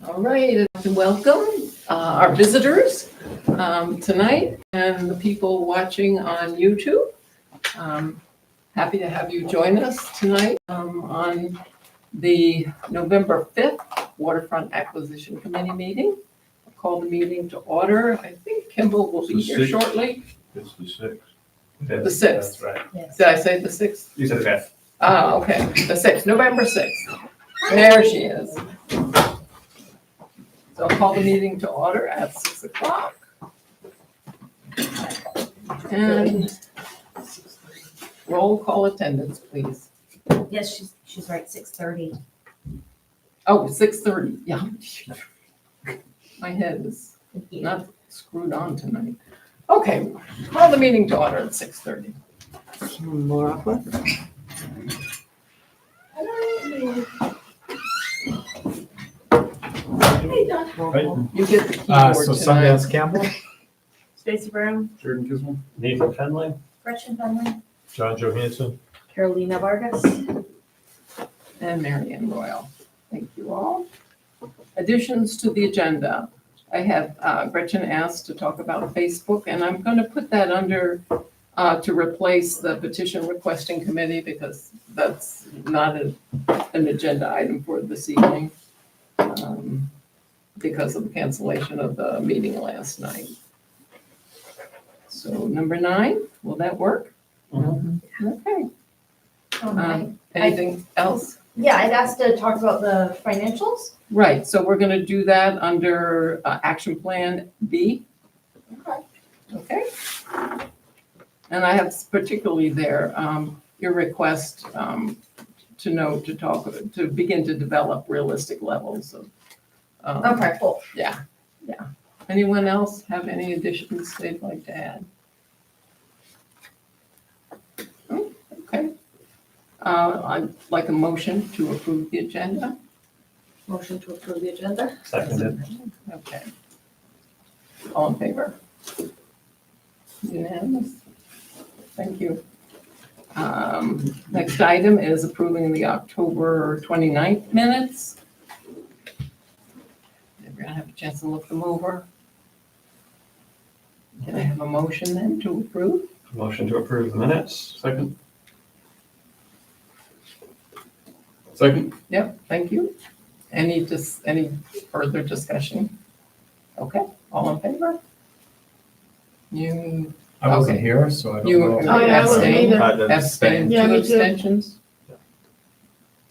All right, I'd like to welcome our visitors tonight and the people watching on YouTube. Happy to have you join us tonight on the November 5th Waterfront Acquisition Committee meeting. I'll call the meeting to order. I think Kimball will be here shortly. It's the 6th. The 6th. That's right. Did I say the 6th? You said the 5th. Oh, okay, the 6th, November 6th. There she is. So I'll call the meeting to order at 6 o'clock. And roll call attendance, please. Yes, she's right, 6:30. Oh, 6:30, yeah. My head is not screwed on tonight. Okay, call the meeting to order at 6:30. Laura? You get the keyboard So tonight. Sundance Campbell, Stacy Brown, Jordan Kisman. Nathan Fenley. Gretchen Fenley, John Johansson. Carolina Vargas. And Marianne Royal. Thank you all. Additions to the agenda. I have Gretchen asked to talk about Facebook, and I'm going to put that under to replace the petition requesting committee because that's not an agenda item for this evening because of the cancellation of the meeting last night. So number 9, will that work? Okay. Anything else? Yeah, I'd asked to talk about the financials. Right, so we're going to do that under action plan B. Okay. And I have particularly there your request to begin to develop realistic levels of. Okay, cool. Yeah. Anyone else have any additions they'd like to add? Oh, okay. I'd like a motion to approve the agenda. Motion to approve the agenda. Seconded. Okay. All in favor? Unanimous? Thank you. Next item is approving the October 29th minutes. Everyone have a chance to look them over? Can I have a motion then to approve? Motion to approve the minutes. Second. Yep, thank you. Any further discussion? Okay, all in favor? You I wasn't Okay. here, so I You don't know. Oh, yeah, I wasn't abstain? either. Abstain, Yeah, 2 me too. abstentions?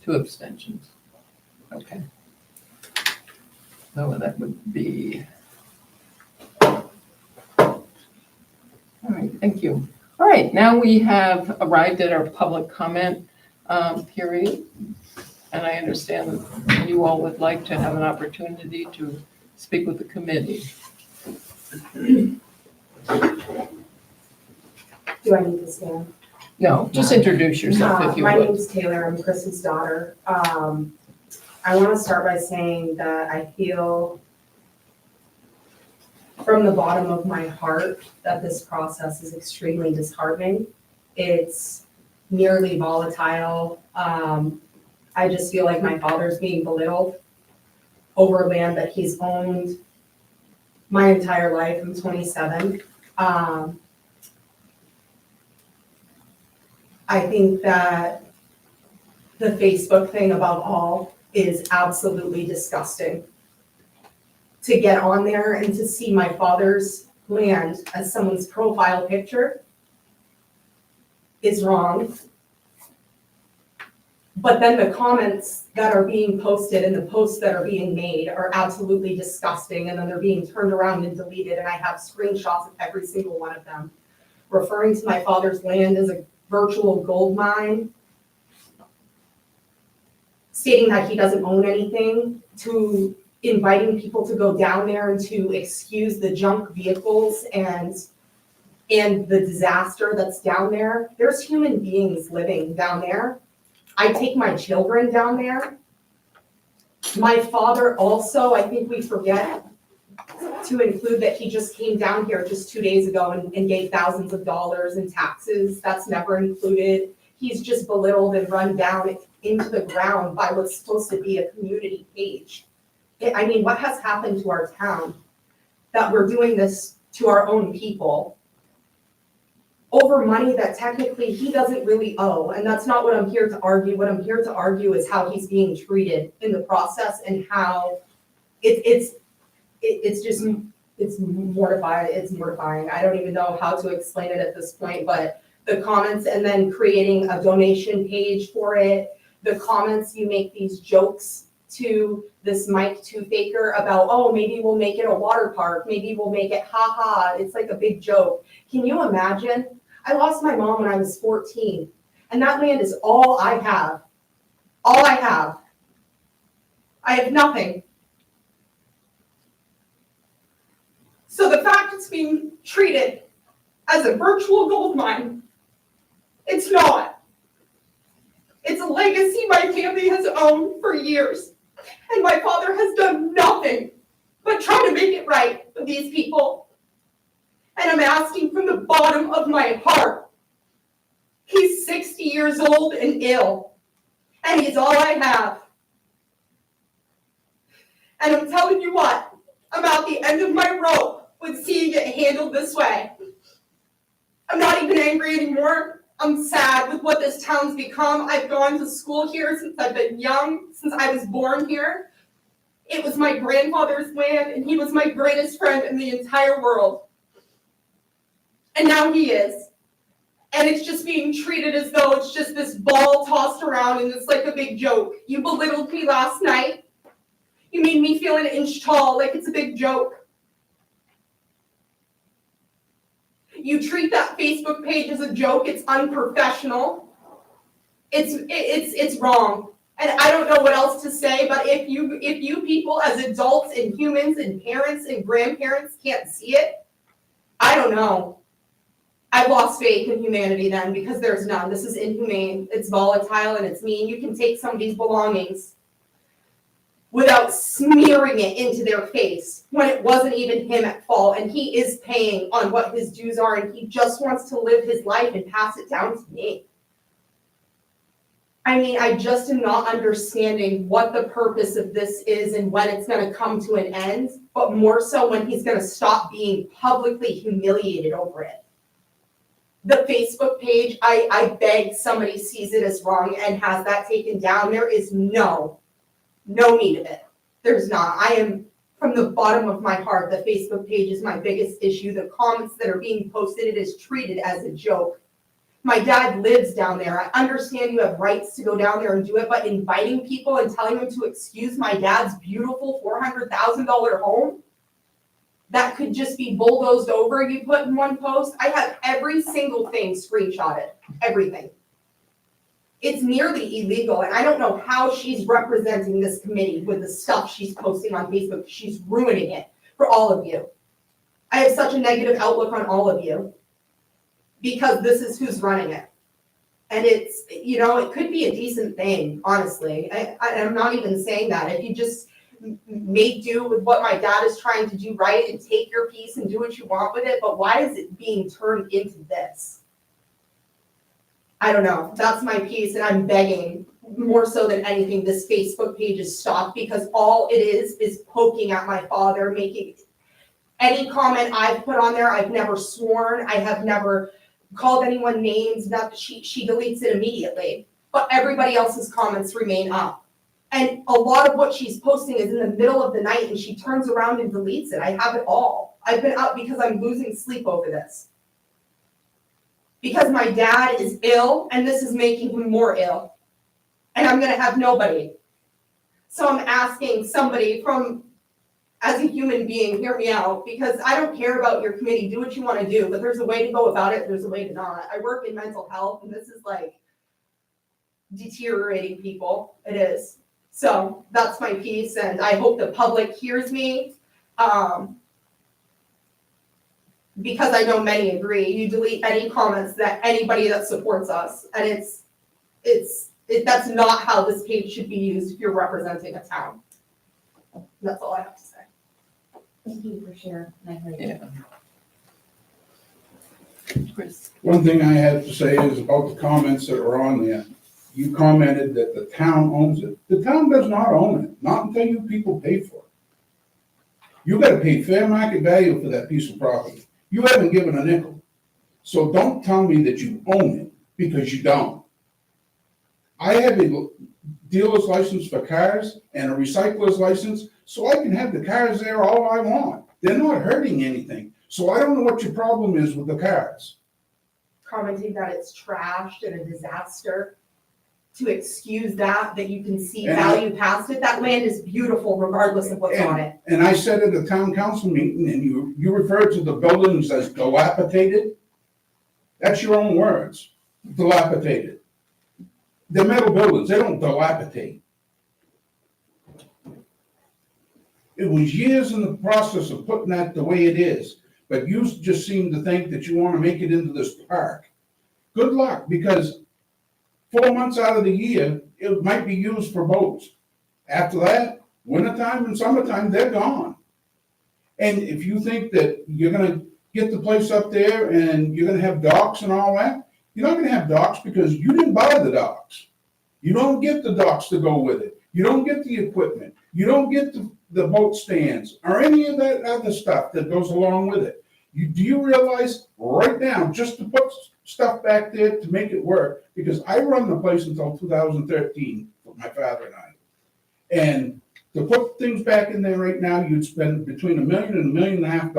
2 abstentions. Okay. So that would be. All right, thank you. All right, now we have arrived at our public comment period. And I understand that you all would like to have an opportunity to speak with the committee. Do I need to stand? No, just introduce yourself if you My would. name's Taylor, I'm Chris's daughter. I want to start by saying that I feel from the bottom of my heart that this process is extremely disheartening. It's nearly volatile. I just feel like my father's being belittled over land that he's owned my entire life. I'm 27. I think that the Facebook thing above all is absolutely disgusting. To get on there and to see my father's land as someone's profile picture is wrong. But then the comments that are being posted and the posts that are being made are absolutely disgusting, and then they're being turned around and deleted, and I have screenshots of every single one of them, referring to my father's land as a virtual gold mine, stating that he doesn't own anything, to inviting people to go down there and to excuse the junk vehicles and the disaster that's down there. There's human beings living down there. I take my children down there. My father also, I think we forget to include that he just came down here just 2 days ago and gave thousands of dollars in taxes. That's never included. He's just belittled and run down into the ground by what's supposed to be a community page. I mean, what has happened to our town that we're doing this to our own people over money that technically he doesn't really owe? And that's not what I'm here to argue. What I'm here to argue is how he's being treated in the process and how it's mortifying. It's mortifying. I don't even know how to explain it at this point, but the comments and then creating a donation page for it, the comments, you make these jokes to this Mike Two-Faker about, oh, maybe we'll make it a water park, maybe we'll make it ha-ha, it's like a big joke. Can you imagine? I lost my mom when I was 14, and that land is all I have. All I have. I have nothing. So the fact it's being treated as a virtual gold mine, it's not. It's a legacy my family has owned for years. And my father has done nothing but try to make it right with these people. And I'm asking from the bottom of my heart. He's 60 years old and ill. And he's all I have. And I'm telling you what, I'm at the end of my rope with seeing it handled this way. I'm not even angry anymore. I'm sad with what this town's become. I've gone to school here since I've been young, since I was born here. It was my grandfather's land, and he was my greatest friend in the entire world. And now he is. And it's just being treated as though it's just this ball tossed around and it's like a big joke. You belittled me last night. You made me feel an inch tall like it's a big joke. You treat that Facebook page as a joke. It's unprofessional. It's wrong. And I don't know what else to say, but if you people as adults and humans and parents and grandparents can't see it, I don't know. I've lost faith in humanity then, because there's none. This is inhumane. It's volatile and it's mean. You can take somebody's belongings without smearing it into their face when it wasn't even him at fault, and he is paying on what his dues are, and he just wants to live his life and pass it down to me. I mean, I just am not understanding what the purpose of this is and when it's going to come to an end, but more so when he's going to stop being publicly humiliated over it. The Facebook page, I beg somebody sees it as wrong and has that taken down. There is no need of it. There's not. I am, from the bottom of my heart, the Facebook page is my biggest issue. The comments that are being posted, it is treated as a joke. My dad lives down there. I understand you have rights to go down there and do it, but inviting people and telling them to excuse my dad's beautiful $400,000 home that could just be bulldozed over, you put in one post. I have every single thing screenshotted, everything. It's nearly illegal, and I don't know how she's representing this committee with the stuff she's posting on Facebook. She's ruining it for all of you. I have such a negative outlook on all of you because this is who's running it. And it's, you know, it could be a decent thing, honestly. I'm not even saying that. If you just make do with what my dad is trying to do right and take your piece and do what you want with it, but why is it being turned into this? I don't know. That's my piece, and I'm begging more so than anything this Facebook page is stopped, because all it is poking at my father, making any comment I've put on there. I've never sworn. I have never called anyone names. She deletes it immediately, but everybody else's comments remain up. And a lot of what she's posting is in the middle of the night, and she turns around and deletes it. I have it all. I've been up because I'm losing sleep over this. Because my dad is ill, and this is making him more ill. And I'm going to have nobody. So I'm asking somebody from, as a human being, hear me out, because I don't care about your committee. Do what you want to do, but there's a way to go about it. There's a way to not. I work in mental health, and this is like deteriorating people. It is. So that's my piece, and I hope the public hears me. Because I know many agree, you delete any comments that anybody that supports us, and that's not how this page should be used if you're representing a town. That's all I have to say. Thank you for sharing. Yeah. Chris? One thing I have to say is about the comments that were on there. You commented that the town owns it. The town does not own it, not until you people pay for it. You gotta pay fair market value for that piece of property. You haven't given a nickel. So don't tell me that you own it, because you don't. I have a dealer's license for cars and a recycler's license, so I can have the cars there all I want. They're not hurting anything. So I don't know what your problem is with the cars. Commenting that it's trashed and a disaster, to excuse that you can see And value past it. That land is beautiful regardless of what's on it. And I said at the town council meeting, and you referred to the buildings as dilapidated. That's your own words, dilapidated. They're metal buildings, they don't dilapidate. It was years in the process of putting that the way it is, but you just seem to think that you want to make it into this park. Good luck, because 4 months out of the year, it might be used for boats. After that, wintertime and summertime, they're gone. And if you think that you're gonna get the place up there and you're gonna have docks and all that, you're not gonna have docks because you didn't buy the docks. You don't get the docks to go with it. You don't get the equipment. You don't get the boat stands or any of that other stuff that goes along with it. Do you realize right now, just to put stuff back there to make it work, because I run the place until 2013 with my father and I. And to put things back in there right now, you'd spend between $1 million and $1.5 million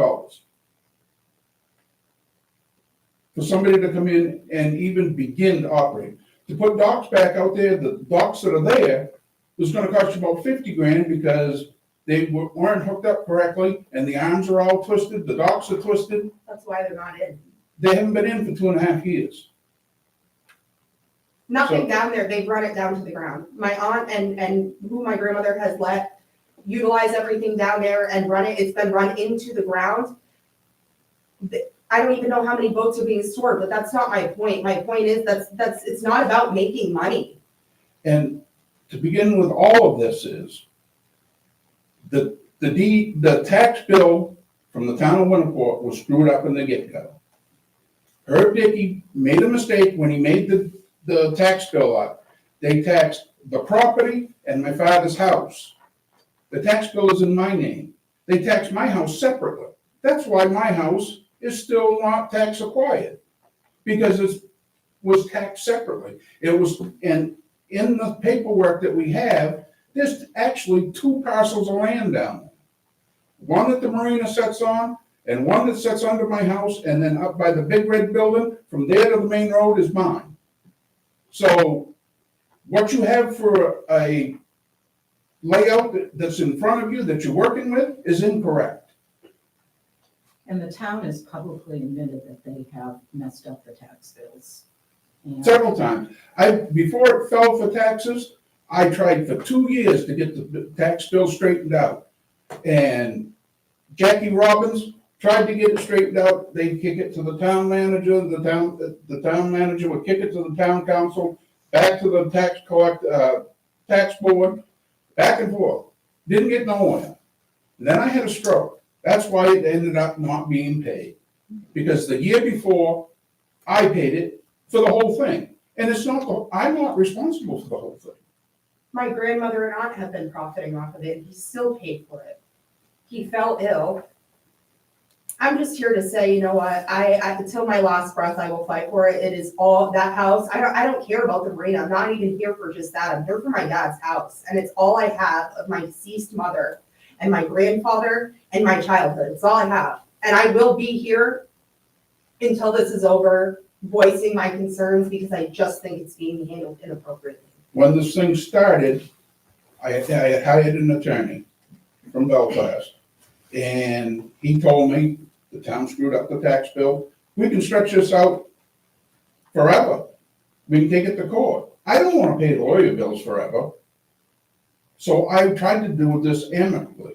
for somebody to come in and even begin to operate. To put docks back out there, the docks that are there, was gonna cost you about 50 grand because they weren't hooked up correctly and the arms are all twisted, the docks are twisted. That's why they're not in. They haven't been in for 2.5 years. Nothing So- down there, they've run it down to the ground. My aunt and who my grandmother has let utilize everything down there and run it, it's been run into the ground. I don't even know how many boats are being stored, but that's not my point. My point is it's not about making money. And to begin with, all of this is the tax bill from the town of Winterport was screwed up in the get-go. Herb Dickey made a mistake when he made the tax bill up. They taxed the property and my father's house. The tax bill is in my name. They taxed my house separately. That's why my house is still not tax acquired, because it was taxed separately. It was, and in the paperwork that we have, there's actually 2 parcels of land down there. One that the marina sits on, and one that sits under my house, and then up by the big red building, from there to the main road is mine. So what you have for a layout that's in front of you that you're working with is incorrect. And the town has publicly admitted that they have messed up the tax bills. And Several times. Before it fell for taxes, I tried for 2 years to get the tax bill straightened out. And Jackie Robbins tried to get it straightened out. They'd kick it to the town manager, the town manager would kick it to the town council, back to the tax board, back and forth. Didn't get nowhere. And then I had a stroke. That's why it ended up not being paid. Because the year before, I paid it for the whole thing. And I'm not responsible for the whole thing. My grandmother and aunt have been profiting off of it. He still paid for it. He fell ill. I'm just here to say, you know what, I until my last breath, I will fight for it. It is all that house. I don't care about the marina. I'm not even here for just that. I'm here for my dad's house. And it's all I have of my deceased mother and my grandfather and my childhood. It's all I have. And I will be here until this is over, voicing my concerns, because I just think it's being handled inappropriately. When this thing started, I had hired an attorney from Belfast. And he told me the town screwed up the tax bill. We can stretch this out forever. We can take it to court. I don't want to pay the lawyer bills forever. So I tried to do this amicably.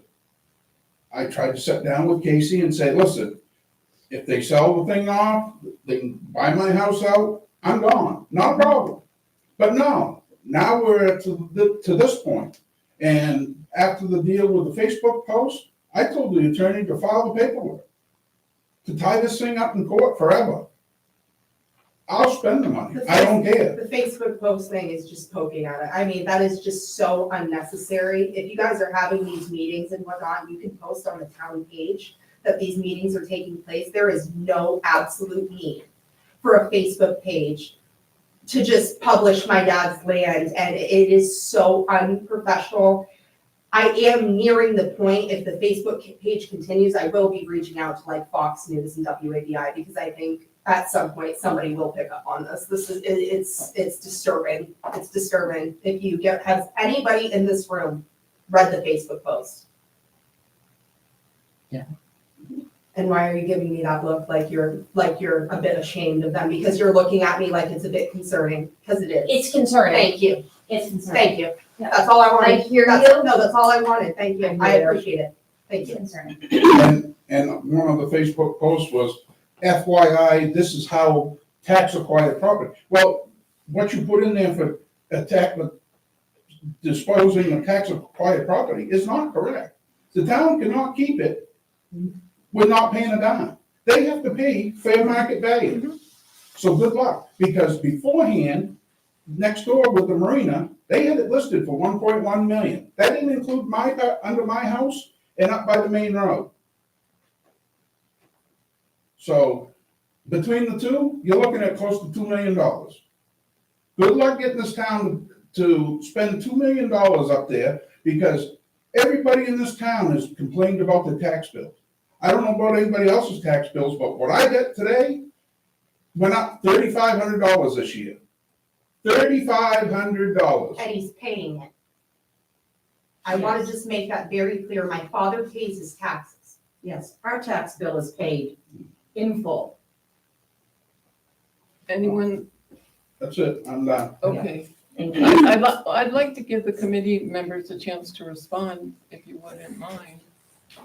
I tried to sit down with Casey and say, listen, if they sell the thing off, they can buy my house out, I'm gone, not a problem. But no, now we're to this point. And after the deal with the Facebook post, I told the attorney to file the paperwork, to tie this thing up in court forever. I'll spend the money. I don't care. The Facebook post thing is just poking at it. I mean, that is just so unnecessary. If you guys are having these meetings and whatnot, you can post on the town page that these meetings are taking place. There is no absolute need for a Facebook page to just publish my dad's land, and it is so unprofessional. I am nearing the point, if the Facebook page continues, I will be reaching out to like Fox News and WABI, because I think at some point, somebody will pick up on this. It's disturbing. It's disturbing. Has anybody in this room read the Facebook post? Yeah. And why are you giving me that look like you're a bit ashamed of them? Because you're looking at me like it's a bit concerning, because it is. It's concerning. Thank you. It's concerning. Thank you. Yeah. That's all I wanted. I hear That's- you. No, that's all I wanted. Thank you. I appreciate it. Thank It's you. concerning. And one of the Facebook posts was, FYI, this is how tax acquired property. Well, what you put in there for disposing of tax acquired property is not correct. The town cannot keep it. We're not paying a dime. They have to pay fair market value. So good luck, because beforehand, next door with the marina, they had it listed for 1.1 million. That didn't include under my house and up by the main road. So between the two, you're looking at close to $2 million. Good luck getting this town to spend $2 million up there, because everybody in this town has complained about the tax bills. I don't know about anybody else's tax bills, but what I get today went up $3,500 this year. $3,500. And he's paying it. I want to just make that very clear. My father pays his taxes. Yes, our tax bill is paid in full. Anyone? That's it, I'm done. Okay. Thank you. I'd like to give the committee members a chance to respond, if you wouldn't mind.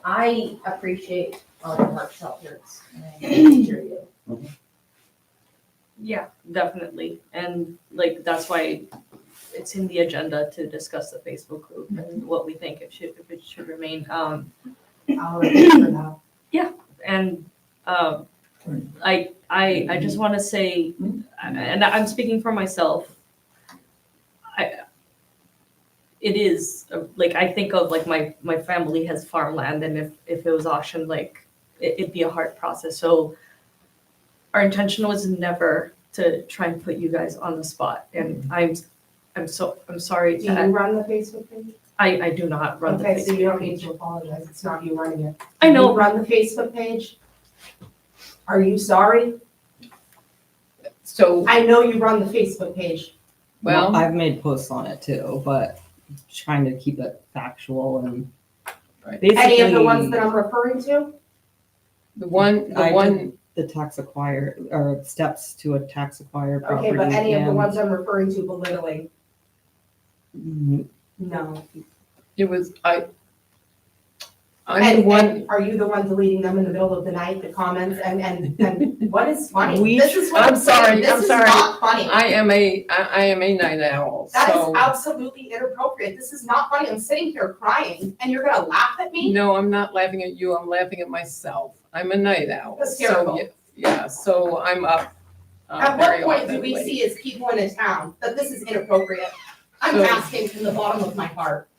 I appreciate all your heartfelt words, and I hear you. Yeah, definitely. And like, that's why it's in the agenda to discuss the Facebook group and what we think if it should remain. I'll remember that. And I just want to say, and I'm speaking for myself, it is like, I think of like my family has farmland, and if it was auctioned, like it'd be a hard process. So our intention was never to try and put you guys on the spot, and I'm sorry Do you that run the Facebook page? I do not run the Okay, so Facebook you don't page. need to apologize. It's not you running it. I know. You run the Facebook page? Are you sorry? So, I know you run the Facebook page. well, I've made posts on it too, but trying to keep it factual and Right. basically. Any of the ones that I'm referring to? The tax acquired, or steps to a tax acquired property. Okay, but any of the and- ones I'm referring to belittling? Mm, No. it was, I'm the one, And are you the one deleting them in the middle of the night, the comments, and what is funny? This is what I'm I'm saying. sorry, This I'm is sorry. not funny. I am a night owl, That is so. absolutely inappropriate. This is not funny. I'm sitting here crying and you're gonna laugh at me? No, I'm not laughing at you, I'm laughing at myself. I'm a night owl. That's so, terrible. Yeah, so I'm up At very what point often do we late. see as people in a town that this is inappropriate? I'm So- asking from the bottom of my heart.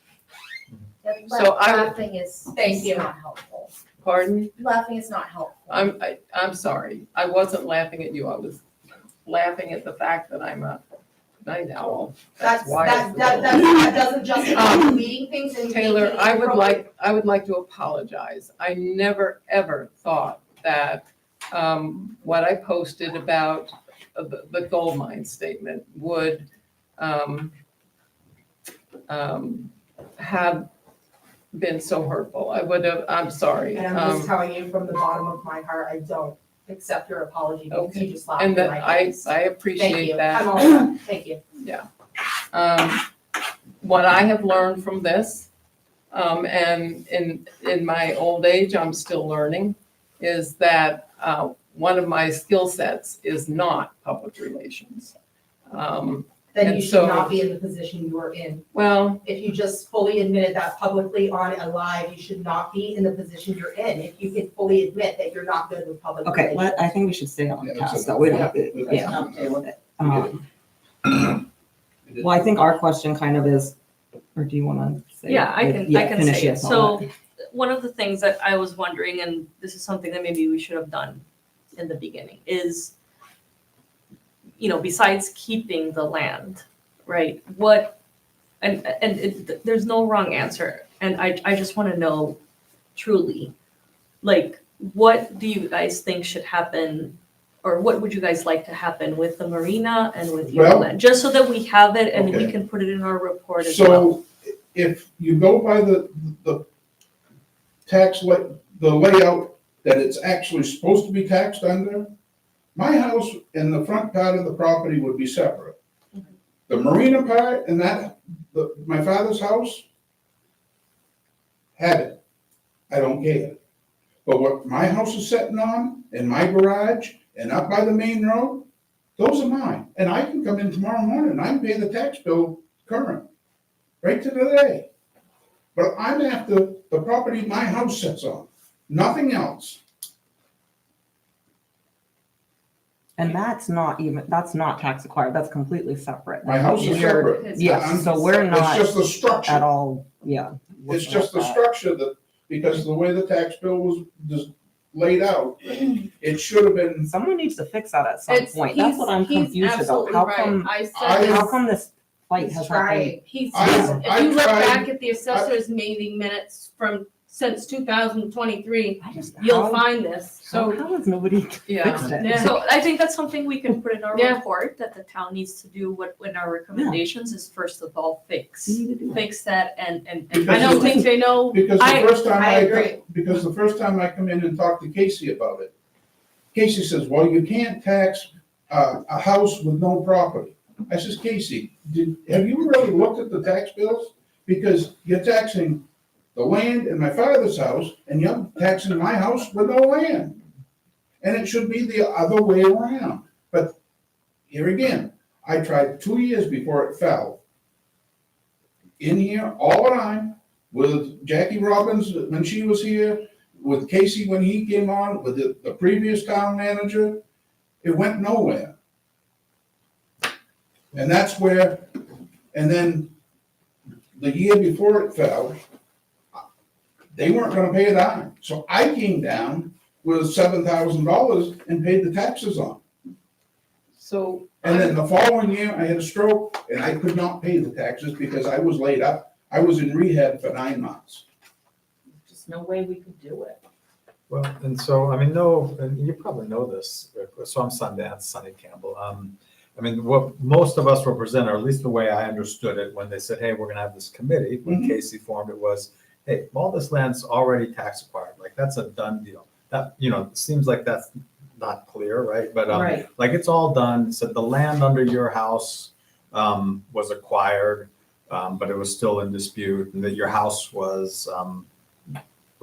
So I- Laughing is Thank you. not helpful. Pardon? Laughing is not helpful. I'm sorry. I wasn't laughing at you. I was laughing at the fact that I'm a night owl. That why it's doesn't justify deleting things and Taylor, making it I would inappropriate. like to apologize. I never, ever thought that what I posted about the gold mine statement would have been so hurtful. I'm sorry. And I'm just telling you from the bottom of my heart, I don't accept your apology because Okay. you just laughed And in that my I face. I Thank appreciate you. that. I'm all done. Thank you. What I have learned from this, and in my old age, I'm still learning, is that one of my skill sets is not public relations. Then then And you should so- not be in the position you are in. Well, If you just fully admitted that publicly on a live, you should not be in the position you're in. If you can fully admit that you're not good with public Okay, relations. I think we should stay on Yeah, that's task, a- that we don't, Yeah. yeah. I'm okay with it. Well, I think our question kind of is, or do you wanna say? Yeah, I can finish say it. yes on So that. one of the things that I was wondering, and this is something that maybe we should have done in the beginning, is, besides keeping the land, right? There's no wrong answer. And I just want to know truly, like, what do you guys think should happen? Or what would you guys like to happen with the marina and with your Well- land? Just so that we have it and we Okay. can put it in our report as well. So if you go by the the layout that it's actually supposed to be taxed under, my house and the front part of the property would be separate. The marina part and my father's house, have it. I don't care. But what my house is sitting on, and my garage, and up by the main road, those are mine. And I can come in tomorrow morning and I can pay the tax bill current, right to the day. But I'm after the property my house sits on, nothing else. And that's not tax acquired, that's completely separate. My house is We're- separate. Yes, so we're It's not just the at structure. all, yeah. It's just the structure that, because the way the tax bill was just laid out, it should have been, Someone needs to fix that at some point, that's what I'm confused about, how come, how come this fight has happened? Right. He's, I- if you look tried- back at the assessor's meeting minutes since 2023, I just, you'll how, find this, so so. how has nobody yeah. fixed it? Yeah. So I think that's something we can put in our Yeah. report, that the town needs to do in our recommendations is first of all, We need to do that. fix that and. Because I don't think they know, because the first time I agree. because the first time I come in and talk to Casey about it, Casey says, well, you can't tax a house with no property. I says, Casey, have you really looked at the tax bills? Because you're taxing the land in my father's house, and you're taxing my house with no land. And it should be the other way around. But here again, I tried 2 years before it fell. In here all the time, with Jackie Robbins when she was here, with Casey when he came on, with the previous town manager, it went nowhere. And that's where, and then the year before it fell, they weren't gonna pay a dime. So I came down with $7,000 and paid the taxes on. So, And then the following year, I had a stroke and I could not pay the taxes because I was laid up. I was in rehab for 9 months. Just no way we could do it. Well, and so, I mean, no, and you probably know this, so I'm Sundance, Sonny Campbell. I mean, what most of us were presented, or at least the way I understood it, when they said, hey, we're gonna have this committee, when Mhm. Casey formed it was, hey, all this land's already tax acquired, like, that's a done deal. That, it seems like that's not clear, right? But, Right. like, it's all done, said the land under your house, was acquired, but it was still in dispute, and that your house was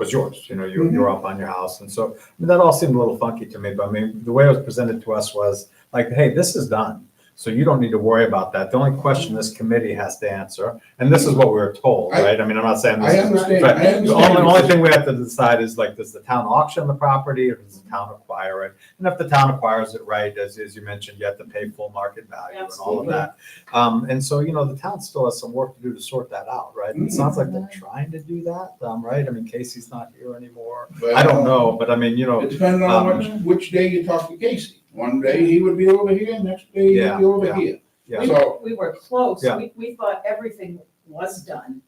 yours, you're up on your house. And so, I mean, that all seemed a little funky to me, but I mean, the way it was presented to us was like, hey, this is done. So you don't need to worry about that. The only question this committee has to answer, and this is what we were told, right? I mean, I'm not saying this I is. understand, But I the understand. only thing we have to decide is like, does the town auction the property or does the town acquire it? And if the town acquires it, right, as you mentioned, you have to pay full market value and all of that. And so, the town still has some work to do to sort that out, right? It sounds like they're trying to do that, right? I mean, Casey's not here anymore. I don't know, but I mean, It depends on which day you talk to Casey. One day he would be over here, next day he'd Yeah, be over yeah. here. Yeah. So, We were close, Yeah. we thought everything was done.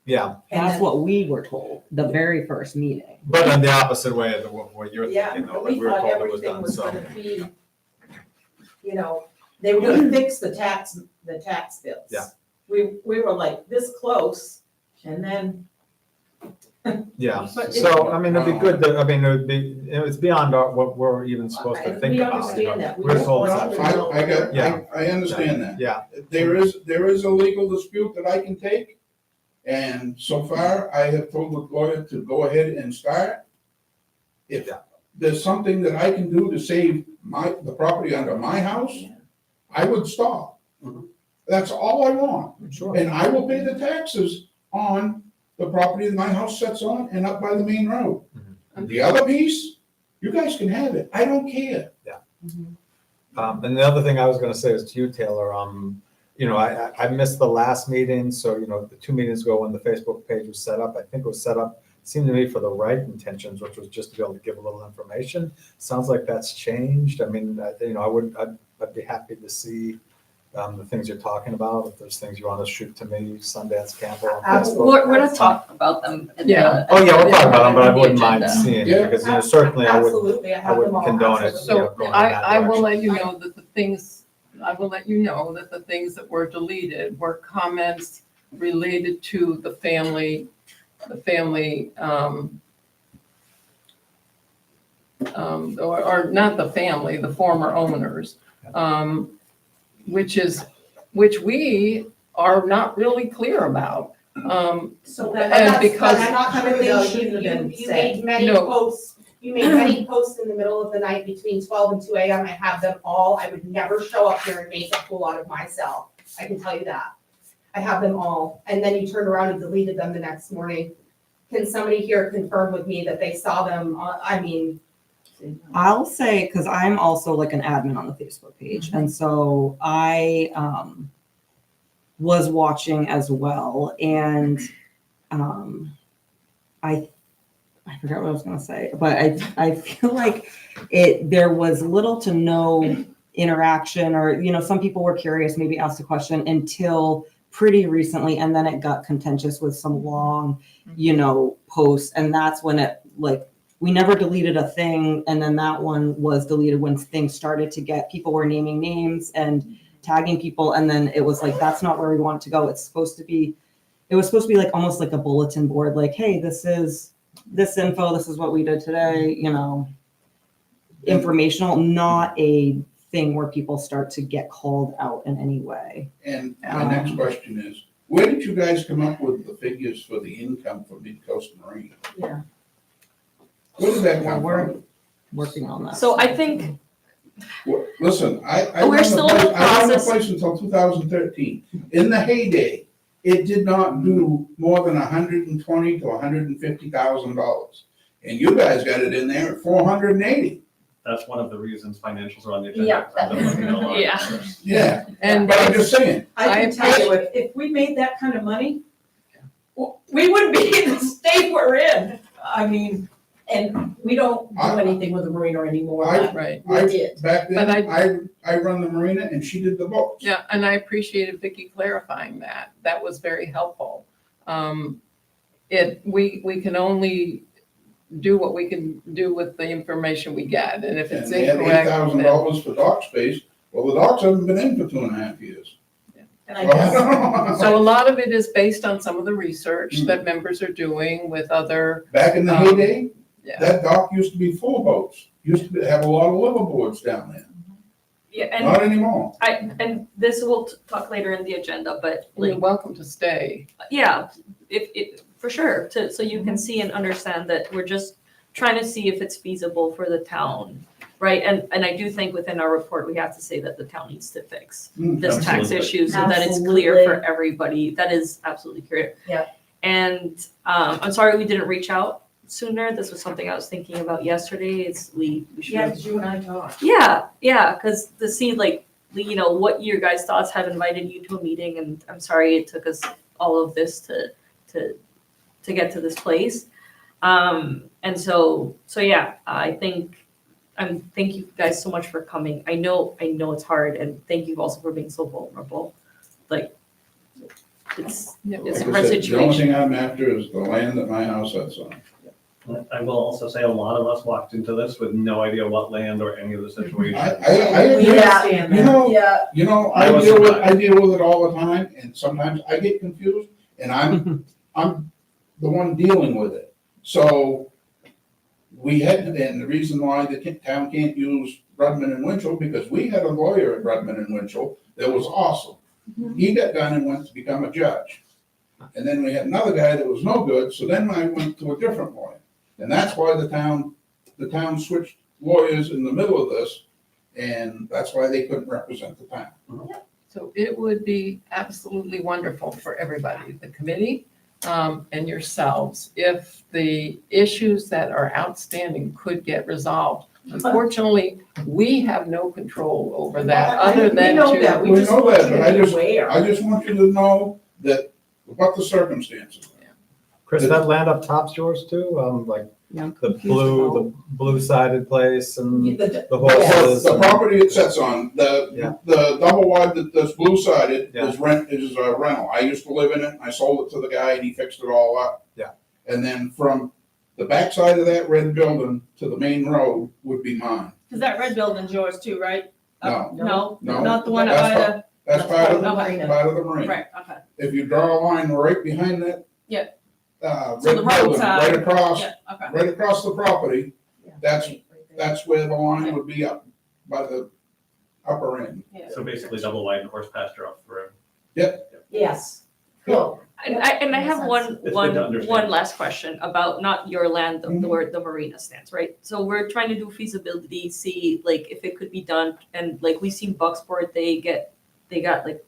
Yeah, And That's then- what we were told, the very first meeting. but in the opposite way of what you're Yeah, thinking, though, but like we we were thought told it was everything done, was so. gonna be, they were gonna fix the tax bills. Yeah. We were like this close, and then, Yeah, But so, I mean, it'd be good to, I mean, it's beyond what we're even supposed to think we about. understand that. We We're just told want that. to know. I understand that. Yeah, There is a legal dispute that I can take. And so far, I have told the lawyer to go ahead and start. If Yeah. there's something that I can do to save the property under my house, I would stop. That's all I want. Sure. And I will pay the taxes on the property that my house sits on and up by the main road. The other piece, you guys can have it. I don't care. And the other thing I was gonna say is to you, Taylor, you know, I missed the last meeting, so, you know, the 2 meetings ago when the Facebook page was set up, I think it was set up, seemed to me for the right intentions, which was just to be able to give a little information. Sounds like that's changed. I mean, you know, I'd be happy to see the things you're talking about. If there's things you want to shoot to me, Sundance Campbell on Facebook. We're not talking about them. in Yeah. the- Oh, yeah, we're talking about them, but I in the wouldn't mind agenda. seeing it, Yeah. because, you know, certainly I would, Absolutely, I I have them wouldn't all. condone it, absolutely. you know, So going in that I will direction. let you know that the things, I will let you know that the things that were deleted were comments related to the family, or not the family, the former owners, which we are not really really about. So And that's, because- that's not True, true though, though, shouldn't have been you said. made many No. posts, you made many posts in the middle of the night between 12 and 2 AM, I have them all, I would never show up here and make a fool out of myself, I can tell you that. I have them all, and then you turned around and deleted them the next morning. Can somebody here confirm with me that they saw them, I mean, I'll say, because I'm also like an admin on the Facebook page, and so I was watching as well, and I forgot what I was gonna say, but I feel like there was little to no interaction, or you know, some people were curious, maybe asked a question until pretty recently, and then it got contentious with some long, you know, posts, and that's when it like. We never deleted a thing, and then that one was deleted when things started to get, people were naming names and tagging people, and then it was like, that's not where we want it to go. It was supposed to be like almost like a bulletin board, like, hey, this is this info, this is what we did today, you know, informational, not a thing where people start to get called out in any way. And my next question is, where did you guys come up with the figures for the income for Mid-Coast Marine? Yeah. Where did that Well, come we're from? working on that. So I think, Well, listen, I We're ran the still in place, the I ran the process. place until 2013. In the heyday, it did not do more than $120,000 to $150,000. And you guys got it in there at 480. That's one of the reasons financials are on the agenda. Yeah. I've been looking at a lot. Yeah. Yeah, And but I'm just saying, I can tell you, if we made that kind of money, we wouldn't be in the state we're in. I mean, and we don't do anything with the marina anymore. right, We did. back But then, I run the marina and she did the boats. yeah, and I appreciated Vicky clarifying that. That was very helpful. We can only do what we can do with the information we get, and if it's And they had incorrect, $8,000 for dock space. Well, the docks haven't been in for 2.5 years. And I guess, so a lot of it is based on some of the research that members are doing with other, Back in the heyday, yeah. that dock used to be full of boats. Used to have a lot of liveaboards down there. yeah, and Not anymore. and this we'll talk later in the agenda, but like, You're welcome to stay. yeah, if for sure, so you can see and understand that we're just trying to see if it's feasible for the town, right? And I do think within our report, we have to say that the town needs to fix this tax Absolutely. issue so that it's clear for everybody. That is absolutely clear. Yeah. And I'm sorry we didn't reach out sooner. This was something I was thinking about yesterday. We should yeah, have. because you and I talked. Yeah, because to see like, you know, what your guys' thoughts have invited you to a meeting, and I'm sorry it took us all of this to get to this place. And so yeah, thank you guys so much for coming. I know it's hard, and thank you also for being so vulnerable. Like, it's Like a I hard said, the only situation. thing I'm after is the land that my house sits on. I will also say a lot of us walked into this with no idea what land or any of the situation. I agree. We understand You that. know, yeah, you know, I I was deal with surprised. it all the time, and sometimes I get confused, and I'm the one dealing with it. So we had, and the reason why the town can't use Rudman and Winchell, because we had a lawyer at Rudman and Winchell that was awesome. He got done and went to become a judge. And then we had another guy that was no good, so then I went to a different lawyer. And that's why the town switched lawyers in the middle of this, and that's why they couldn't represent the town. So it would be absolutely wonderful for everybody, the committee, and yourselves, if the issues that are outstanding could get resolved. Unfortunately, we have no control over that, other than We know that, we We just know want that, you but I to be just- aware. I just want you to know that, what the circumstances. Chris, that land up top's yours too? Like Yeah, I'm the confused about- the blue-sided place and The- the The horses? the and- property it sits on, Yeah. the double wide that's blue sided Yeah. is a rental. I used to live in it, I sold it to the guy and he fixed it all up. Yeah. And then from the backside of that red building to the main road would be mine. Cause that red building's yours too, right? No, No, no. not the one That's by the, That's part of the, Okay. part of the marine. right, okay, If you draw a line right behind that. Yeah. Red So the building, roadside, right across, yeah, okay. right across the property, that's, Right there. that's where the line would be up by the upper end. So basically double wide and horse pasture off the road. Yes. Cool. And I have It's good to understand. one last question about not your land, Mhm. where the marina stands, right? So we're trying to do feasibility, see like if it could be done, and like we seen Bucksport, they got like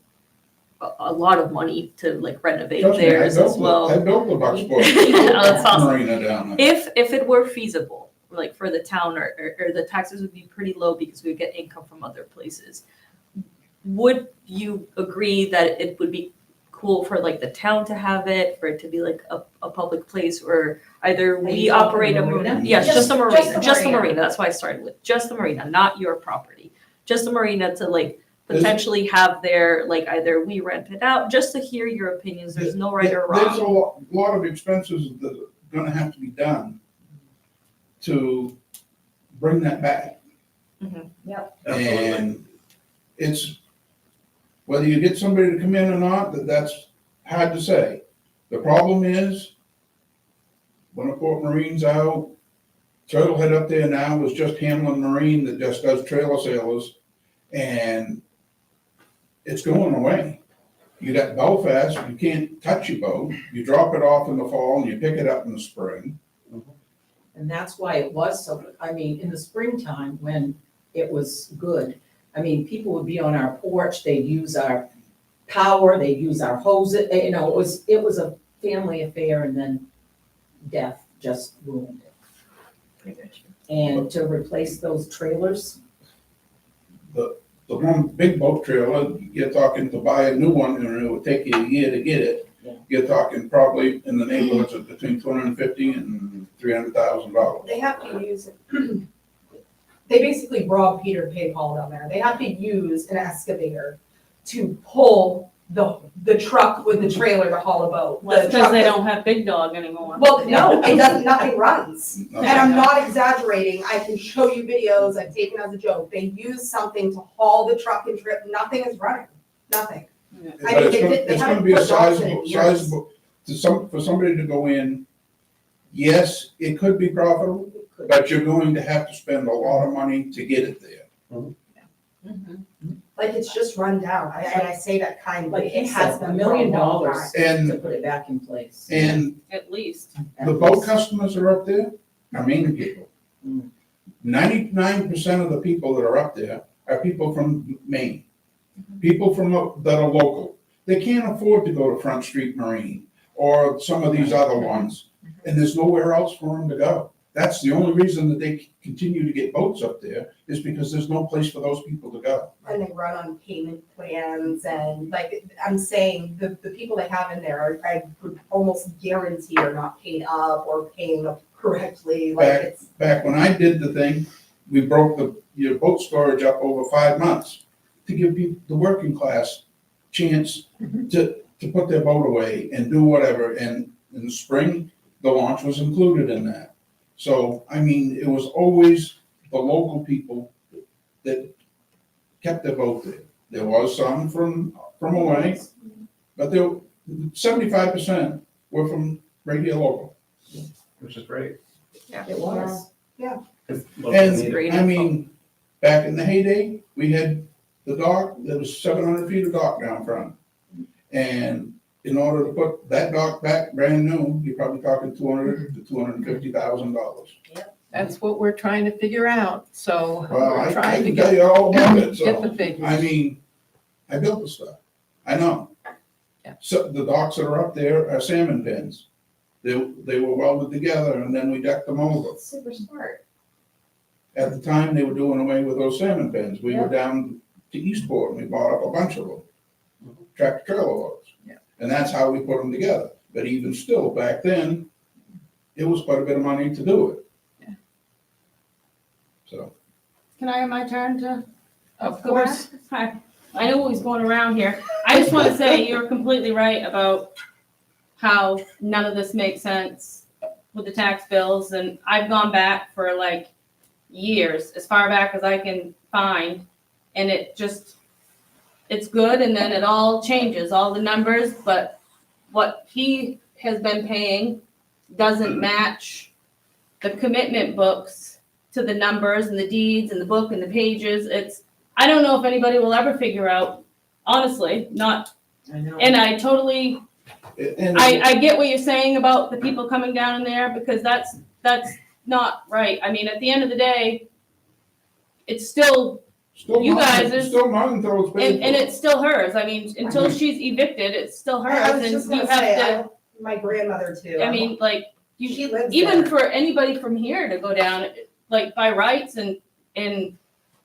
a lot of money to like renovate Trust me, I theirs as built well. I built the Bucksport That's awesome. Marina down there. If it were feasible, like for the town, or the taxes would be pretty low because we would get income from other places, would you agree that it would be cool for like the town to have it, for it to be like a public place, or either Are we you talking operate a marina? marina? Yes, just Just a the marina, just the marina. marina, that's why I started with, just the marina, not your property. Just the marina to like There's- potentially have their, like either we rent it out, just to hear your opinions, there's no right or There's a wrong. lot of expenses that are gonna have to be done to bring that back. Absolutely. And it's, whether you get somebody to come in or not, that's hard to say. The problem is, when a Port Marine's out, Turtlehead up there now is just Hamlin Marine that just does trailer sailors, and it's going away. You got Belfast, you can't touch your boat, you drop it off in the fall and you pick it up in the spring. And that's why it was so, I mean, in the springtime, when it was good, I mean, people would be on our porch, they'd use our power, they'd use our hoses, you know, it was a family affair, and then death just ruined it. And to replace those trailers, The one big boat trailer, you're talking to buy a new one, and it would take you a year to get it. Yeah. You're talking probably in the neighborhoods of between $250,000 and $300,000. They have to use, they basically rob Peter to pay Paul down there. They have to use an excavator to pull the truck with the trailer to haul a boat. Well, that's The because truck they that- don't have Big Dog anymore. Well, no, it doesn't, nothing runs. No. And I'm not exaggerating, I can show you videos I've taken as a joke, they use something to haul the truck and trip, nothing is running, nothing. I But mean, it's they gonna, did- they it's gonna haven't be a put dogs in sizable, it in years. sizable, for somebody to go in, yes, it could be profitable, but you're going to have to spend a lot of money to get it there. Like, it's just run down, and I say that kindly, like he it has said, been $1 for a million long time. And, to put it back in place. and At least. the boat customers are up there are Maine people. Mm. 99% of the people that are up there are people from Maine. People that are local. They can't afford to go to Front Street Marine or some of these other ones, and there's nowhere else for them to go. That's the only reason that they continue to get boats up there, is because there's no place for those people to go. And they run on payment plans, and like, I'm saying, the people they have in there, I would almost guarantee are not paid up or paying up correctly, like it's. Back when I did the thing, we broke your boat storage up over 5 months to give people, the working class, chance to put their boat away and do whatever. And in the spring, the launch was included in that. So, I mean, it was always the local people that kept their boat there. There was some from away, but 75% were from right here local. Which is great. It was. It's local need. Great And, I info. mean, back in the heyday, we had the dock, there was 700 feet of dock down front. And in order to put that dock back brand new, you're probably talking $200,000 to $250,000. That's what we're trying to figure out, so Well, we're I trying to can tell get you all about it, the so, figures. I mean, I built the stuff. I know. Yeah. So the docks that are up there are salmon pens. They were welded together and then we decked them over. Super smart. At the time, they were doing away with those salmon pens. We were down to Eastport and we bought up a bunch of them. Tractor trailer loads. Yeah. And that's how we put them together. But even still, back then, it was quite a bit of money to do it. Yeah. So, Can I have my turn to Of go back? course. Hi. I know what was going around here. I just want to say you're completely right about how none of this makes sense with the tax bills. And I've gone back for like years, as far back as I can find. And it's good. And then it all changes, all the numbers. But what he has been paying doesn't match the commitment books to the numbers and the deeds and the book and the pages. I don't know if anybody will ever figure out, honestly, not, I know. and I totally, and I get what you're saying about the people coming down in there, because that's not right. I mean, at the end of the day, it's still, still you not, guys is- still not until it's paid and for. it's still hers. I mean, until she's evicted, it's still hers. I was And just you gonna have say, to, my grandmother too. I mean, like, She lives even there. for anybody from here to go down, like by rights and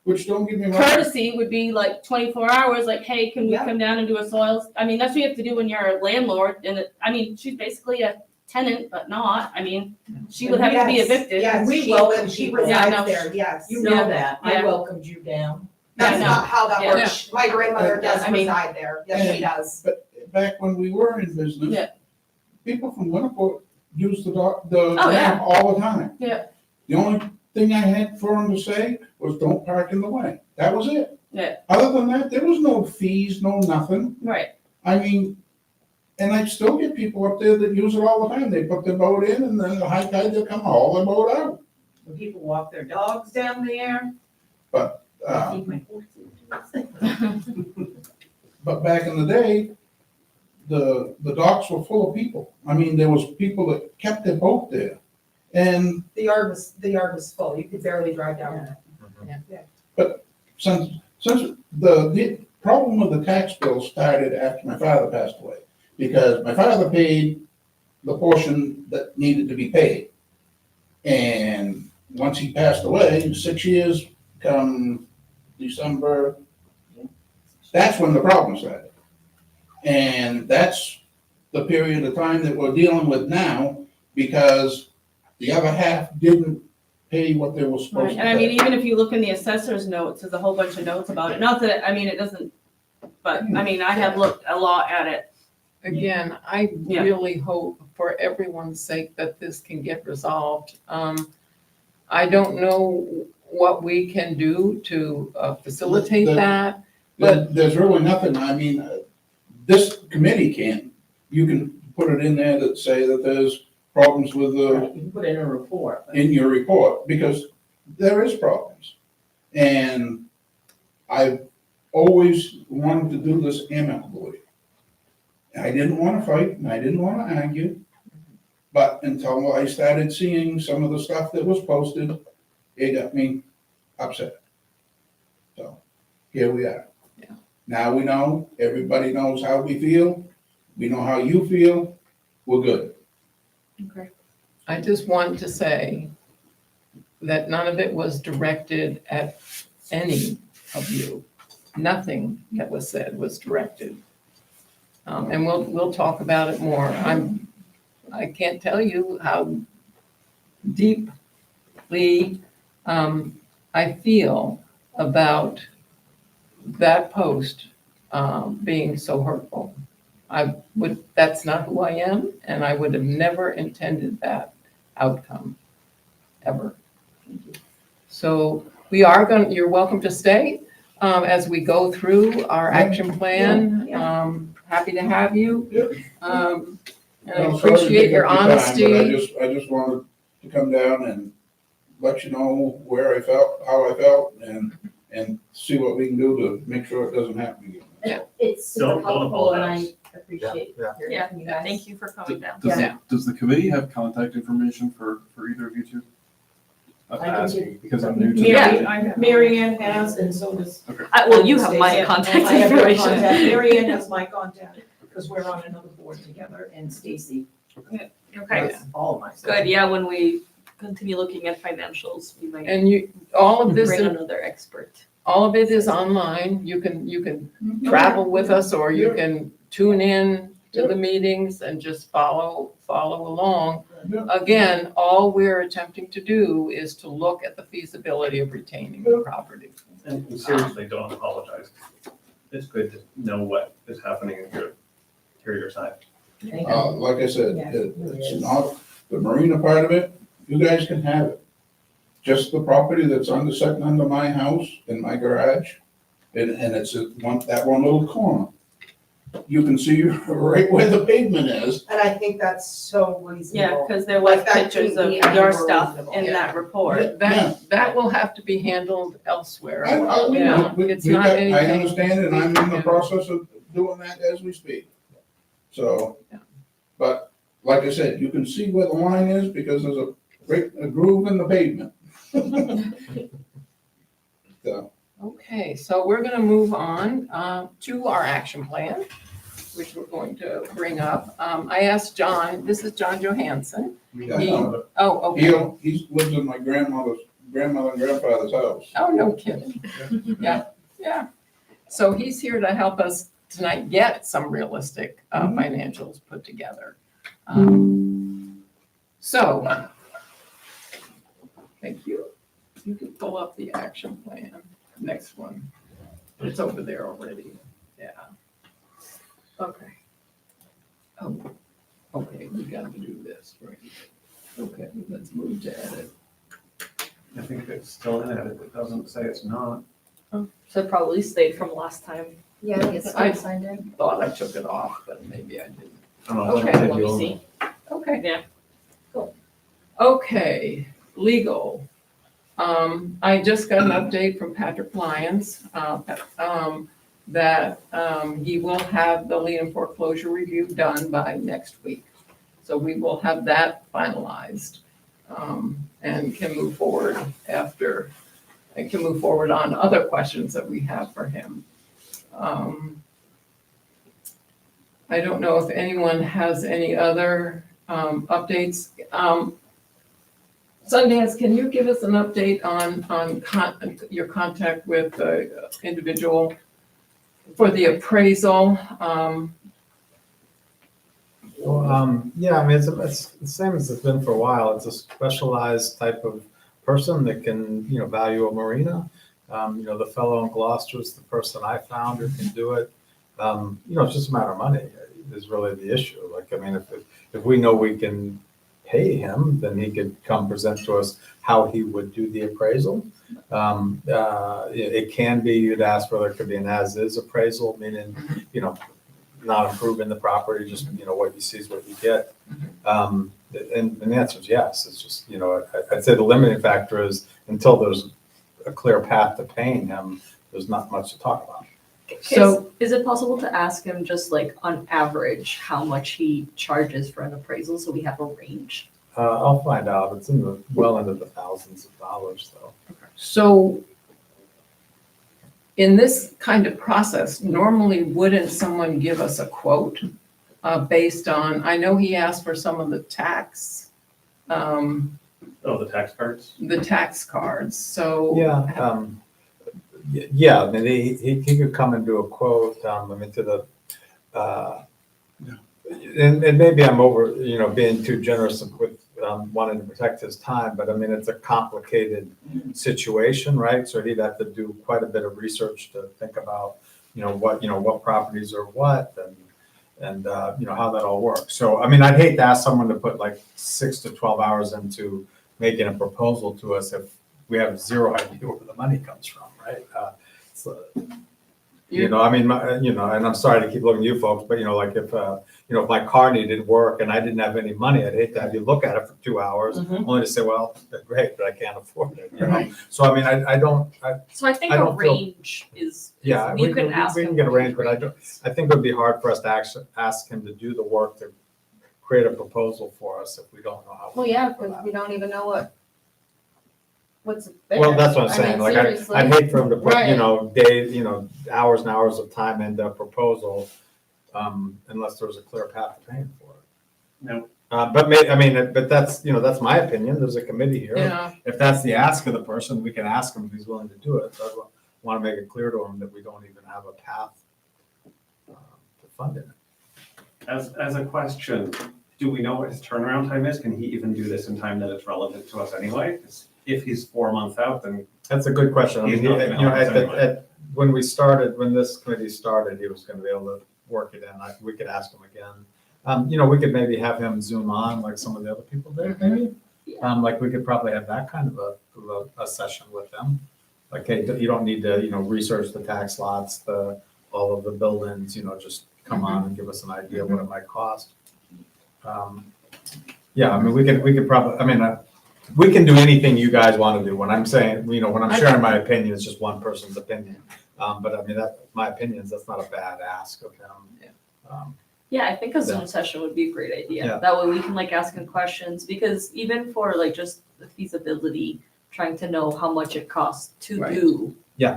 Which don't give me wrong. courtesy would be like 24 hours, like, hey, can we Yeah. come down and do a soils? I mean, that's what you have to do when you're a landlord. And I mean, she's basically a tenant, but not. I mean, she would have to be Yes, evicted. Yes, We she welcome lives, she people. Yeah, resides no. there, yes. You know Yeah. that. I Yeah. welcomed you down. That's Yeah, not how that Yeah. works. My grandmother does I mean- reside there. Yes, she does. Back when we were in business. Yeah. People from Winterport used the Oh, yeah. ramp all the time. Yeah. The only thing I had for them to say was don't park in the way. That was it. Yeah. Other than that, there was no fees, no nothing. Right. I mean, and I still get people up there that use it all the time. They put their boat in and then the high tide, they'll come haul their boat out. When people walk their dogs down there. Uh, Feed my horses. But back in the day, the docks were full of people. I mean, there was people that kept their boat there. And The yard was full. You could barely drive down there. since the problem with the tax bill started after my father passed away, because my father paid the portion that needed to be paid. And once he passed away, 6 years, come December, that's when the problem started. And that's the period of time that we're dealing with now, because the other half didn't pay what they were Right. supposed to And I mean, pay. even if you look in the assessor's notes, there's a whole bunch of notes about it. Not that, I mean, it doesn't, but I mean, I have looked a lot at it. Again, I Yeah. really hope for everyone's sake that this can get resolved. I don't know what we can do to facilitate The- that. There's really nothing, I mean, this committee can't, you can put it in there that say that there's problems with You the, can put in a report. in your report, because there is problems. And I've always wanted to do this amicably. I didn't wanna fight, and I didn't wanna argue, but until I started seeing some of the stuff that was posted, it got me upset. So, here we are. Yeah. Now we know, everybody knows how we feel, we know how you feel, we're good. Okay. I just want to say that none of it was directed at any of you. Nothing that was said was directed. And we'll talk about it more. I can't tell you how deeply I feel about that post being so hurtful. That's not who I am, and I would have never intended that outcome, ever. So you're welcome to stay as we go through our action plan. Happy to have you. And I I'm sorry to appreciate take your up time, but honesty. I just wanted to come down and let you know where I felt, how I felt, and see what we can do to make sure it doesn't happen again. It's super Don't helpful and I apologize. appreciate Yeah, hearing Yeah, from you guys. Thank you for coming down. Yeah. Does the committee have contact information for either of you two? asking, because I'm new to Yeah. Mary Ann has, and so does. Well, you have my Stacy. contact I have your information. contact. Mary Ann has my contact, because we're on another board together, and Stacy Okay, has all of my. good, yeah, when we continue looking at financials, we might And all of this, bring another expert. all of it is online. You can travel with us, or you can tune in to the meetings and just follow along. Yeah. Again, all we're attempting to do is to look at the feasibility of retaining the property. And seriously, don't apologize. It's good to know what is happening and hear your side. Thank you. Like I said, Yeah, it's not, the marina part of it, you guys can have it. Just the property that's sitting under my house, in my garage, and it's that one little corner. You can see right where the pavement is. And I think that's so Yeah, reasonable. because there was Like that pictures of couldn't be any your more stuff reasonable. in that report. That will have to be handled elsewhere. Yeah, It's not I anything. understand, and I'm in the process of doing that as we speak. So, Yeah. but like I said, you can see where the line is because there's a groove in the pavement. So, Okay, so we're gonna move on to our action plan, which we're going to bring up. I asked John, this is John Johansson. yeah, I know. Oh, okay. He lives in my grandmother and grandfather's house. Oh, no kidding. Yeah. So he's here to help us tonight get some realistic financials put together. So, thank you. You can pull up the action plan, next one. It's over there already, yeah. Okay. Oh, okay, we got to do this, right? Okay, let's move to edit. I think it's still in it. It doesn't say it's not. So it probably stayed from last time. Yeah, I think it's I- still signed in. Thought I took it off, but maybe I didn't. I don't know. Okay, Did let you me own see. it? Okay. Yeah. Cool. Okay, legal. I just got an update from Patrick Lyons, that, he will have the lien and foreclosure review done by next week. So we will have that finalized, and can move forward on other questions that we have for him. I don't know if anyone has any other updates. Sundance, can you give us an update on your contact with the individual for the appraisal? Yeah, I mean, it's the same as it's been for a while. It's a specialized type of person that can, value a marina. The fellow in Gloucester is the person I found who can do it. It's just a matter of money is really the issue. Like, I mean, if we know we can pay him, then he could come present to us how he would do the appraisal. It can be, you'd ask whether it could be an as-is appraisal, meaning, not improving the property, just, what you see is what you get. And the answer is yes. It's just, I'd say the limiting factor is until there's a clear path to paying him, there's not much to talk about. So- Is it possible to ask him just like on average, how much he charges for an appraisal, so we have a range? I'll find out. It's well into the thousands of dollars, though. So in this kind of process, normally wouldn't someone give us a quote based on, I know he asked for some of the tax, Oh, the tax cards? the tax cards, so. Yeah, I mean, he could come and do a quote, to the, and maybe I'm over, being too generous with wanting to protect his time, but I mean, it's a complicated situation, right? So he'd have to do quite a bit of research to think about, what properties are what and how that all works. So, I mean, I'd hate to ask someone to put like 6 to 12 hours into making a proposal to us if we have zero idea where the money comes from, right? And I'm sorry to keep looking at you folks, but like if my car needed work and I didn't have any money, I'd hate to have you look at it for 2 hours, only to say, well, great, but I can't afford it, Right. So, I mean, I So I think I a don't feel- range is, Yeah, you can ask we him. can get a what range, his but is. I think it would be hard for us to ask him to do the work to create a proposal for us if we don't know how. Well, yeah, because we don't even know what what's there? Well, that's what I'm I saying, mean, like, seriously. I'd hate for him to put, Right. days, hours and hours of time into a proposal, unless there was a clear path to paying for it. No. But that's my opinion, there's a committee here. Yeah, If that's the ask of the person, we can ask him if he's willing to do it, but I want to make it clear to him that we don't even have a path to fund it. As a question, do we know what his turnaround time is? Can he even do this in time that it's relevant to us anyway? 'Cause if he's 4 months out, then That's a good question. I He's mean, not gonna help us anyway. when this committee started, he was gonna be able to work it in. We could ask him again. We could maybe have him zoom on like some of the other people did, maybe. Like we could probably have that kind of a session with them. Like, hey, you don't need to, research the tax lots, all of the buildings, just come on and give us an idea of what it might cost. We could probably, we can do anything you guys want to do. When I'm saying, when I'm sharing my opinion, it's just one person's opinion. My opinions, that's not a bad ask of him. Yeah, I think a Yeah. Zoom session would be a great idea. Yeah. That way we can like ask him questions, because even for like just the feasibility, trying to know how much it costs to Right. do Yeah.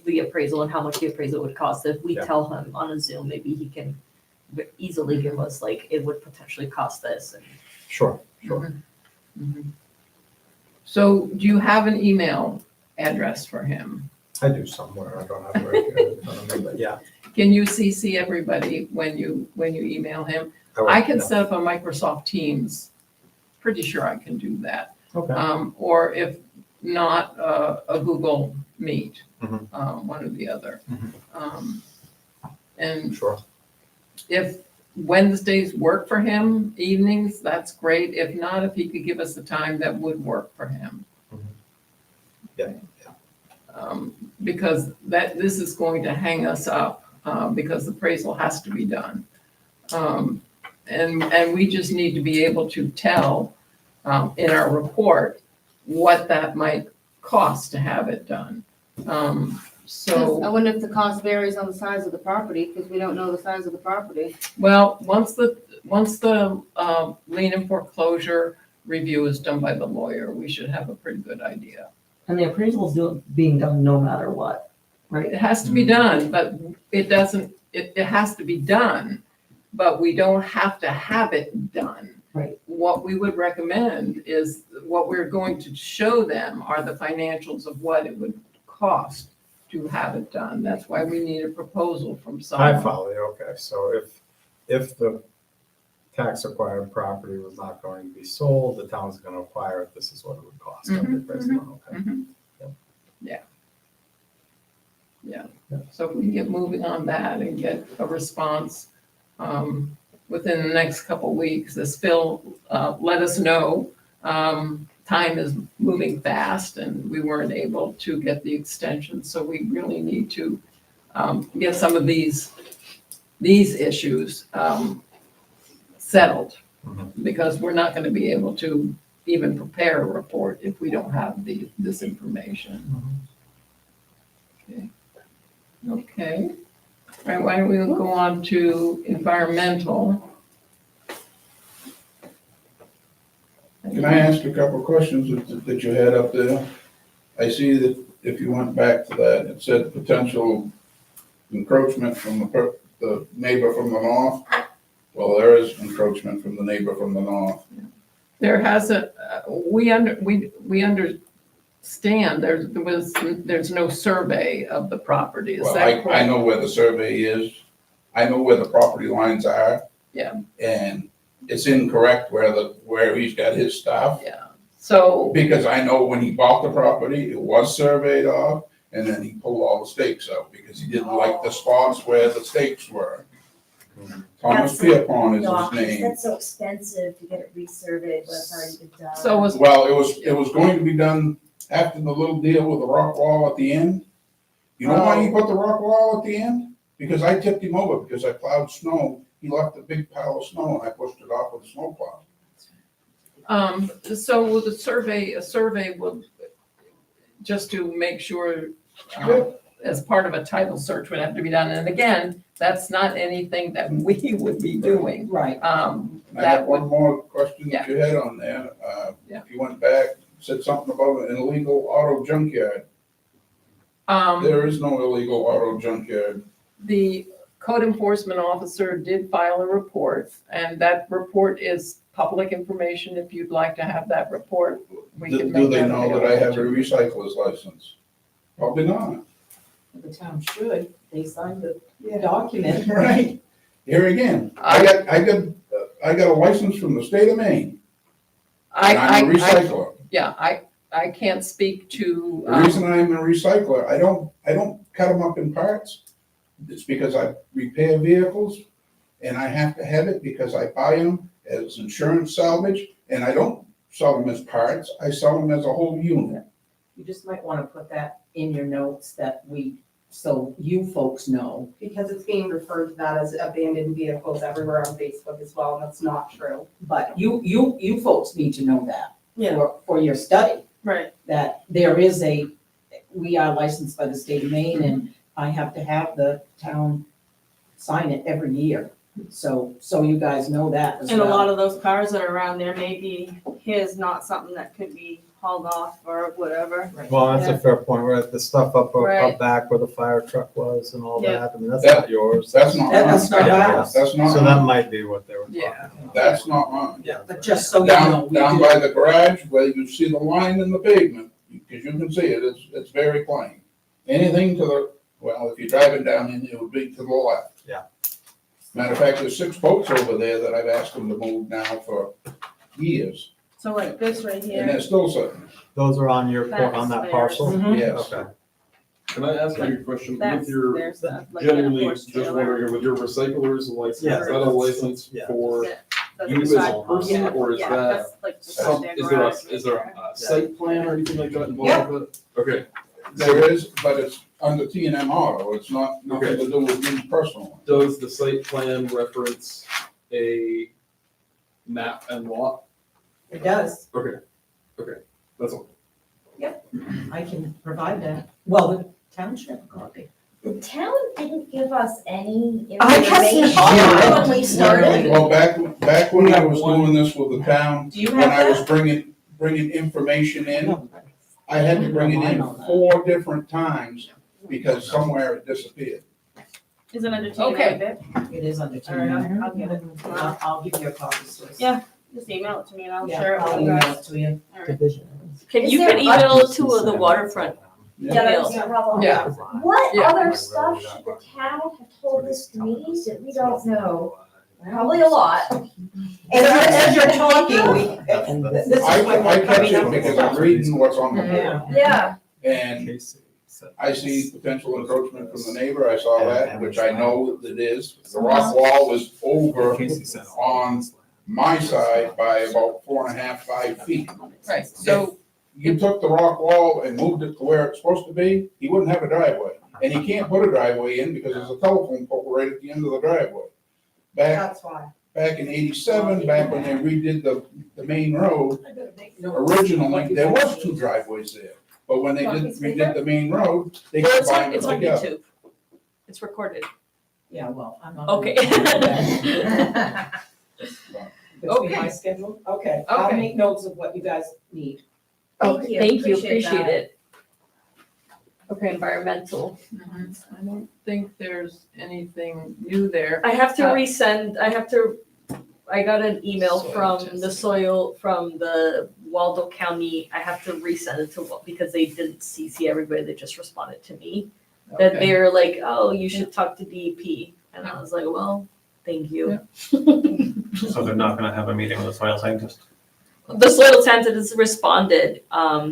the appraisal and how much the appraisal would cost. If we Yeah. tell him on a Zoom, maybe he can easily give us like, it would potentially cost this. And Sure. Mhm. So do you have an email address for him? I do somewhere. I don't have it right here in front of me, but yeah. Can you CC everybody when you email him? will, I can yeah. set up a Microsoft Teams. Pretty sure I can do that. Okay. Or if not, a Google Meet, Mhm. one or the other. Mhm. And Sure. if Wednesdays work for him, evenings, that's great. If not, if he could give us a time that would work for him. Yeah. Because this is going to hang us up, because the appraisal has to be done. And we just need to be able to tell, in our report, what that might cost to have it done. I So, wonder if the cost varies on the size of the property, because we don't know the size of the property. well, once the lien and foreclosure review is done by the lawyer, we should have a pretty good idea. And the appraisal is being done no matter what, right? It has to be done, but it has to be done, but we don't have to have it done. Right. What we would recommend is, what we're going to show them are the financials of what it would cost to have it done. That's why we need a proposal from someone. I follow you. Okay. So if the tax acquired property was not going to be sold, the town's going to acquire it, this is what it would cost. Mhm, Okay, praise the Lord. Okay. Mhm. Yep. Yeah. Yeah. So if we can get moving on that and get a response within the next couple weeks, as Phil let us know, time is moving fast and we weren't able to get the extension, so we really need to get some of these issues settled, Mhm. because we're not going to be able to even prepare a report if we don't have this information. Okay. All right, why don't we go on to environmental? Can I ask a couple of questions that you had up there? I see that if you went back to that, it said potential encroachment from the neighbor from the north. Well, there is encroachment from the neighbor from the north. There hasn't, we understand there's no survey of the property, is Well, that I correct? know where the survey is. I know where the property lines are. Yeah. And it's incorrect where he's got his stuff. Yeah, so, Because I know when he bought the property, it was surveyed off, and then he pulled all the stakes out because he didn't like the spots where the stakes were. Thomas That's Pierpont is No, his name. that's so expensive to get it resurveyed, but it's already been done. so was, Well, it was going to be done after the little deal with the rock wall at the end. You know why he put the rock wall at the end? Because I tipped him over because I plowed snow. He left a big pile of snow and I pushed it off with a snowplow. so will a survey will, just to make sure, as part of a title search would have to be done, and again, that's not anything that we would be doing. Right. I That have would, one more question that you had on there. Yeah. If you went back said something about an illegal auto junkyard. Um, There is no illegal auto junkyard. the code enforcement officer did file a report, and that report is public information. If you'd like to have that report, we Do can do make they that know that I have a available to you. recycler's license? Probably not. The town should, they signed the document. Right. Here again, I got a license from the state of Maine, and I'm a recycler. Yeah, I can't speak to, The reason I'm a recycler, I don't cut them up in parts. It's because I repair vehicles, and I have to have it because I buy them as insurance salvage, and I don't sell them as parts, I sell them as a whole unit. You just might wanna put that in your notes that so you folks know. Because it's being referred to that as abandoned vehicles everywhere on Facebook as well, and that's not true. But you folks need to know that Yeah. for your study, Right. that there is we are licensed by the state of Maine, and I have to have the town sign it every year. So you guys know that as well. And a lot of those cars that are around there, maybe his not something that could be hauled off or whatever. Well, that's a fair point, right? The stuff up Right. back where the fire truck was and all Yeah. that, I mean, that's That- not yours. That's not mine. That's not Yeah. ours. That's not So that mine. might be what they were talking Yeah. about. That's not mine. Yeah. But just so you know. Down, we down do- by the garage, where you see the line in the pavement, because you can see it, it's very plain. Anything to the, well, if you're driving down in, it would be to the left. Yeah. Matter of fact, there's 6 boats over there that I've asked them to move now for years, So like this right and here, they're still sitting. Those are on your, on That's that theirs. parcel? Mhm. Yes. Okay. Can I ask you a question? that's, With your, there's the, like the generally, horse just trailer. wondering, with your recycler's license, Yeah. is that a license Yeah. for Yeah, that's you the as a side- person, yeah, or is yeah, that that's like the some, side is there garage a, is there right a site plan or anything like that Yeah. involved with it? Okay. There is, but it's under T&M Auto, it's not, nothing to do with me personally. Does the site plan reference a map and lot? It does. That's all. I can provide that. Well, the township copy. The town didn't give us any I guess information not. when we started. Well, back when I was doing this with the town, Do you when I have was that? bringing information in, I had to bring it in 4 different times because somewhere it disappeared. Is it under Okay. TNA? It is under All right, town. I'll get it. I'll give you a copy, Susan. Yeah. Just email it to me and I'll Yeah, share it with I'll you email guys. it to you. All right. Division. Can, Is you there can email it to the waterfront. Yeah, that's the problem. Yeah. What Yeah. other stuff should the town have told us to me that we don't know? Probably a lot. As you're talking, And this is why I we're catch coming it up because with I'm reading what's on the board. Yeah. Yeah, And Casey said- I see potential encroachment from the neighbor, I saw that, which I know that it is. The rock wall is over Casey said- on my side by about 4.5, 5 feet. Right, so, You took the rock wall and moved it to where it's supposed to be, he wouldn't have a driveway. And he can't put a driveway in because there's a telephone pole right at the end of the driveway. That's why. Back in 87, back when they redid the main road, originally, there was 2 driveways there. But when they redid the main road, they Well, combined it's them on together. YouTube. It's recorded. Yeah, well, I'm not. Okay. Between my schedule? Okay, I'll Okay. make notes of what you guys need. thank you. Thank you, appreciate that. it. Okay, environmental. I don't think there's anything new there. I have to Uh, resend, I got an email Soil from testing. the soil, from the Waldo County. I have to resend it to, because they didn't CC everybody, they just responded to me. That Okay. they're like, oh, you should talk to DEP. And I was like, well, thank you. So they're not gonna have a meeting with the soil scientist? The soil scientist responded,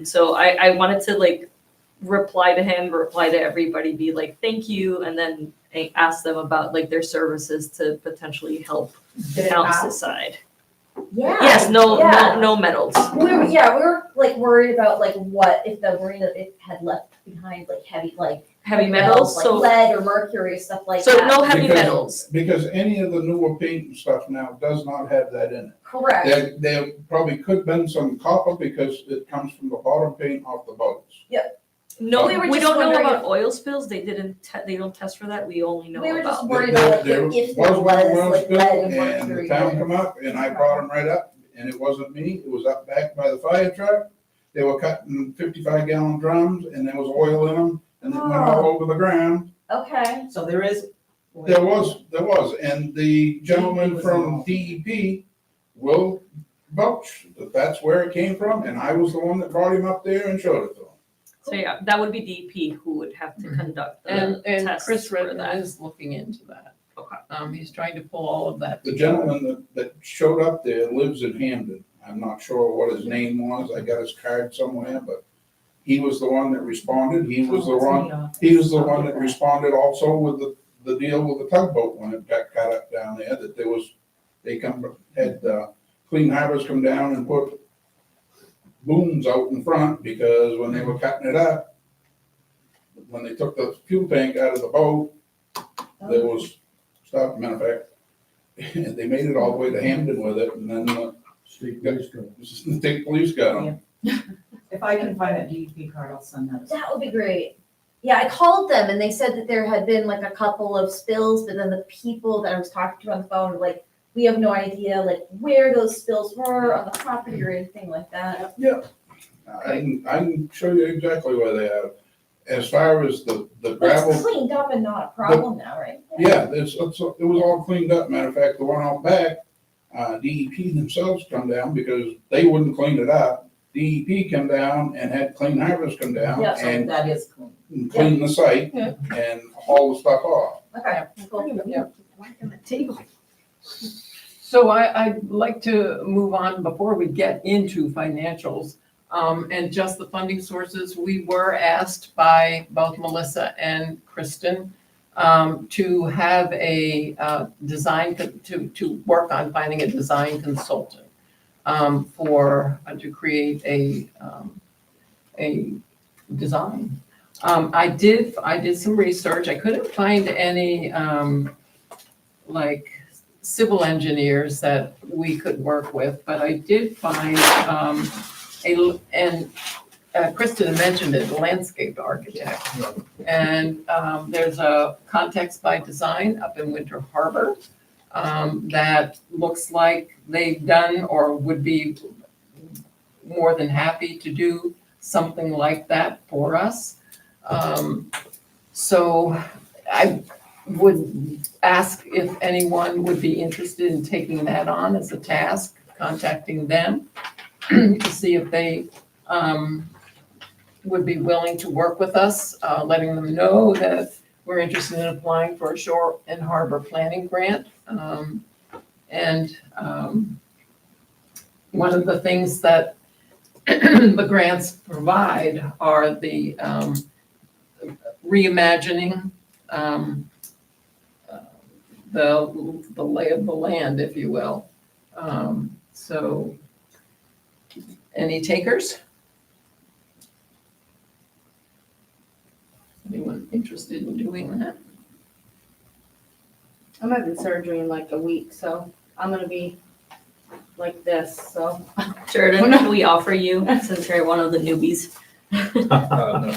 so I wanted to like reply to him, reply to everybody, be like, thank you, and then ask them about like their services to potentially help Did it towns pass? decide. Yeah. Yes, Yeah. no metals. We were like worried about like what if the marina it had left behind like heavy Metals, like so, lead or mercury, stuff like so that. no heavy Because- metals. Because any of the newer paint and stuff now does not have that in it. Correct. There probably could have been some copper because it comes from the bottom paint off the boats. No, We were we just don't know wondering about if- oil spills, they don't test for that, we only know We were just about. worried There- about there like if was there one was well like spill, lead and and mercury. the town in it. come up and I brought them right up and it wasn't me, it was up back by the fire truck. They were cut in 55-gallon drums, and there was oil in them, and it went all over the ground. Okay, So there is. There was, and the gentleman from DEP will vouch that that's where it came from, and I was the one that brought him up there and showed it to him. So yeah, that would be DP who would have to conduct the And tests Chris for Redmond that. is looking into that. Okay. He's trying to pull all of that The together. gentleman that showed up there lives in Hamden. I'm not sure what his name was. I got his card somewhere, but he was the one that responded. He was the one that responded also with the deal with the tugboat when it got cut up down there, that had Clean Harbors come down and put booms out in front, because when they were cutting it up, when they took the fuel tank out of the boat, there was stuff, matter of fact, they made it all the way to Hamden with it, and then the state police got them. If I can find that DEP card, I'll send that. that would be great. Yeah, I called them and they said that there had been like a couple of spills, but then the people that I was talking to on the phone were like, we have no idea like where those spills were on the property or anything like that. I can show you exactly where they are. As far as the But gravel. it's cleaned up and not a problem now, right? Yeah, it was all cleaned up. Matter of fact, the one out back, DEP themselves come down because they wouldn't clean it up. DEP come down and had Clean Harbors come down Yeah, So and that is clean. clean the site Yeah. and haul the stuff off. Okay, cool. Yeah. So I'd like to move on before we get into financials, and just the funding sources. We were asked by both Melissa and Kristen to have a design, to work on finding a design consultant to create a design. I did some research. I couldn't find any like civil engineers that we could work with, but I did find Kristen mentioned it, a landscape architect. And there's a Context by Design up in Winter Harbor that looks like they've done or would be more than happy to do something like that for us. So I would ask if anyone would be interested in taking that on as a task, contacting them to see if they would be willing to work with us, letting them know that we're interested in applying for a shore and harbor planning grant. One of the things that the grants provide are the reimagining the lay of the land, if you will. So, any takers? Anyone interested in doing that? I'm having surgery in like a week, so I'm gonna be like this, so. Jordan, can we offer you, since you're one of the newbies? No.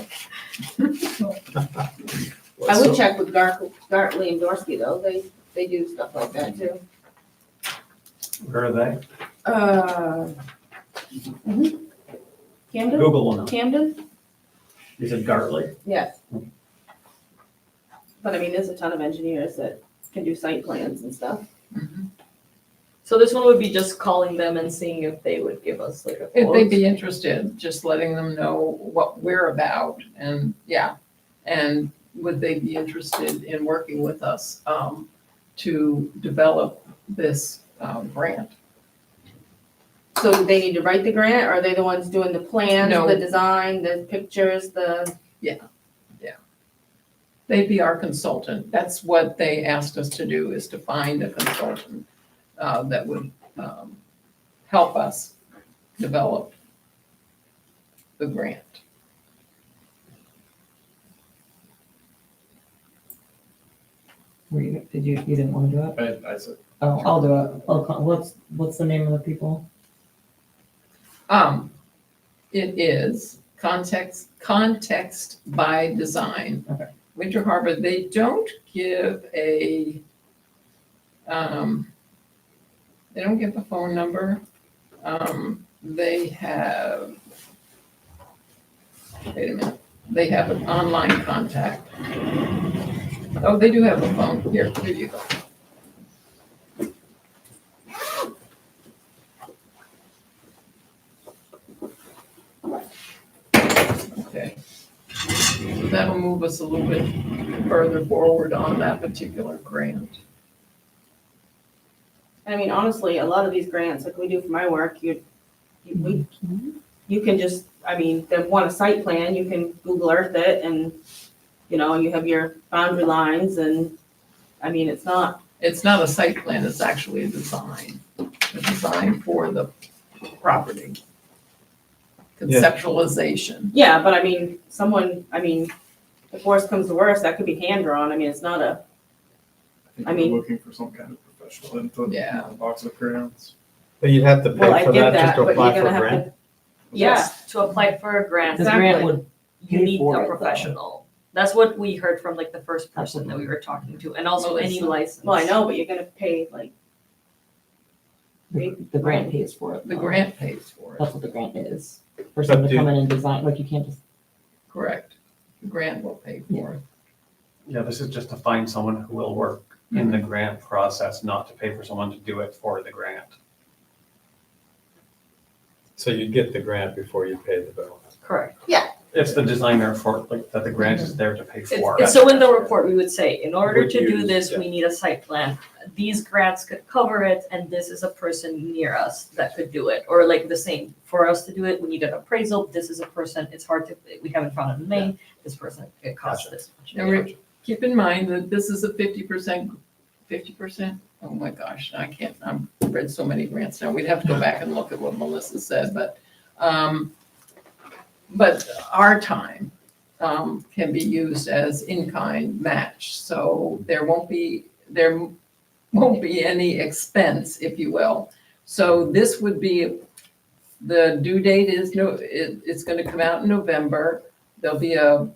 I would check with Gartley and Dorsey though, they do stuff like that too. Where are they? Camden? Google will know. Camden? You said Gartley? Yes. But I mean, there's a ton of engineers that can do site plans and stuff. So this one would be just calling them and seeing if they would give us like a If quote. they'd be interested, just letting them know what we're about and, yeah. And would they be interested in working with us to develop this grant? So do they need to write the grant, or are they the ones doing the plans, No. the design, the pictures, the? They'd be our consultant. That's what they asked us to do, is to find a consultant that would help us develop the grant. You didn't want to do it? I said, Oh, I'll do it. What's the name of the people? It is Context by Design. Okay. Winter Harbor, they don't give a phone number. They have Wait a minute, they have an online contact. Oh, they do have a phone. Here you go. Okay. That'll move us a little bit further forward on that particular grant. I mean, honestly, a lot of these grants, like we do for my work, you can just, I mean, they want a site plan, you can Google Earth it and, you know, you have your boundary lines and, I mean, it's not. It's not a site plan, it's actually a design for the property. Conceptualization. Yeah, but I mean, if worst comes to worst, that could be hand drawn. I mean, it's not a, think I we're mean- looking for some kind of professional input. Yeah. In a box of crayons. But you'd have to well, pay I for get that just that, to but apply you're for gonna a have grant? to. Yeah, Yes, to apply for a grant, The grant Exactly. would you pay need for it, a though. professional. That's what we heard from like the first person that we were talking to, and also any Melissa. license. well, I know, but you're gonna pay like, The grant pays for it. The though. grant pays for it, That's what the grant is. For someone to come in and design, like you can't just, correct. The grant will pay for it. Yeah, this is just to find someone who will work in the grant process, not to pay for someone to do it for the grant. So you'd get the grant before you pay the bill. Correct. It's the designer for, like, that the grant is there to pay for. It's so in the report, we would say, in order Would to do use, this, yeah. we need a site plan. These grants could cover it, and this is a person near us that could do it. Or like the same, for us to do it, we need an appraisal, this is a person, it's hard to, we haven't found a name, this person, it costs this much. And keep in mind that this is a 50%, oh my gosh, I can't, I've read so many grants now, we'd have to go back and look at what Melissa said, but our time can be used as in-kind match, so there won't be any expense, if you will. So this would be, the due date is it's gonna come out in November. There'll be a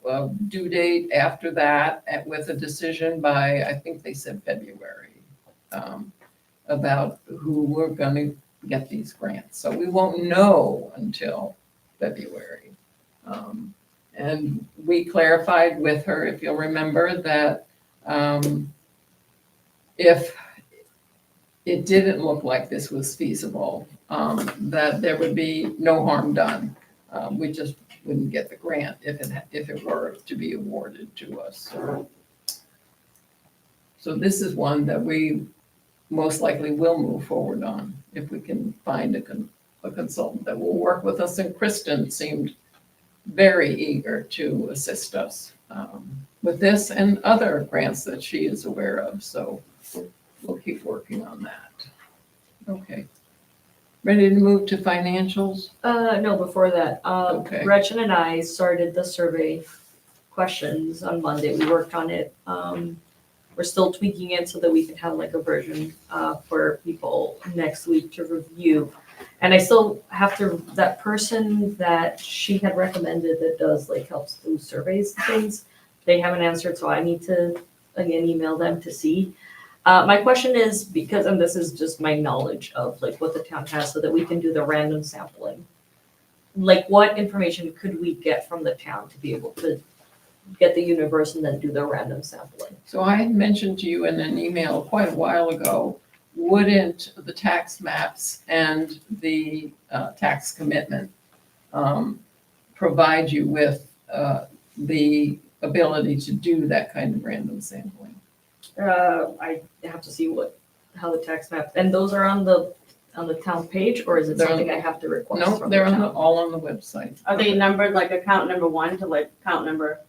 due date after that with a decision by, I think they said February, about who we're gonna get these grants. So we won't know until February. And we clarified with her, if you'll remember, that if it didn't look like this was feasible, that there would be no harm done. We just wouldn't get the grant if it were to be awarded to us. So this is one that we most likely will move forward on if we can find a consultant that will work with us. And Kristen seemed very eager to assist us with this and other grants that she is aware of. So we'll keep working on that. Okay. Ready to move to financials? No, before that, Okay. Gretchen and I started the survey questions on Monday. We worked on it. We're still tweaking it so that we can have like a version for people next week to review. And I still have to, that person that she had recommended that does like helps do surveys and things, they haven't answered, so I need to again email them to see. My question is, because, and this is just my knowledge of like what the town has so that we can do the random sampling. Like what information could we get from the town to be able to get the universe and then do the random sampling? So I had mentioned to you in an email quite a while ago, wouldn't the tax maps and the tax commitment provide you with the ability to do that kind of random sampling? I have to see how the tax map, and those are on the town page, or is it They're on- something I have to request No, from they're the town? all on the website. are they numbered like account number 1 to like account number?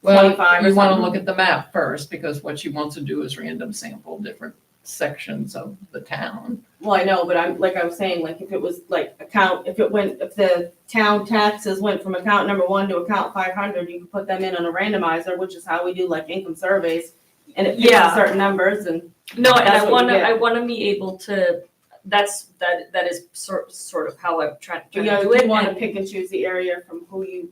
Well, 25 or you want to something? look at the map first, because what you want to do is random sample different sections of the town. Well, I know, but I was saying, like, if it was like if the town taxes went from account number 1 to account 500, you could put them in on a randomizer, which is how we do like income surveys. And it picks Yeah. certain numbers and. No, and That's what you get. I wanna be able to, that is sort of how I'm trying to You do it. want to and- pick and choose the area from who you.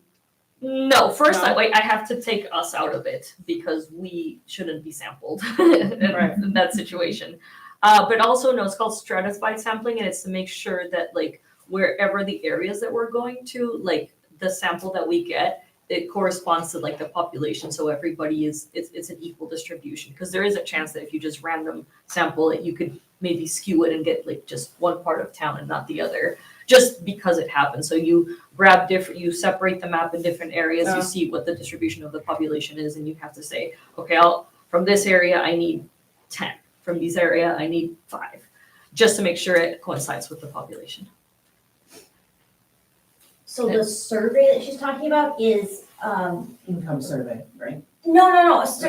No, first No? I have to take us out of it because we shouldn't be sampled Right. in that situation. But also, no, it's called stratified sampling, and it's to make sure that like wherever the areas that we're going to, like the sample that we get it corresponds to like the population, so everybody it's an equal distribution. Because there is a chance that if you just random sample it, you could maybe skew it and get like just one part of town and not the other, just because it happens. So you grab you separate the map in different areas, you see what the distribution of the population is, and you have to say, okay, from this area I need 10, from this area I need 5, just to make sure it coincides with the population. So the survey that she's talking about is, Income survey, right? no, it's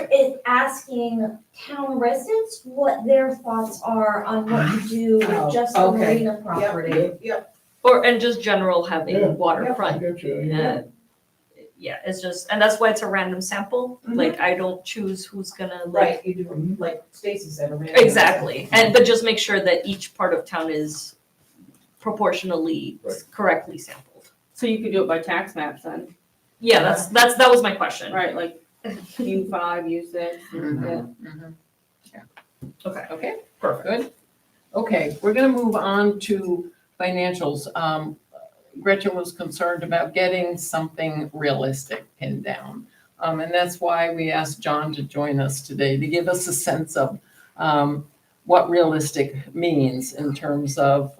asking town residents what their thoughts are on what to do with just the okay. marina property. Yep. And just general having Yeah. waterfront. I get you, yeah. Yeah, it's just, and that's why it's a random sample. Mhm. Like I don't choose who's gonna like. Right, you do, like Stacy said. a random- Exactly, but just make sure that each part of town is proportionally Right. correctly sampled. So you could do it by tax maps then, Yeah, that was my question. right, like U5, U6, Mhm. yeah. Okay. Okay, perfect. Good. Okay, we're gonna move on to financials. Gretchen was concerned about getting something realistic pinned down. And that's why we asked John to join us today, to give us a sense of what realistic means in terms of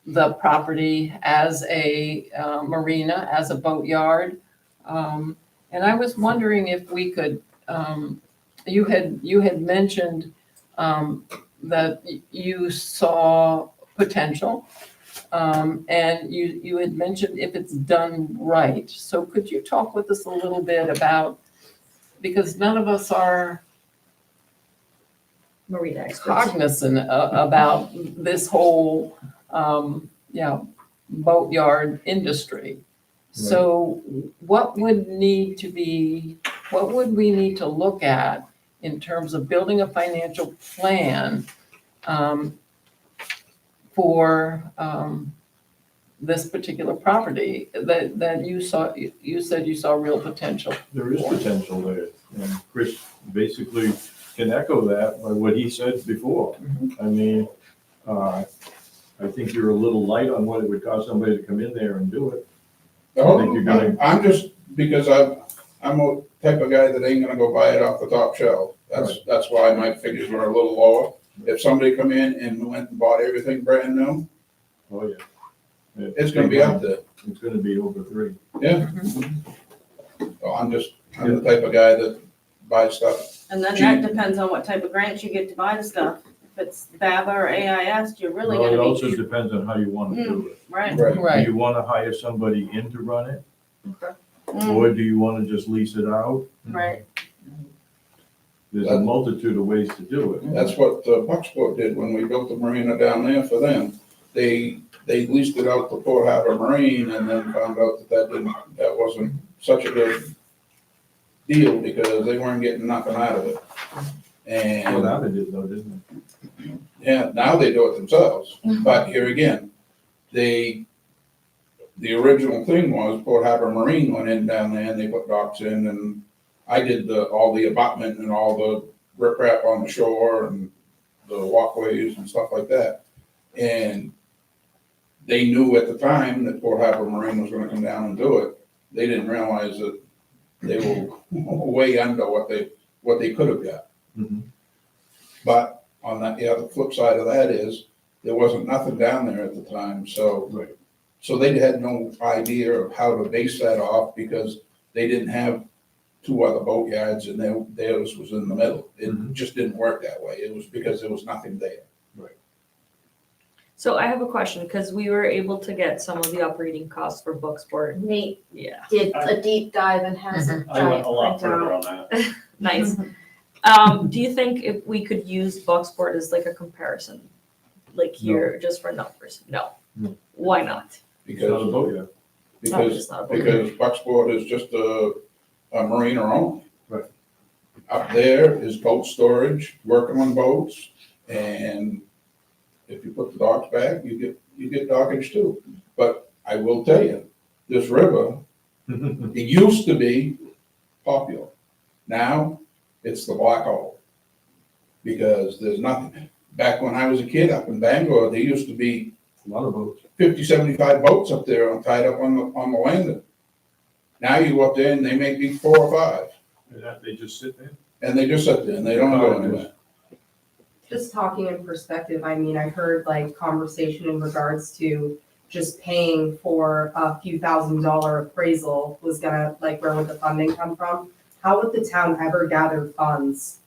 the property as a marina, as a boatyard. And I was wondering if we could, you had mentioned that you saw potential, and you had mentioned if it's done right. So could you talk with us a little bit about, because none of us are Marina experts. cognizant about this whole, boatyard industry. So what would we need to look at in terms of building a financial plan for this particular property that you said you saw real potential? There is potential there, and Chris basically can echo that by what he said before. I mean, I think you're a little light on what it would cost somebody to come in there and do it. I'm just, because I'm a type of guy that ain't gonna go buy it off the top shelf. That's why my figures were a little lower. If somebody come in and went and bought everything brand new, Oh, yeah. it's gonna be up there. It's gonna be over 3. Yeah. So I'm the type of guy that buys stuff. And then that depends on what type of grants you get to buy the stuff. If it's BABA or AIS, you're really Well, it gonna also be, depends on how you wanna do it. right? Right. Do Right. you wanna hire somebody in to run it, Mm, or do you wanna just lease it out? Right, There's a multitude of ways to do it. That's what Bucksport did when we built the marina down there for them. They leased it out to Port Harbor Marine and then found out that wasn't such a good deal because they weren't getting nothing out of it. Well, And now they did though, didn't yeah, now they do it themselves. But here again, the original thing was Port Harbor Marine went in down there and they put docks in, and I did all the abutment and all the riprap on the shore and the walkways and stuff like that. And they knew at the time that Port Harbor Marine was gonna come down and do it. They didn't realize that they were way under what they could have got. Mhm. But on that, the flip side of that is, there wasn't nothing down there at the time, so. Right. So they had no idea of how to base that off because they didn't have 2 other boatyards and theirs was in the middle. It just didn't work that way. It was because there was nothing there. So I have a question, because we were able to get some of the operating costs for Booksport. Nate Yeah, did a deep dive and has a I went giant a lot further printout. on that. nice. Do you think if we could use Booksport as like a comparison, like here, just for numbers? No. No. Why not? It's not a Because, boat yet. Oh, it's not a boat. because Bucksport is just a marina only. Right. Up there is boat storage, working on boats, and if you put the docks back, you get dockage too. But I will tell you, this river, it used to be popular. Now, it's the black hole. Because there's nothing. Back when I was a kid up in Bangor, there used to be A lot of boats. 50, 75 boats up there tied up on the landing. Now you go up there and they make these 4 or 5, And that, they just sit there. and they just sit there and they don't go anywhere. Just talking in perspective, I mean, I heard like conversation in regards to just paying for a few $1,000s appraisal was gonna, like, where would the funding come from? How would the town ever gather funds,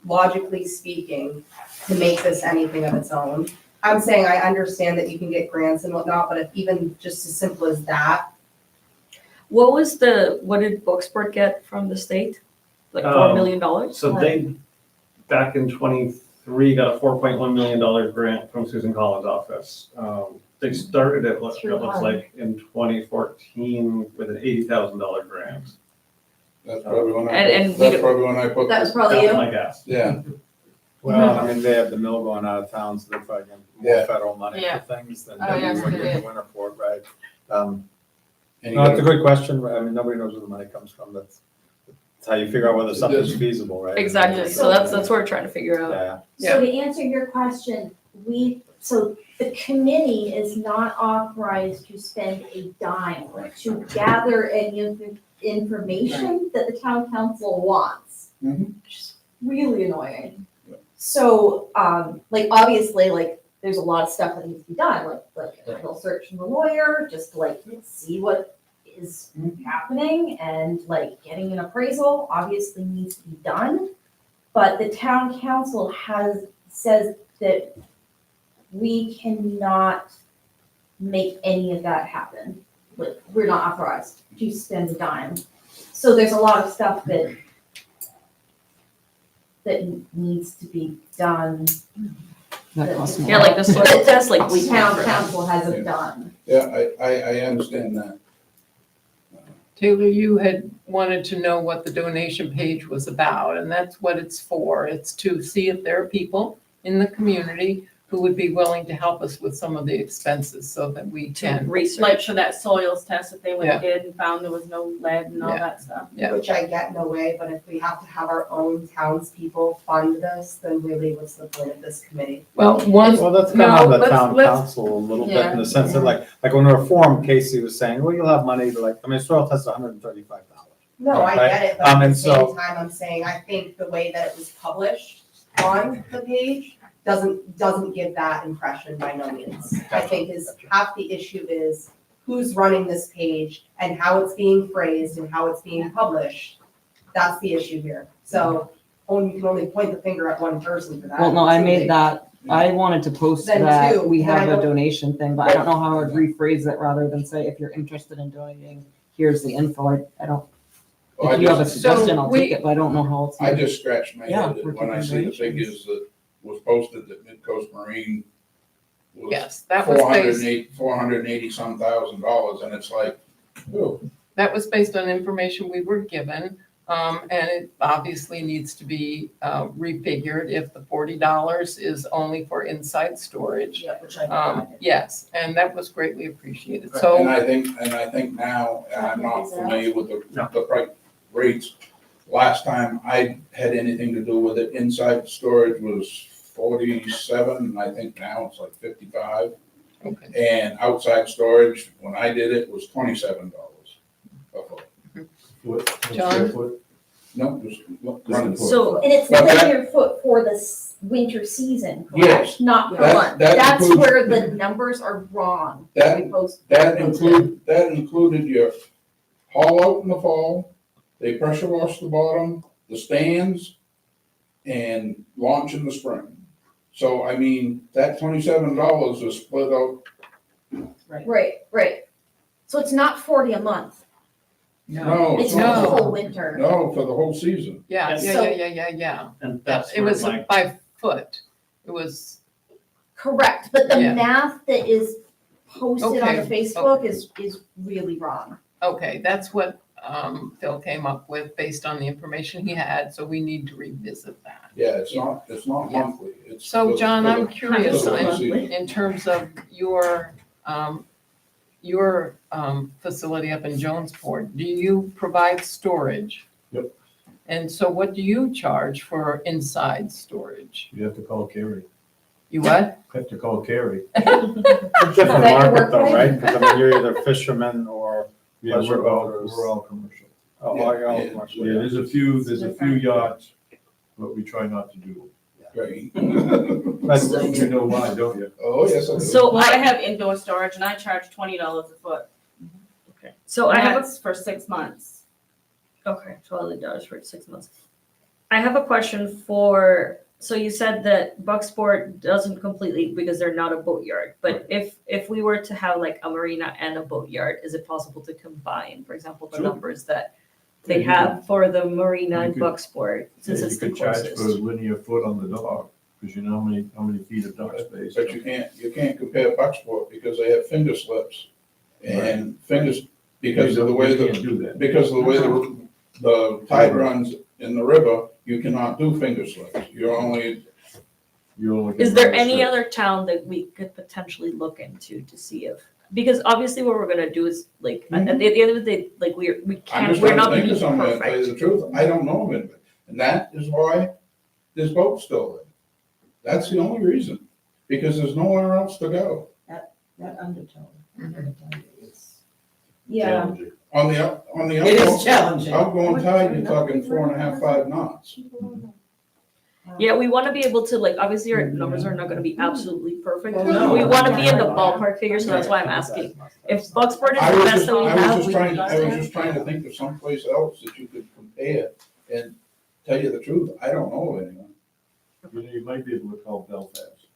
logically speaking, to make this anything of its own? I'm saying I understand that you can get grants and whatnot, but if even just as simple as that, What did Booksport get from the state? Like $4 million? So they, back in '23, got a $4.1 million grant from Susan Collins' office. They started it, what it looks like, in 2014 with an $80,000 grant. That's probably when And we that's don't- probably when I put. That was this- probably That's you. my guess. Yeah, Well, I mean, they have the mill going out of town, so they're probably getting more Yeah. federal money Yeah. for things than Oh, yes, you would they get in do. Winterport, right? and you No, it's a gotta- good question. I mean, nobody knows where the money comes from. That's how you figure out whether something's feasible, right? Exactly, so that's what we're trying to figure out. Yeah. So to answer your question, so the committee is not authorized to spend a dime to gather any of the information that the town council wants. Mhm. Which is really annoying. So, like, obviously, like, there's a lot of stuff that needs to be done, like a little search from the lawyer, just to, like, see what is happening, and like getting an appraisal obviously needs to be done. But the town council says that we cannot make any of that happen. Like, we're not authorized to spend a dime. So there's a lot of stuff that needs to be done. That costs more. Yeah, like the soil test, like we The town council hasn't done. Yeah, I understand that. Taylor, you had wanted to know what the donation page was about, and that's what it's for. It's to see if there are people in the community who would be willing to help us with some of the expenses so that we can. research. Like for that soils test that they went Yeah. and did and found there was no lead and all Yeah. that stuff. Yeah. which I get no way, but if we have to have our own townspeople fund this, then really what's the point of this committee? Well, one, Well, that's kind No, of the let's- town let's- council a little bit Yeah. in the sense that like when we were formed, Casey was saying, well, you'll have money to like, I mean, soil test is $135. No, I Right. get it, but at the And same so- time, I'm saying, I think the way that it was published on the page doesn't give that impression by no means. I think is half the issue is who's running this page and how it's being phrased and how it's being published. That's the issue here. So, you can only point the finger at one person for that. Well, no, I made that, I wanted to post Then that two, we then have I a don't- donation thing, but I don't know how I would rephrase it rather than say, if you're interested in donating, here's the info. I don't, Well, I if you have a just- suggestion, I'll take we- it, but I don't know how it's. I just scratched my Yeah, head we're when I taking see the donations. figures that was posted that Midcoast Marine was yes, that was based, $480 some $1,000, and it's like, oh, that was based on information we were given. And it obviously needs to be refigured if the $40 is only for inside storage. Yeah, which I provided. Yes, and that was greatly appreciated. and So, I think now, and I'm not familiar with the price rates. Last time I had anything to do with it, inside storage was 47, and I think now it's like 55. okay. And outside storage, when I did it, was $27 a foot. John? No, just running foot. So, And it's But that- linear foot for the winter season, Yes. correct? Not per That- month. that That's includes- where the numbers are wrong. That- We post- That included your haul out in the fall, they pressure wash the bottom, the stands, and launch in the spring. So, I mean, that $27 is split out, Right. So it's not 40 a month. no, It's it's for the not. whole winter. No, for the whole season. Yeah, And yeah, so- yeah. And Yeah, that's it where was my, by foot. It was, Correct, but the Yeah. math that is posted on the Okay, Facebook is really wrong. okay, that's what Phil came up with based on the information he had, so we need to revisit that. Yeah, it's not Yeah. monthly, it's. So, for- John, for I'm the- curious for the in, season. in terms of your facility up in Jonesport. Do you provide storage? Yep. And so what do you charge for inside storage? You have to call Carrie. You what? Have to call Carrie. It's a different Is that your market though, workplace? right? Because I mean, you're either fishermen or Yeah, we're all commercial. Oh, Yeah, there's a few yachts, but we try not to do Right. them. You know why, don't you? Oh, yes, I do. So Well, I I, have indoor storage and I charge $20 a foot. so I have That's for 6 months. okay, $12 for 6 months. I have a question for, so you said that Bucksport doesn't completely, because they're not a boatyard, but if we were to have like a marina and a boatyard, is it possible to combine, for example, the Sure. numbers that Yeah, they you have for the marina and you could- Bucksport, since Yeah, it's the you could charge for closest? linear foot on the dock, because you know how many feet of dock space. But you can't compare Bucksport because they have finger slips. And fingers, because of the way You the, can't do that. because of the way the tide runs in the river, you cannot do finger slips. You're only, You only can Is there run a any strip. other town that we could potentially look into to see if, because obviously what we're gonna do is like, at the end of the day, like we I'm can't, just we're trying not to gonna think be of something, to tell you perfect. the truth. I don't know of it. And that is why this boat's still there. That's the only reason, because there's nowhere else to go. That undertow. is- Yeah, Challenging. On the It is outgoing, challenging. outgoing tide, you're talking 4.5, 5 knots. Yeah, we wanna be able to, like, obviously our numbers are not gonna be absolutely perfect. Well, no. We wanna be in the ballpark figure, so that's why I'm asking. If Bucksport is I the was best just, that we I was have, just we trying, can I use was it. just trying to think of someplace else that you could compare, and tell you the truth, I don't know of anyone. You know, you might be able to call Belfast.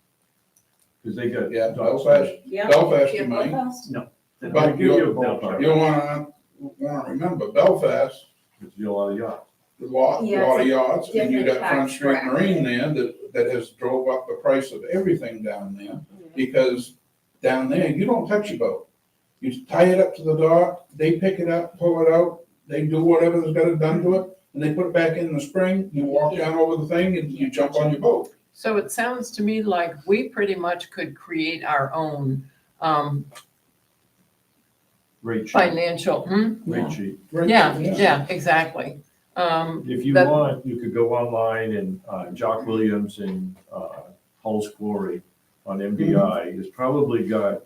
Because they got. Yeah, dock Belfast, space. Yeah. Belfast you might, They But give you a you- ballpark. you wanna remember, Belfast, It's a lot of yachts. a lot Yeah, of yachts, and you different got Front tax Street bracket. Marine there that has drove up the price of everything down there. Because down there, you don't touch your boat. You tie it up to the dock, they pick it up, pull it out, they do whatever's got it done to it, and they put it back in the spring, you walk down over the thing and you jump on your boat. So it sounds to me like we pretty much could create our own Rate sheet. financial, Rate sheet. yeah, exactly. If you That- want, you could go online and Jock Williams and Hull's Quarry on MDI has probably got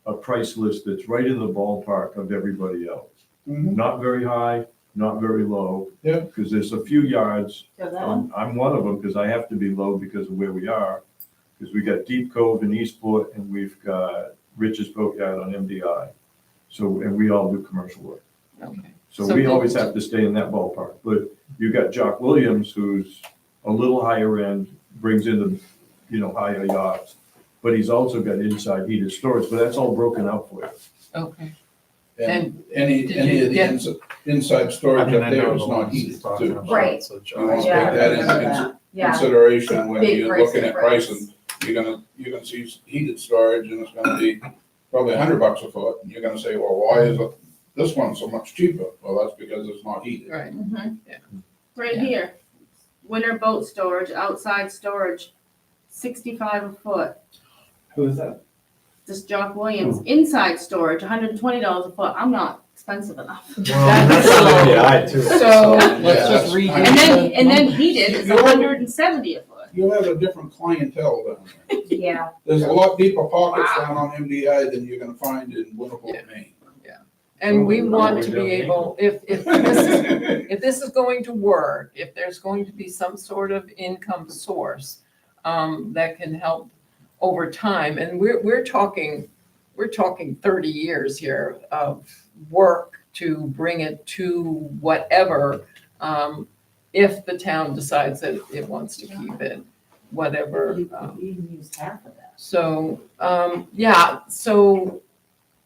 a price list that's right in the ballpark of everybody else. Mhm. Not very high, not very low. Yeah. Because there's a few yards, So that- I'm one of them because I have to be low because of where we are. Because we got Deep Cove in Eastport and we've got Rich's Boatyard on MDI. So, and we all do commercial work. Okay. So So we the- always have to stay in that ballpark. But you got Jock Williams, who's a little higher end, brings in the, higher yachts. But he's also got inside heated storage, but that's all broken out for you. Okay. And any did of you the get- inside I storage mean, up I there know is the not ones he's heated talking too. about. Right. So You want to Yeah, take that I remember into that. Yeah, consideration when Big you're price looking at difference. pricing. You're gonna see heated storage and it's gonna be probably $100 a foot. And you're gonna say, well, why is this one so much cheaper? Well, that's because it's not heated. Right. Right Yeah. here, winter boat storage, outside storage, 65 a foot. Who is that? This Jock Williams, inside storage, $120 a foot. I'm not expensive enough. Yeah, too. So let's Yeah, just read. And then heated is 170 a foot. You'll have a different clientele down there. yeah. There's a lot deeper pockets Wow. down on MDI than you're gonna find in Winterport, Maine. And we Oh, want we're to down be the able, if this is going to work, if there's going to be some sort of income source that can help over time, and we're talking 30 years here of work to bring it to whatever, if the town decides that it wants to keep it, whatever. You could even use half of that. So, so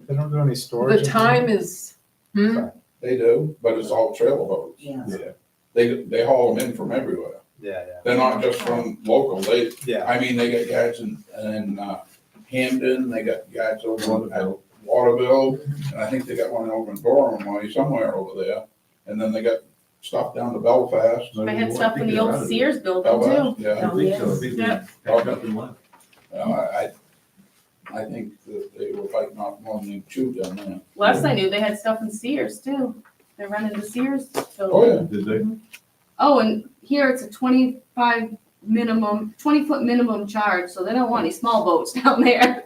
They don't do any storage. the time is, They do, but it's all trailer boats. Yeah. Yeah. They haul them in from everywhere. Yeah, They're not just from local. yeah. I mean, they got yards in Hamden, they got yards over at Waterville. Waterville, and I think they got one over in Durham or somewhere over there. And then they got stuff down to Belfast. I had stuff in the old Sears building too. Belfast, yeah. I think so. I think they Yeah. packed up and left. I think that they were fighting off more than they chewed down there. Last I knew, they had stuff in Sears too. They're running the Sears building. Oh, yeah. Did they? Oh, and here it's a 20 foot minimum charge, so they don't want any small boats down there.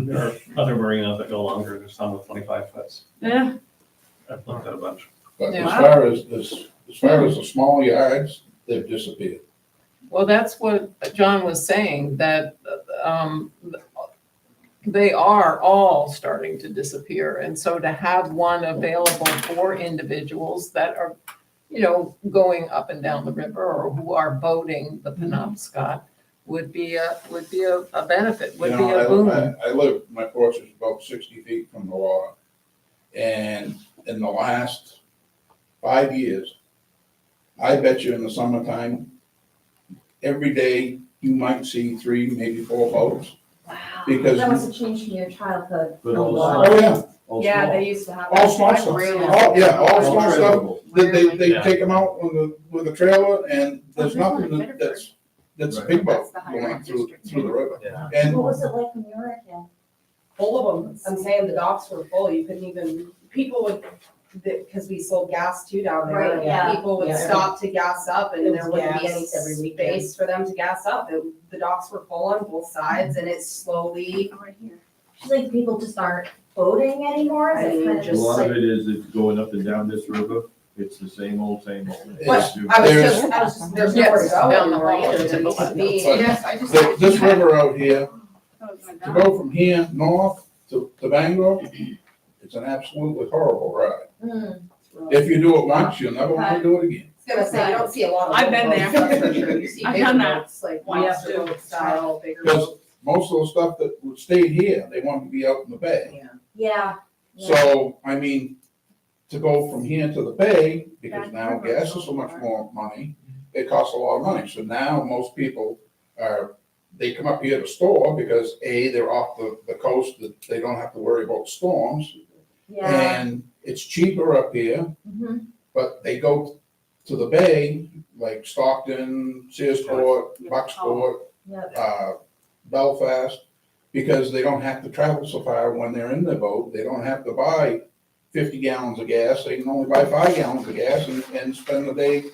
There are other marinas that go longer, there's some with 25 foots. Yeah, I've looked at a bunch. But Yeah. as far as the small yards, they've disappeared. Well, that's what John was saying, that they are all starting to disappear. And so to have one available for individuals that are, going up and down the river or who are boating the Penobscot would be a benefit, would be a boon. I live, my porch is about 60 feet from the water. And in the last 5 years, I bet you in the summertime, every day you might see 3, maybe 4 boats. Wow. Because- That must have changed from your childhood. But all Oh, yeah, all Yeah, small. they used to have. all small like, stuff. really- All small All stuff. tradable. They Yeah. take them out with a trailer and there's Oh, really? nothing Bedford. that's a Right. big boat That's the going high-rank through district. the river. Yeah. And What was it like when you were a kid? Full of them. I'm saying the docks were full. You couldn't even, people would, because we sold gas too down there. Right, and yeah. People would Yeah. stop to gas up and It there was wouldn't be gas any every weekend. space for them to gas up. The docks were full on both sides and it slowly, Right here. It's like people just aren't boating anymore, is I it mean, kind of A just just lot like? of it is it's going up and down this river. It's the same old, same old. It's- there's Yes, nowhere to go down the anymore hall either. to There the used to left. be- But Yes, I just. this river out here, that was my to dog. go from here north to Bangor, it's an absolutely horrible ride. Mm. If you do it once, you'll never want to do it again. I was gonna say, you don't see a lot of. I've been little boats, there. that's for sure. You see I've bigger done that boats, like once, monster too. boat style, bigger Because boats. most of the stuff that would stay here, they wanted to be out in the bay. Yeah. So, I mean, to go from here to the bay, because Back now river, gas is so much more money, it costs a lot of money. So now most people they come up here to store because A, they're off the coast, that they don't have to worry about storms. Yeah. And it's cheaper up here, Mhm. but they go to the bay, like Stockton, Searsport, Bucksport, Yep. Belfast, because they don't have to travel so far when they're in the boat. They don't have to buy 50 gallons of gas. They can only buy 5 gallons of gas and spend the day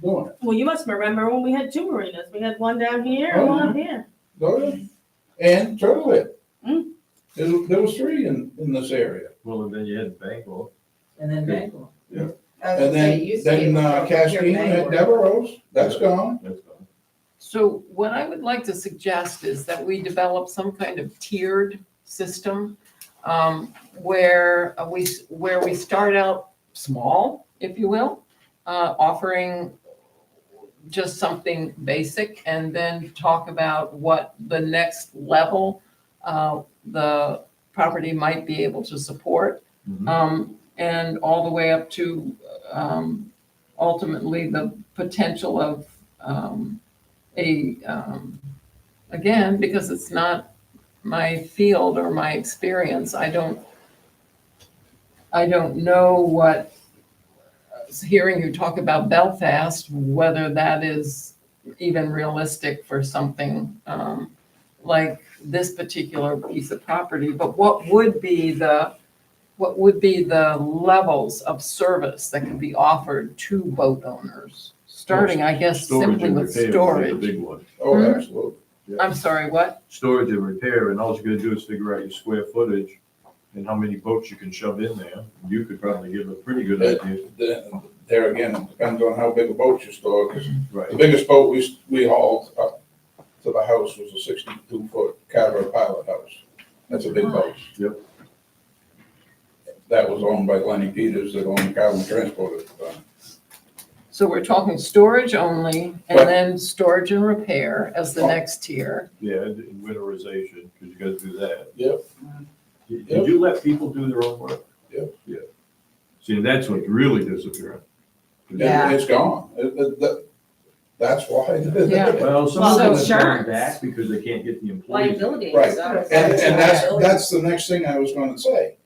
doing it. Well, you must remember when we had 2 marinas. We had one down here and one up here. And Turtle Head. Mm. There was 3 in this area. Well, and then you had Bangor. And then Bangor. I was And gonna say, it used to be then able to go here to Castine at Bangor. Devereaux's, that's gone. That's gone. So what I would like to suggest is that we develop some kind of tiered system where we start out small, if you will, offering just something basic and then talk about what the next level the property might be able to support. And all the way up to ultimately the potential of again, because it's not my field or my experience, I don't know what, hearing you talk about Belfast, whether that is even realistic for something like this particular piece of property, but what would be the levels of service that can be offered to boat owners? Starting, I guess, simply and with repair is storage. The big one. Oh, Mhm. absolutely. I'm sorry, what? Storage and repair, and all you're gonna do is figure out your square footage and how many boats you can shove in there. You could probably give a pretty good idea. There again, it depends on how big a boat you store, 'cause the Right. biggest boat we hauled up to the house was a 62-foot Carver pilot house. That's a big boat. Yep. That was owned by Lenny Peters, that owned Carver Transport at the time. So we're talking storage only, and But- then storage and repair as the next tier. Yeah, and winterization, because you gotta do that. Yep. Did you let people do their own work? Yep. Yeah. See, that's what's really disappearing. Yeah. It's gone. That's why. Yeah. Well, some Well, of them have insurance. gone back because they can't get the employees. Liability. Right. so- And that's the next thing I was gonna say.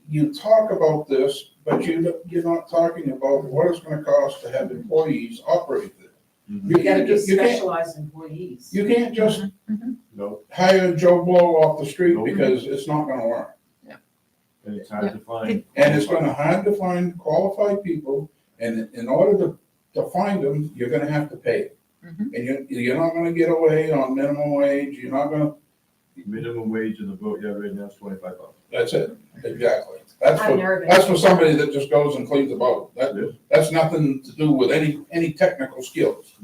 You talk about this, but you're not talking about what it's gonna cost to have employees operate it. Mhm. You gotta get You can't- specialized employees. You can't just No, hire Joe Blow off the street Nope. because it's not gonna work. and it's hard to find. And it's gonna hard to find qualified people, and in order to find them, you're gonna have to pay. Mhm. And you're not gonna get away on minimum wage, you're not gonna Minimum wage in the boat yard right now is $25. That's it, exactly. That's I've never for, been. that's for somebody that just goes and cleans the boat. That's nothing to do with any technical skills.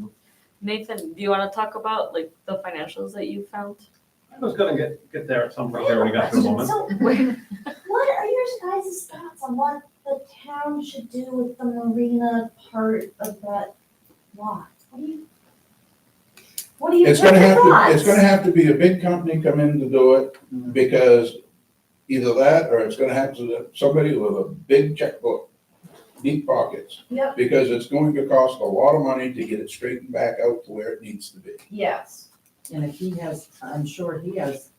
Nathan, do you want to talk about like the financials that you found? I was gonna get there at some point I here have when a we got to the question. moment. So, what are your guys' thoughts on what the town should do with the marina part of that lot? What do you, It's what's gonna your have to, thoughts? it's gonna have to be a big company come in to do it, because either that, or it's gonna have to, somebody with a big checkbook, deep pockets. Yep. Because it's going to cost a lot of money to get it straightened back out to where it needs to be. Yes, And if he has, I'm sure he has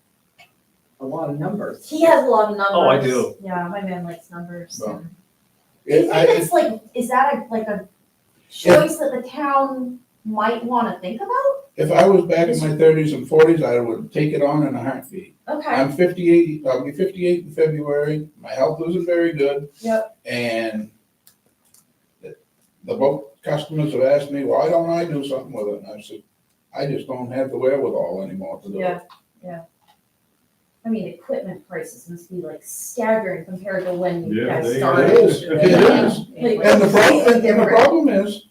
a lot of numbers. he has a lot of numbers. Oh, I do. Yeah, my man likes numbers. Well, Do you It, I, think it's like, is that a choice that the town might wanna think about? if I was back in my thirties and forties, I would take it on in a heartbeat. Okay, I'm 58, I'll be 58 in February, my health isn't very good. Yep. And the boat customers have asked me, why don't I do something with it? And I said, I just don't have the wherewithal anymore to do it. yeah. I mean, equipment prices must be like staggering compared to when you Yeah, guys they- started. It is, it is. Like, And the problem, completely and the different. problem is,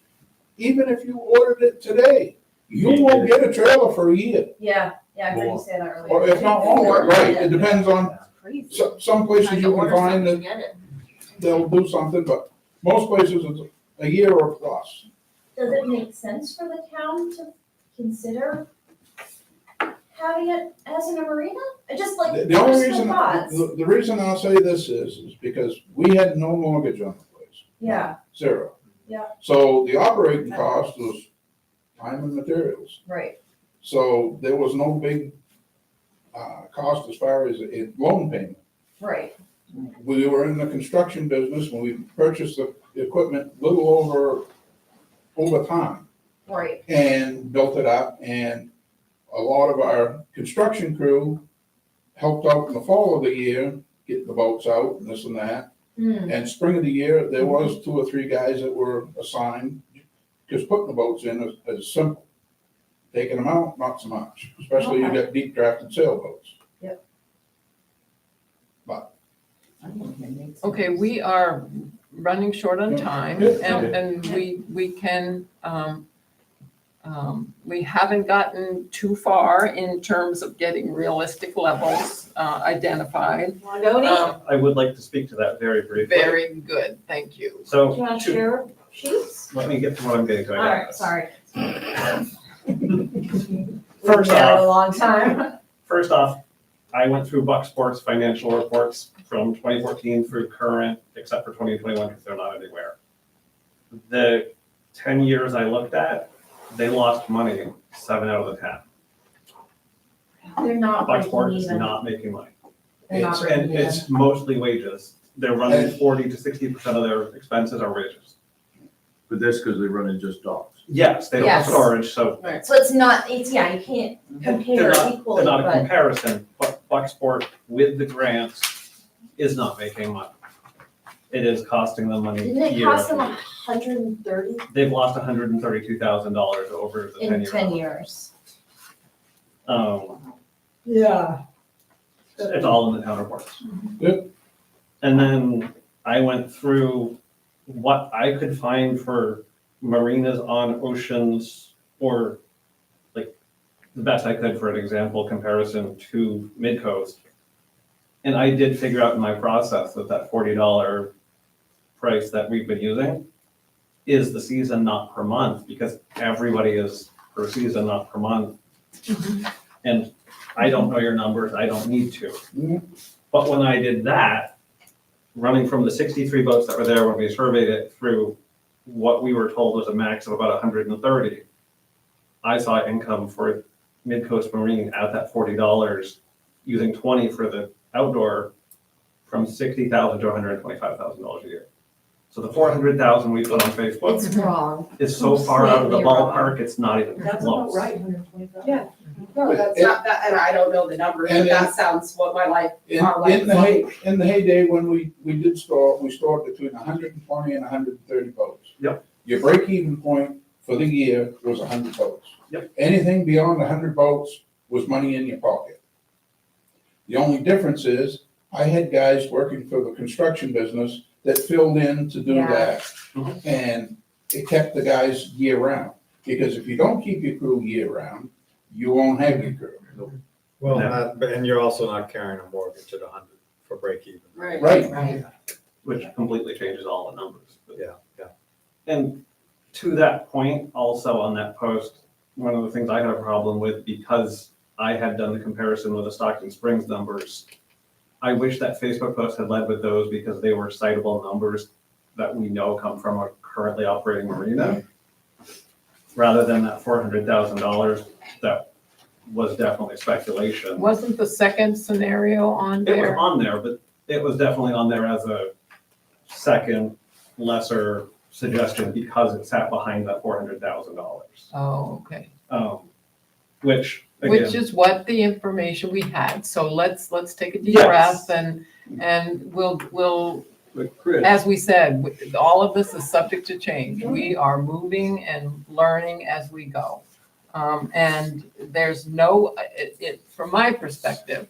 even if you ordered it today, you won't get a trailer for a year, Yeah, I heard you More. say that earlier. or if not longer, right? It depends on, Crazy. some places Trying to you can order find something, that get it. they'll do something, but most places it's a year or plus. Does it make sense for the town to consider having it as in a marina? I just like The only personal reason, thoughts. the reason I'll say this is because we had no mortgage on the place. Yeah, Zero. Yeah. So the operating cost was time and materials. right, So there was no big, cost as far as a loan payment. right, We were in the construction business when we purchased the equipment little over time right. and built it up. And a lot of our construction crew helped out in the fall of the year, getting the boats out and this and that. Hmm, And spring of the year, there was 2 or 3 guys that were assigned, because putting the boats in is simple. Taking them out, not so much, especially you got deep drafted sailboats. I don't think it makes sense. Okay, we are running short on time, and we can, we haven't gotten too far in terms of getting realistic levels identified. Wanna go, Nate? I would like to speak to that very briefly. Very good, thank you. Do So, you wanna share sheets? let me get to what I'm getting to. I got Alright, this. sorry. First We've been there a off, long time. I went through Bucksport's financial reports from 2014 through current, except for 2021, because they're not anywhere. The 10 years I looked at, they lost money 7 out of the 10. They're not breaking Bucksport is even. not making money. They're not It's- breaking And even. it's mostly wages. They're running 40 to 60% of their expenses are wages. But that's because they run in just docks. Yes, they don't have Yes. storage, so So it's not, yeah, you can't they're compare not, equally, they're not a but, comparison, but Bucksport with the grants is not making money. It is costing them money didn't it year cost them after year. 130 They've lost $132,000 over the 10 in years. 10 years? Yeah. It's all in the town reports. Yep. And then I went through what I could find for marinas on oceans, or like the best I could for an example comparison to Midcoast. And I did figure out in my process that that $40 price that we've been using is the season, not per month, because everybody is per season, not per month. And I don't know your numbers, I don't need to. But when I did that, running from the 63 boats that were there when we surveyed it through what we were told was a max of about 130, I saw income for Midcoast Marine at that $40, using 20 for the outdoor, from $60,000 to $125,000 a year. So the 400,000 we put on Facebook It's wrong. is so far out of the Completely wrong. ballpark, it's not even That's about close. right, 125. Yeah. No, that's not that, and I don't know the numbers, but And that sounds what my life, In, our life in is the like. in the heyday, when we did store, we stored between 120 and 130 boats. Yep. Your break-even point for the year was 100 boats. Yep. Anything beyond 100 boats was money in your pocket. The only difference is, I had guys working for the construction business that filled in to do Yeah. that. Mhm. And it kept the guys year round, because if you don't keep your crew year round, you won't have your crew. Well, Yeah. and you're also not carrying a mortgage at 100 for break even. Right. Right. Which completely changes all the numbers. But- Yeah, yeah. And to that point, also on that post, one of the things I had a problem with, because I had done the comparison with the Stockton Springs numbers, I wish that Facebook post had led with those because they were citable numbers that we know come from a currently operating marina, rather than that $400,000 that was definitely speculation. Wasn't the second scenario on It was there? on there, but it was definitely on there as a second lesser suggestion because it sat behind that $400,000. Oh, okay. Which, Which again, is what the information we had. So let's take a deep Yes. breath and we'll, But Chris, as we said, all of this is subject to change. We are moving and learning as we go. And there's no, from my perspective,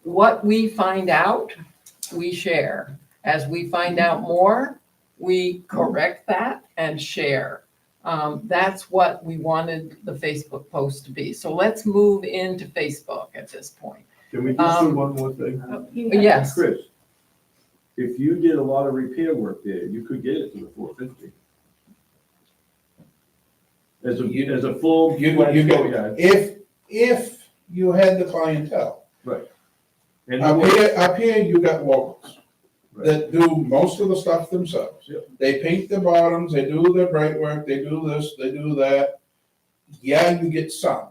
what we find out, we share. As we find out more, we correct that and share. That's what we wanted the Facebook post to be. So let's move into Facebook at this point. can we just do one more thing? Yes, Chris, if you did a lot of repair work there, you could get it to the 450. As a full. You boatyard. If you had the clientele. And Up here, you got locals Right. that do most of the stuff themselves. Yep. They paint the bottoms, they do their bright work, they do this, they do that. Yeah, you get some.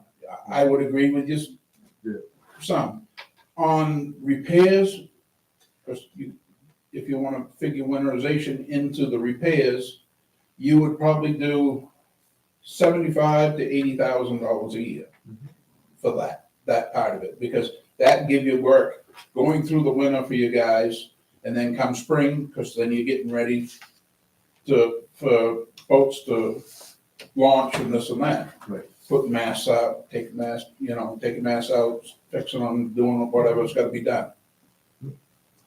I would agree with you, Yeah. some. On repairs, if you wanna figure winterization into the repairs, you would probably do $75,000 to $80,000 a year for that part of it, because that give you work going through the winter for you guys, and then come spring, because then you're getting ready for boats to launch and this and that. Right. Putting masts out, taking masts out, fixing them, doing whatever's gotta be done.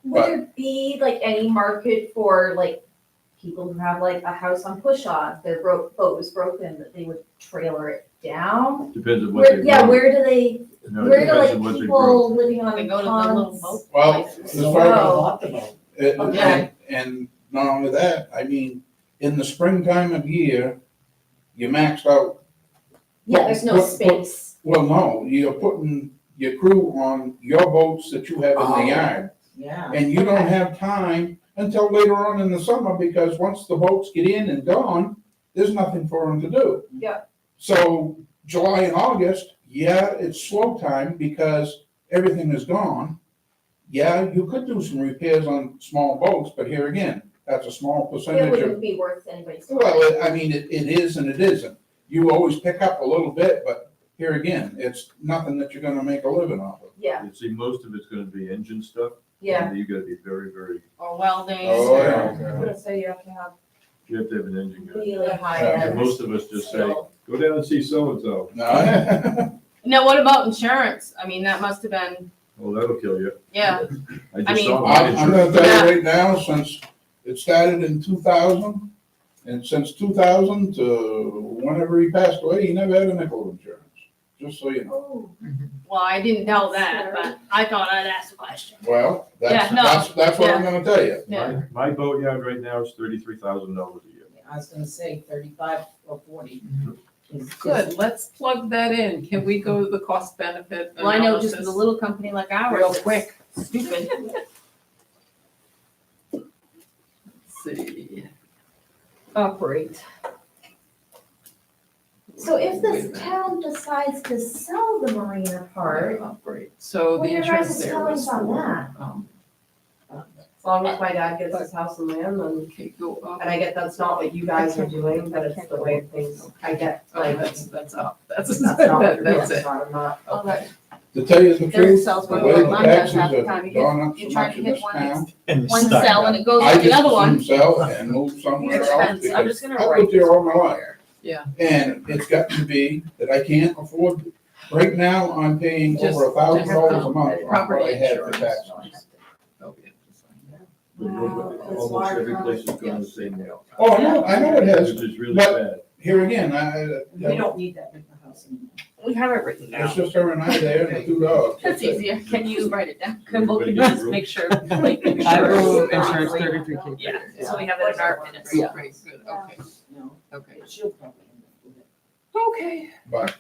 Would there be like any market for like people who have like a house on push-off, their boat was broken, that they would trailer it down? Depends on what they. Yeah, where do they, No, it where do depends like on what they broke. people living on They go to the little ponds? boat Well, places. as far as, Oh, Okay. and not only that, I mean, in the springtime of year, you maxed out. yeah, there's no What- space. Well, no, you're putting your crew on your boats that you have in Oh. the yard. Yeah. And you don't have time until later on in the summer, because once the boats get in and gone, there's nothing for them to do. Yeah. So July and August, yeah, it's slow time because everything is gone. Yeah, you could do some repairs on small boats, but here again, that's a small It percentage of. wouldn't be worth anybody's time. Well, I mean, it is and it isn't. You always pick up a little bit, but here again, it's nothing that you're gonna make a living off of. Yeah, You see, most of it's gonna be engine stuff. yeah. And you gotta be very, very, Or welding. Oh, or- yeah. So you have to have you have to have an engine guy. really high Yeah, end. Most of us just say, skill. go down and see so-and-so. No, Now, what about insurance? I mean, that must have been, Well, that'll kill you. yeah, I I just mean- saw I'm my gonna insurance. tell you right now, since it started in 2000, and since 2000 to whenever he passed away, he never had a nickel of insurance, just so you know. Oh, well, I didn't know that, but I thought I'd ask a question. Well, Yeah, no, that's what I'm gonna tell you. Yeah. My boatyard right now is $33,000 a year. I was gonna say 35 or 40. good. Let's plug that in. Can we go to the cost benefit Well, I know just analysis? with a little company like ours. Real it's quick. Stupid. Let's see. Operate. so if this town decides to sell the marina part, Operate. So what the are your insurance guys' there feelings was on for, that? As long as my dad gets his house and land, then, okay, go up. and I get that's not what you guys are doing, but it's the way things, I get, Oh, like, that's up. That's that's not, that's that's it. not, I'm not. Okay. To tell you the There's truth, cells the where way the the line goes taxes half the have time. You gone up so you try much to in hit this one, town. And one stuck cell up. and it goes I to the just other one. assume sell and move somewhere else Expense. I'm just because gonna I write lived here this all my life. Yeah. And it's got to be that I can't afford Right now, I'm paying over $1,000 a month on what Property I had for insurance. taxes. Almost every place is going the same way. Oh, I know it has. Which is really But- bad. Here again, We don't need that in the house anymore. We have it written it's just her and I there and the 2 dogs. That's easier. Can you write it down? Kimball, can you just make sure, like, I will insurance? insurance 33K. Yeah, so we have it in our minutes. Yeah, great, good, okay, No, okay. she'll probably end up with it. Okay. But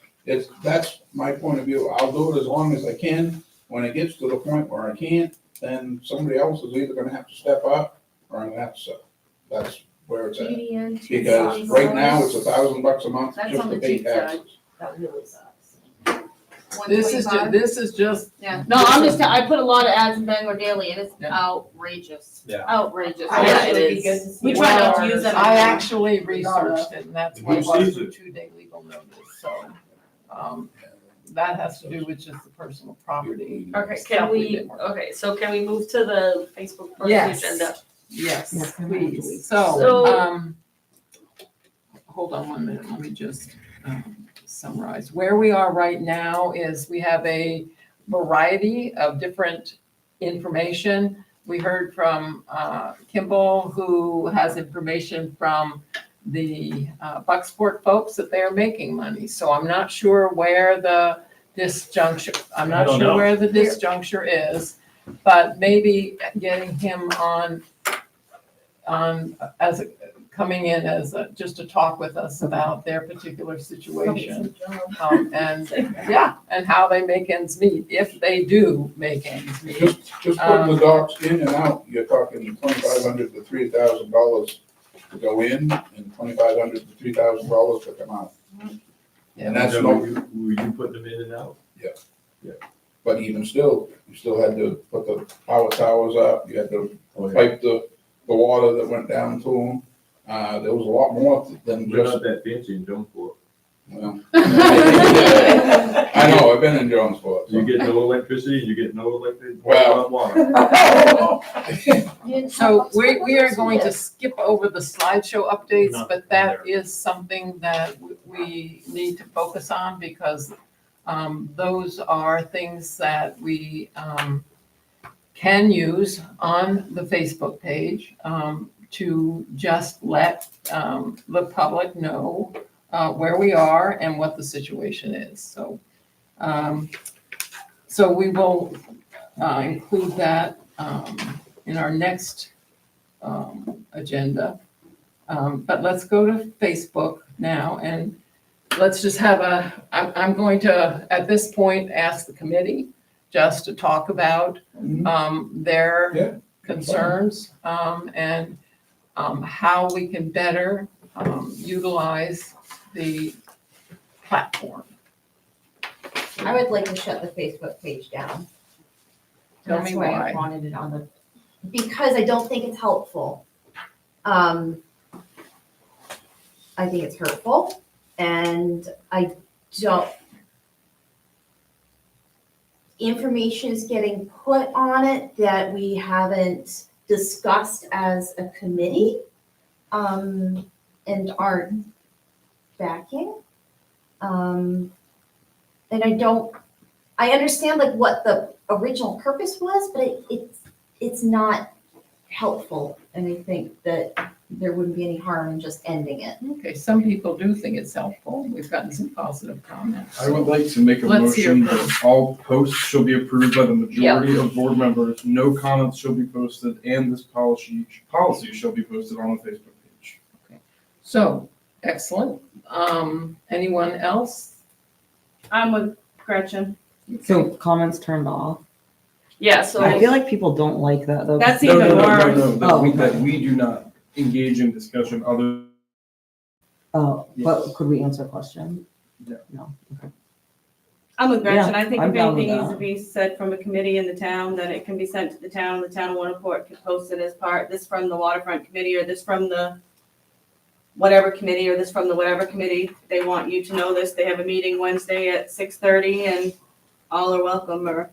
that's my point of view. I'll do it as long as I can. When it gets to the point where I can't, then somebody else is either gonna have to step up or I'm gonna have to sell. That's where it's at. Judy and Because right now, it's $1,000 a month That's just on to the pay cheap side. taxes. That really sucks. This is just. Yeah, no, I'm just, I put a lot of ads in Bangor Daily and it's Yeah. outrageous. Yeah. Outrageous. I Yeah, think it it'd be is. good to see. We try not to more. use them. I actually researched it, and that's Who why it was sees a it? 2-day legal notice, so, that has to do with just the personal property. Okay, stuff can we, did work. okay, so can we move to the Facebook part of the Yes. agenda? Yes, Yes, please, So- so, hold on 1 minute, let me just, summarize. Where we are right now is we have a variety of different information. We heard from, Kimball, who has information from the Bucksport folks that they're making money. So I'm not sure where the disjuncture, I'm I not don't sure know. where the disjuncture is, but maybe getting him on as a, coming in as a, just to talk with us about their particular situation. And, yeah, and how they make ends meet, if they do make ends meet. Just putting the dogs in and out, you're talking $2,500 to $3,000 to go in and $2,500 to $3,000 to come out. And that's Were no, you putting them in and out? but even still, you still had to put the power towers up, you had to Oh, yeah. pipe the water that went down to them. There was a lot more than We're just, not that fancy in Jonesport. well, I know, I've been in Jonesport. so. You get no electricity, you get no electric. Well- water. So we are going to skip over the slideshow updates, Not but that is something that we need to focus on because those are things that we can use on the Facebook page to just let the public know where we are and what the situation is. So, so we will include that in our next agenda. But let's go to Facebook now and let's just have I'm going to, at this point, ask the committee just to talk about Yeah. their concerns and how we can better utilize the platform. I would like to shut the Facebook page down. Tell That's me why why. I wanted it on the, because I don't think it's helpful. I think it's hurtful and I don't, information is getting put on it that we haven't discussed as a committee, and aren't backing. And I understand like what the original purpose was, but it's not helpful. And I think that there wouldn't be any harm in just ending it. Okay, some people do think it's helpful. We've gotten some positive comments. I would like to make a Let's hear motion from- that all posts shall be approved by the majority of board members. No comments shall be posted, and this policy shall be posted on the Facebook page. So, excellent. Anyone else? I'm with Gretchen. So comments turned off. Yeah, so. I feel like people don't like that though. That's No, even no, no, no, worse. no, that Oh, we, okay. that we do not engage in discussion other. Oh, but Yes. could we answer a question? Yeah. No, okay. I'm with Gretchen. I think I'm if down with anything needs that. to be said from a committee in the town, then it can be sent to the town of Waterfront can post it as part, this from the Waterfront Committee, or this from the whatever committee, or this from the whatever committee. They want you to know this. They have a meeting Wednesday at 6:30 and all are welcome, or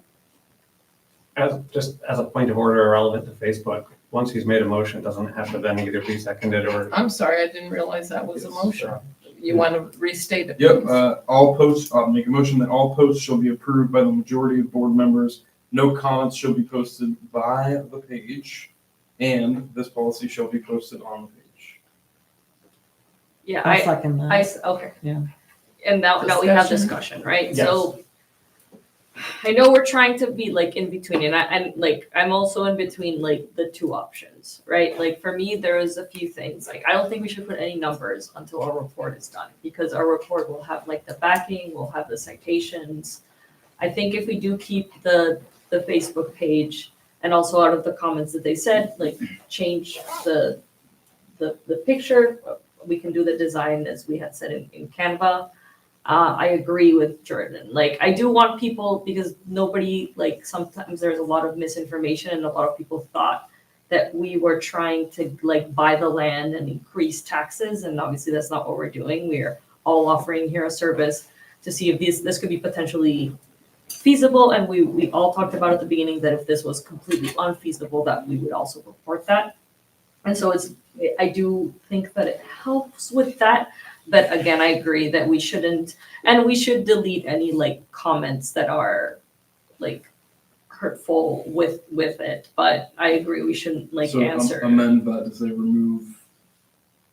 Just as a point of order relevant to Facebook, once he's made a motion, it doesn't have to then either be seconded or. I'm sorry, I didn't realize that was a motion. you want to restate it? Yep, please? all posts, I'll make a motion that all posts shall be approved by the majority of board members. No comments shall be posted by the page, and this policy shall be posted on the page. Yeah, I'll second that. okay. Yeah. And now we have Discussion. discussion, right? Yes. So I know we're trying to be like in between, and like I'm also in between like the two options, right? Like for me, there's a few things. Like I don't think we should put any numbers until our report is done, because our report will have like the backing, we'll have the citations. I think if we do keep the Facebook page, and also out of the comments that they said, like change the picture, we can do the design as we had said in Canva. I agree with Jordan. Like, I do want people, because nobody, like, sometimes there's a lot of misinformation and a lot of people thought that we were trying to, like, buy the land and increase taxes. And obviously that's not what we're doing. We're all offering here a service to see if this could be potentially feasible. And we all talked about at the beginning that if this was completely unfeasible, that we would also report that. And so I do think that it helps with that. But again, I agree that we shouldn't, and we should delete any like comments that are like hurtful with it. But I agree, we shouldn't like So answer. amend that to say remove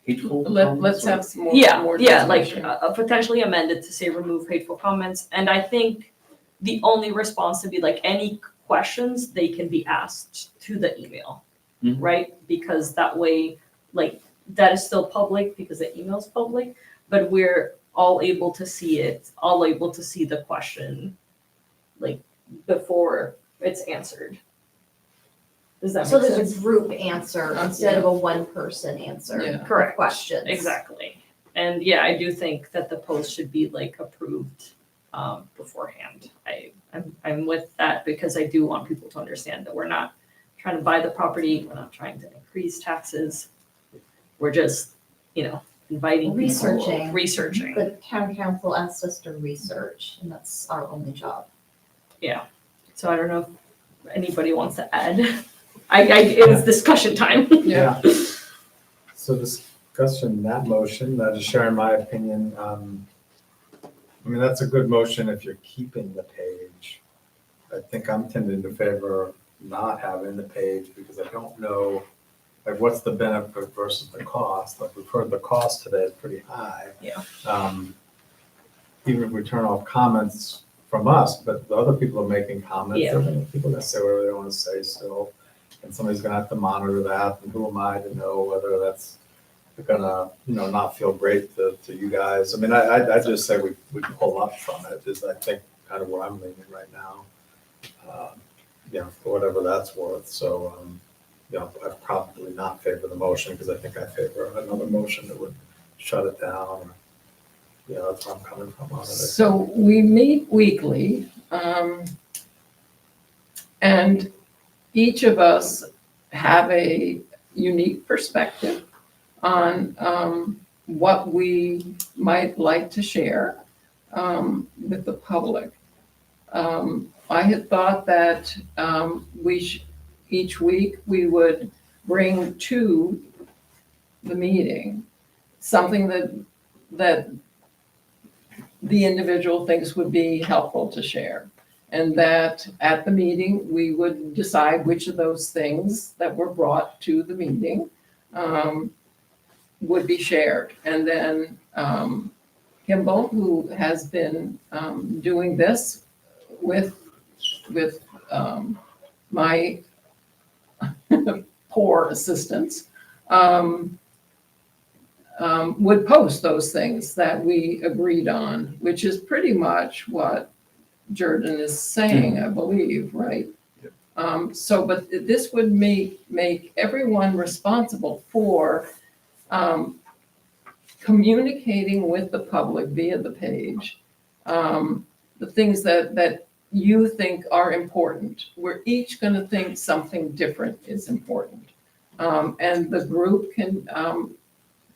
hateful comments. Let's have some more. Yeah, more like discussion. potentially amended to say remove hateful comments. And I think the only response to be like any questions, they can be asked to the email, Mhm. right? Because that way, like that is still public because the email's public, but we're all able to see it, all able to see the question, like before it's answered. Does that So make there's sense? a group answer instead of a one-person answer. Yeah. of Correct. Questions. Exactly. And yeah, I do think that the post should be like approved beforehand. I'm with that because I do want people to understand that we're not trying to buy the property, we're not trying to increase taxes. We're just, inviting people. Researching. The town council asked us to research, and that's our only job. So I don't know if anybody wants to add. It was discussion time. Yeah. So discussion, that motion, that is sharing my opinion. I mean, that's a good motion if you're keeping the page. I think I'm tending to favor not having the page because I don't know, like, what's the benefit versus the cost? Like, we've heard the cost today is pretty high. Yeah. Even if we turn off comments from us, but the other people are making comments, Yeah. people are gonna say whatever they wanna say still. And somebody's gonna have to monitor that, and who am I to know whether that's gonna, not feel great to you guys. I mean, I just say we pull up from it, is I think kind of where I'm leaning right now. For whatever that's worth, so, I'd probably not favor the motion, because I think I favor another motion that would shut it down, or, that's where I'm coming from on it. So we meet weekly, and each of us have a unique perspective on what we might like to share with the public. I had thought that each week we would bring to the meeting something that the individual thinks would be helpful to share. And that at the meeting, we would decide which of those things that were brought to the meeting would be shared. And then Kimball, who has been doing this with my poor assistance, would post those things that we agreed on, which is pretty much what Jordan is saying, I believe, right? But this would make everyone responsible for communicating with the public via the page, the things that you think are important. We're each going to think something different is important. And the group can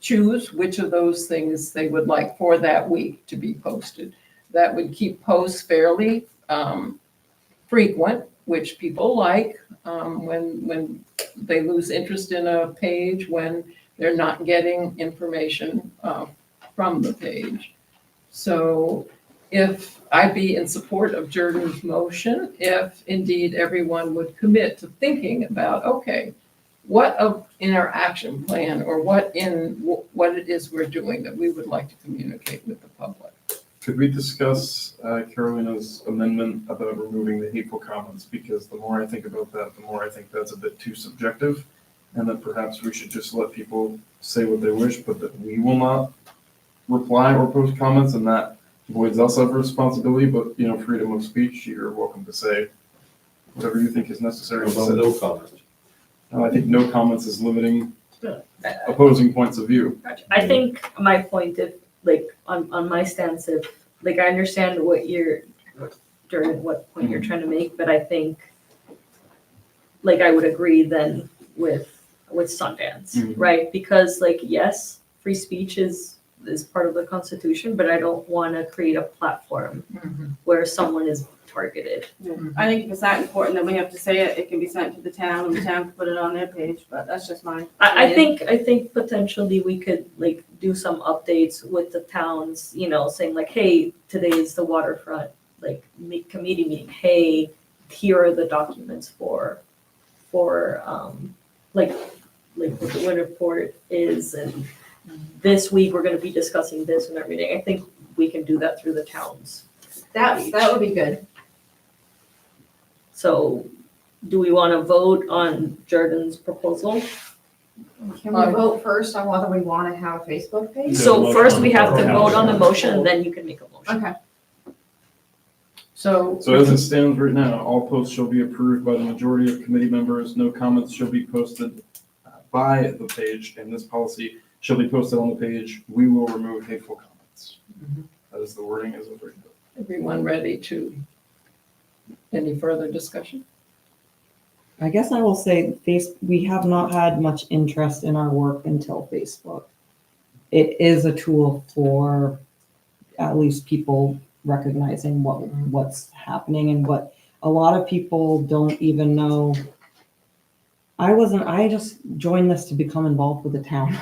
choose which of those things they would like for that week to be posted. That would keep posts fairly frequent, which people like when they lose interest in a page, when they're not getting information from the page. So if I'd be in support of Jordan's motion, if indeed everyone would commit to thinking about, okay, what in our action plan or what it is we're doing that we would like to communicate with the public. Could we discuss Carolina's amendment about removing the hateful comments? Because the more I think about that, the more I think that's a bit too subjective. And that perhaps we should just let people say what they wish, but that we will not reply or post comments, and that avoids us of responsibility. But, you know, freedom of speech, you're welcome to say whatever you think is necessary to About say. no comment. I think no comments is limiting opposing points of view. I think my point, if like on my stance, if like I understand what point you're trying to make, but I think like I would agree then with Sundance, right? Because like yes, free speech is part of the Constitution, but I don't want to create a platform where someone is targeted. I think if it's that important that we have to say it, it can be sent to the town and the town can put it on their page, but that's just mine. I think potentially we could like do some updates with the towns, you know, saying like, hey, today is the Waterfront like committee meeting. Hey, here are the documents for like what the winter report is, and this week we're going to be discussing this and everything. I think we can do that through the towns. That would be good. So do we want to vote on Jordan's proposal? Can we vote first on whether we want to have a Facebook page? So first we have to vote on the motion and then you can make a motion. Okay. So as it stands right now, all posts shall be approved by the majority of committee members. No comments shall be posted by the page, and this policy shall be posted on the page. We will remove hateful comments. That is the wording as of right now. everyone ready to, any further discussion? I guess I will say we have not had much interest in our work until Facebook. It is a tool for at least people recognizing what's happening and what a lot of people don't even know. I just joined this to become involved with the town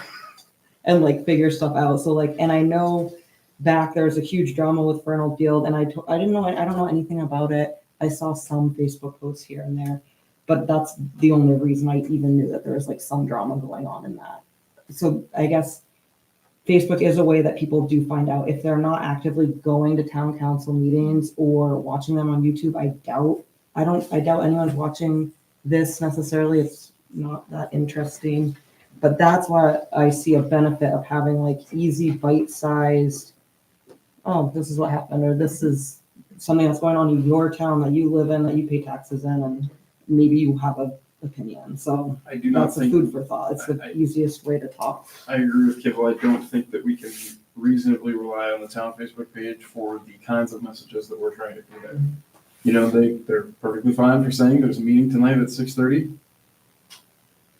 and like figure stuff out. So like, and I know back there's a huge drama with Fernald Field, and I don't know anything about it. I saw some Facebook posts here and there, but that's the only reason I even knew that there was like some drama going on in that. So I guess Facebook is a way that people do find out if they're not actively going to town council meetings or watching them on YouTube. I doubt anyone's watching this necessarily. It's not that interesting, but that's why I see a benefit of having like easy bite-sized, oh, this is what happened, or this is something that's going on in your town that you live in, that you pay taxes in, and maybe you have an opinion. So I do not that's the think, food for thought. It's the easiest way to talk. I agree with Kibble. I don't think that we can reasonably rely on the town Facebook page for the kinds of messages that we're trying to convey. You know, they're perfectly fine for saying there's a meeting tonight at 6:30,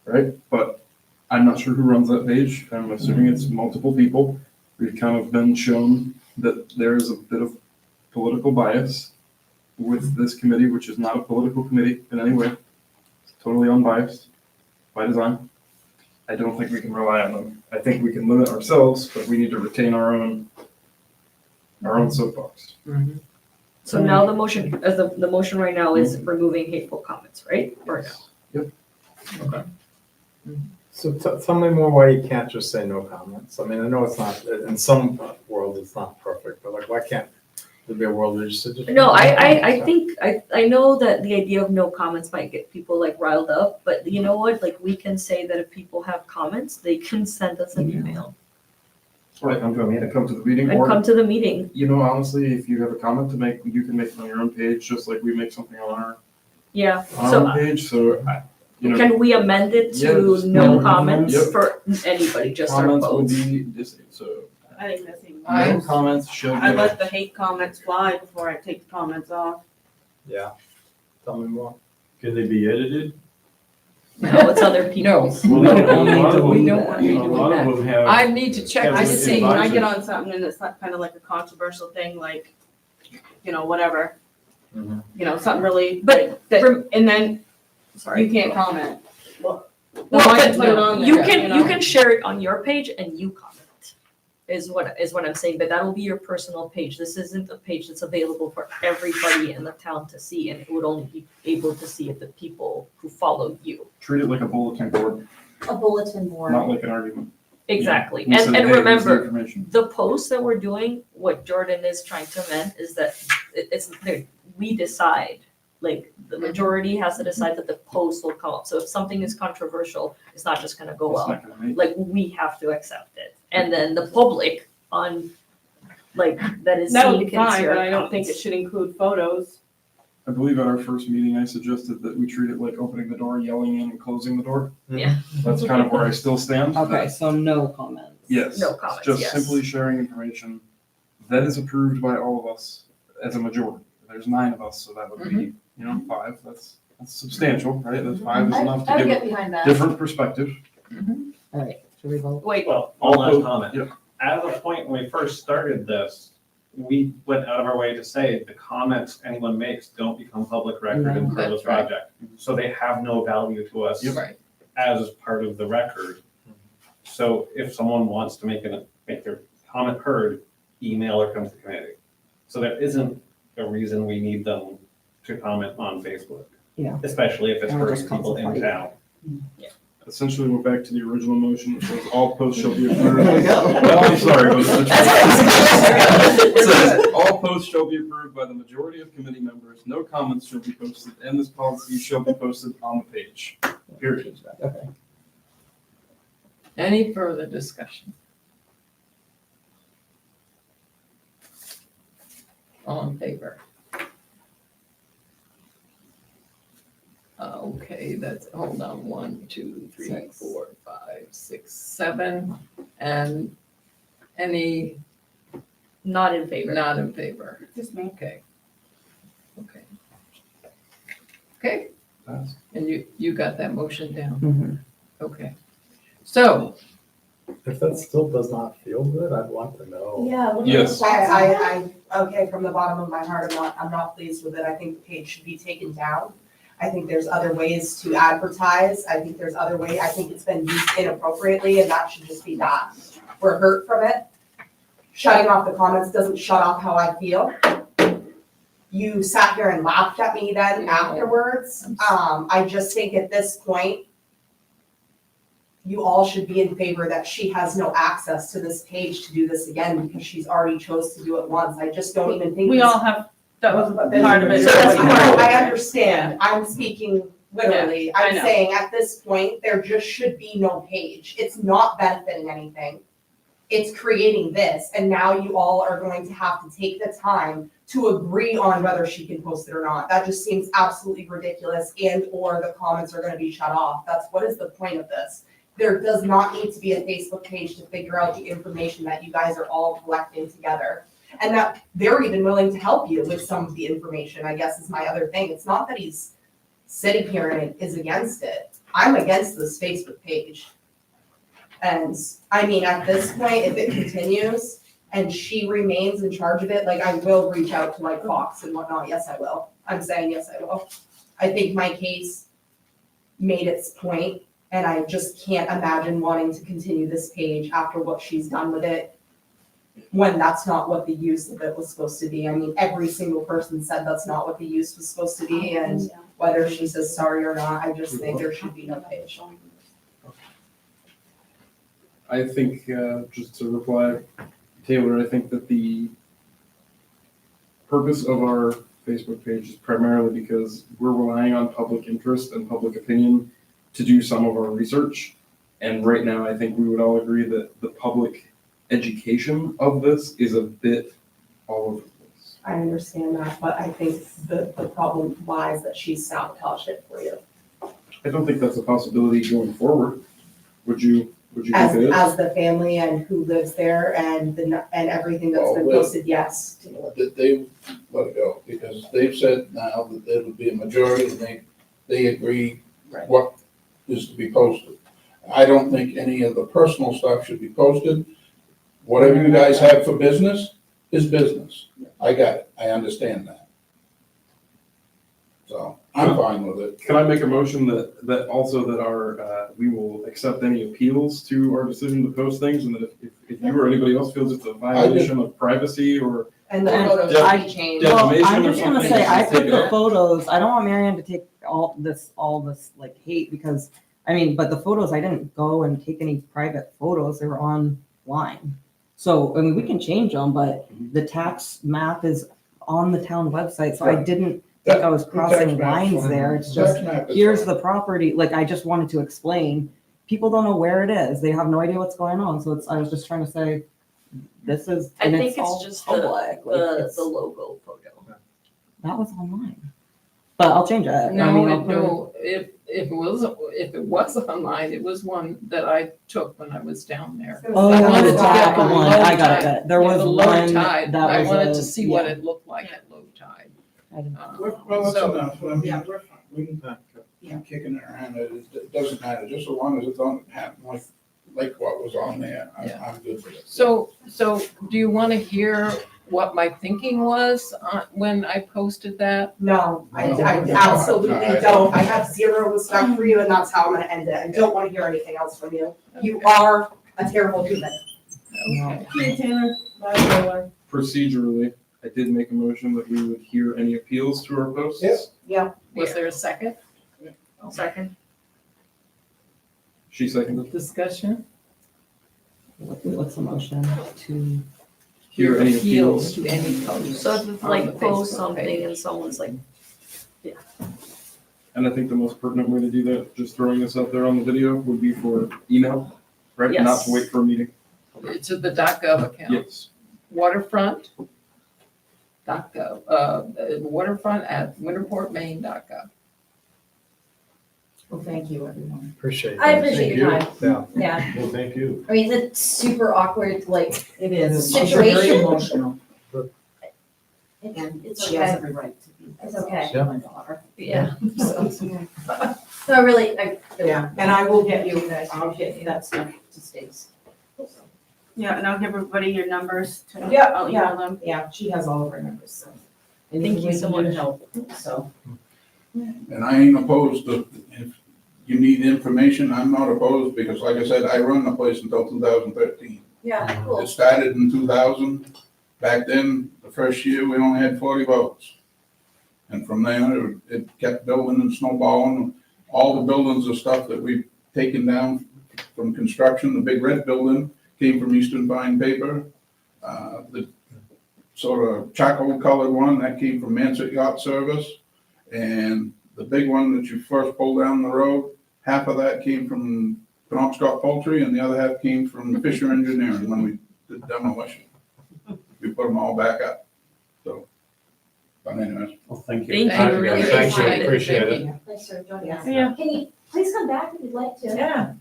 right? But I'm not sure who runs that page. I'm assuming it's multiple people. We've kind of been shown that there is a bit of political bias with this committee, which is not a political committee in any way. It's totally unbiased by design. I don't think we can rely on them. I think we can limit ourselves, but we need to retain our own soapbox. So now the motion, the motion right now is removing hateful comments, right? Or no? Yep. Okay. So tell me more why you can't just say no comments. I mean, I know it's not, in some world it's not perfect, but like, why can't there be a world where you just? No, I think, I know that the idea of no comments might get people like riled up, but you know what? Like, we can say that if people have comments, they can send us an email Right, come to a meeting, come to the meeting, and or, come to the meeting. you know, honestly, if you have a comment to make, you can make it on your own page, just like we make something on Yeah, our so own page, so, you know. can we amend it to Yes. no comments Yep. for anybody, just our Comments will votes? be disabled, so I think that's even. no comments shall I be. let the hate comments fly before I take the comments off. Yeah, tell me more. Can they be edited? No, it's other people's. Well, We a don't lot of them- want to be a lot doing of them have. I need to check I to just see. see when I get advisors. on something and it's kind of like a controversial thing, like, you know, whatever. Mhm. You know, something really, But and then Sorry. you can't comment. Well, Then why but put it on you there, can know? you can share it on your page and you comment. is what I'm saying, but that'll be your personal page. This isn't a page that's available for everybody in the town to see, and it would only be able to see it the people who follow you. Treat it like a bulletin board, A bulletin board. not like an argument. Exactly. We said, And "Hey, here's the remember, information." the posts that we're doing, what Jordan is trying to amend is that we decide, like, the majority has to decide that the post will come up. So if something is controversial, it's not just gonna go It's up. not gonna make- Like, we have to accept it. And then the public on, like, that is That would seen be can see fine, our but I don't think it comments. should include photos. I believe at our first meeting, I suggested that we treat it like opening the door, yelling in, and closing the door. Yeah. That's kind of where I still stand. Okay, so no comments. Yes. No comments, Just yes. simply sharing information that is approved by all of us as a majority. There's 9 of us, so that would be, 5. That's substantial, right? That 5 is enough I to would give get behind a that. different perspective. All right, should we vote? Wait, Well, one last comment. Yeah. At the point when we first started this, we went out of our way to say the comments anyone makes don't become public record and part of the That's right. project. So they have no value to us Right. as part of the record. So if someone wants to make their comment heard, email or come to the committee. So there isn't a reason we need them to comment on Facebook. Yeah. Especially if it's Or hurting just come people to in fight. town. Essentially, we're back to the original motion, which was all posts shall be approved. There we go. Well, I'm sorry, but it says, all posts shall be approved by the majority of committee members. No comments shall be posted, and this policy shall be posted on the page. Period. Okay. Any further discussion? All in favor? Okay, that's, hold on, 1, 2, 3, Six. 4, 5, 6, 7, and any not in favor. not in favor? Just me. Okay. Okay. Okay, That's- and you got that motion down? Mhm. Okay. So, If that still does not feel good, I'd want to know. Yeah. what are Yes. the thoughts on that? Okay, from the bottom of my heart, I'm not pleased with it. I think the page should be taken down. I think there's other ways to advertise. I think there's other way. I think it's been used inappropriately and that should just be that. We're hurt from it. Shutting off the comments doesn't shut off how I feel. You sat here and laughed at me then afterwards. I just think at this point, you all should be in favor that she has no access to this page to do this again because she's already chose to do it once. I just don't even think. We this- all have, that was part of it. So that's Yeah. part, I understand, I'm speaking literally, I I'm know. saying at this point, there just should be no page, it's not benefiting anything. It's creating this, and now you all are going to have to take the time to agree on whether she can post it or not. That just seems absolutely ridiculous, and or the comments are gonna be shut off, what is the point of this? There does not need to be a Facebook page to figure out the information that you guys are all collecting together. And that they're even willing to help you with some of the information, I guess is my other thing. It's not that he's sitting here and is against it. I'm against this Facebook page. And I mean, at this point, if it continues and she remains in charge of it, like I will reach out to like Fox and whatnot. Yes, I will. I'm saying yes, I will. I think my case made its point and I just can't imagine wanting to continue this page after what she's done with it when that's not what the use of it was supposed to be. I mean, every single person said that's not what the use was supposed to be, and whether she says sorry or not, I just think there should be no page. I think, just to reply, Taylor, I think that the purpose of our Facebook page is primarily because we're relying on public interest and public opinion to do some of our research. And right now, I think we would all agree that the public education of this is a bit all over the place. I understand that, but I think the problem lies that she's sabotaged it for you. I don't think that's a possibility going forward. Would you think it is? As the family and who lives there and everything that's been Well, posted, yes. That they let it go, because they've said now that there would be a majority, and they agree Right. what is to be posted. I don't think any of the personal stuff should be posted. Whatever you guys have for business is business. I got it, I understand that. So, I'm fine with it. Can I make a motion that also that our, we will accept any appeals to our decision to post things, and that if if you or anybody else feels it's a violation of privacy or And the And photos I- have to change. Well, defamation I'm or just gonna something, say, I just take put it the out. photos, I don't want Marianne to take all this like hate, because, I mean, but the photos, I didn't go and take any private photos, they were online. So, I mean, we can change them, but the tax map is on the town website, so I Right. didn't think I was The tax crossing map's lines fine. there, it's The just, tax map is here's fine. the property, like, I just wanted to explain. People don't know where it is, they have no idea what's going on, so I was just trying to say, this is, I and think it's it's all just public, like, the it's, logo photo. that was online. But I'll change it. I mean, I'll put it- No, if it was online, it was one that I took when I was down there. Oh, I wanted to that get the one, low I got tide. it, there was The low one tide, that I was wanted a- to see what yeah. it looked like at low tide. I didn't- Well, that's So- enough. I mean, Yeah. we can keep kicking it around. It doesn't matter, just so long as it don't happen like what was on there. I'm good with it. So do you want to hear what my thinking was when I posted that? No, I No, absolutely no, don't. I have zero respect for you, and that's how I'm gonna end it. I don't wanna hear anything else from you. You are a terrible human. Okay. Okay, Taylor, bye, Taylor. procedurally, I did make a motion that we would hear any appeals to our posts. Yep. Was there a second Second. She seconded. discussion? What's the motion to? Hear any appeals appeals. to any post. So if on like the post Facebook something page. and someone's like, And I think the most pertinent way to do that, just throwing this out there on the video, would be for email, right? Not Yes. to wait for a meeting. To the .gov account. Yes. Waterfront. .gov, waterfront@winterportmaine.gov. Well, thank you, everyone. Appreciate I that. appreciate Thank your you. time. Yeah. Yeah, Well, thank you. I mean, it's super awkward, like, It is. Situation? She's very emotional, and it's she has okay. every right to be. It's okay. She's my daughter. Yeah. So, So I really, Yeah, and I will get you, I'll get that stuff to Stacy. Yeah, and I'll give everybody your numbers to, Yeah, I'll email them. yeah, she has all of our numbers, so. Anything you we so can do to much. help, so. And I ain't opposed to, if you need information, I'm not opposed, because like I said, I run the place until 2013. yeah, cool. It started in 2000. Back then, the first year, we only had 40 votes. And from there, it kept building and snowballing. All the buildings and stuff that we've taken down from construction, the big red building came from Eastern Fine Paper. The sort of charcoal colored one, that came from Manset Yacht Service. And the big one that you first pulled down the road, half of that came from Penobscot Poultry and the other half came from Fisher Engineering when we did demolition. We put them all back up, so. But anyways, Well, thank Thank Thank you, you. really Thank you, appreciate it. appreciate it. Thank Thanks for joining us. Yeah, Can you please come back if you'd like to? Yeah.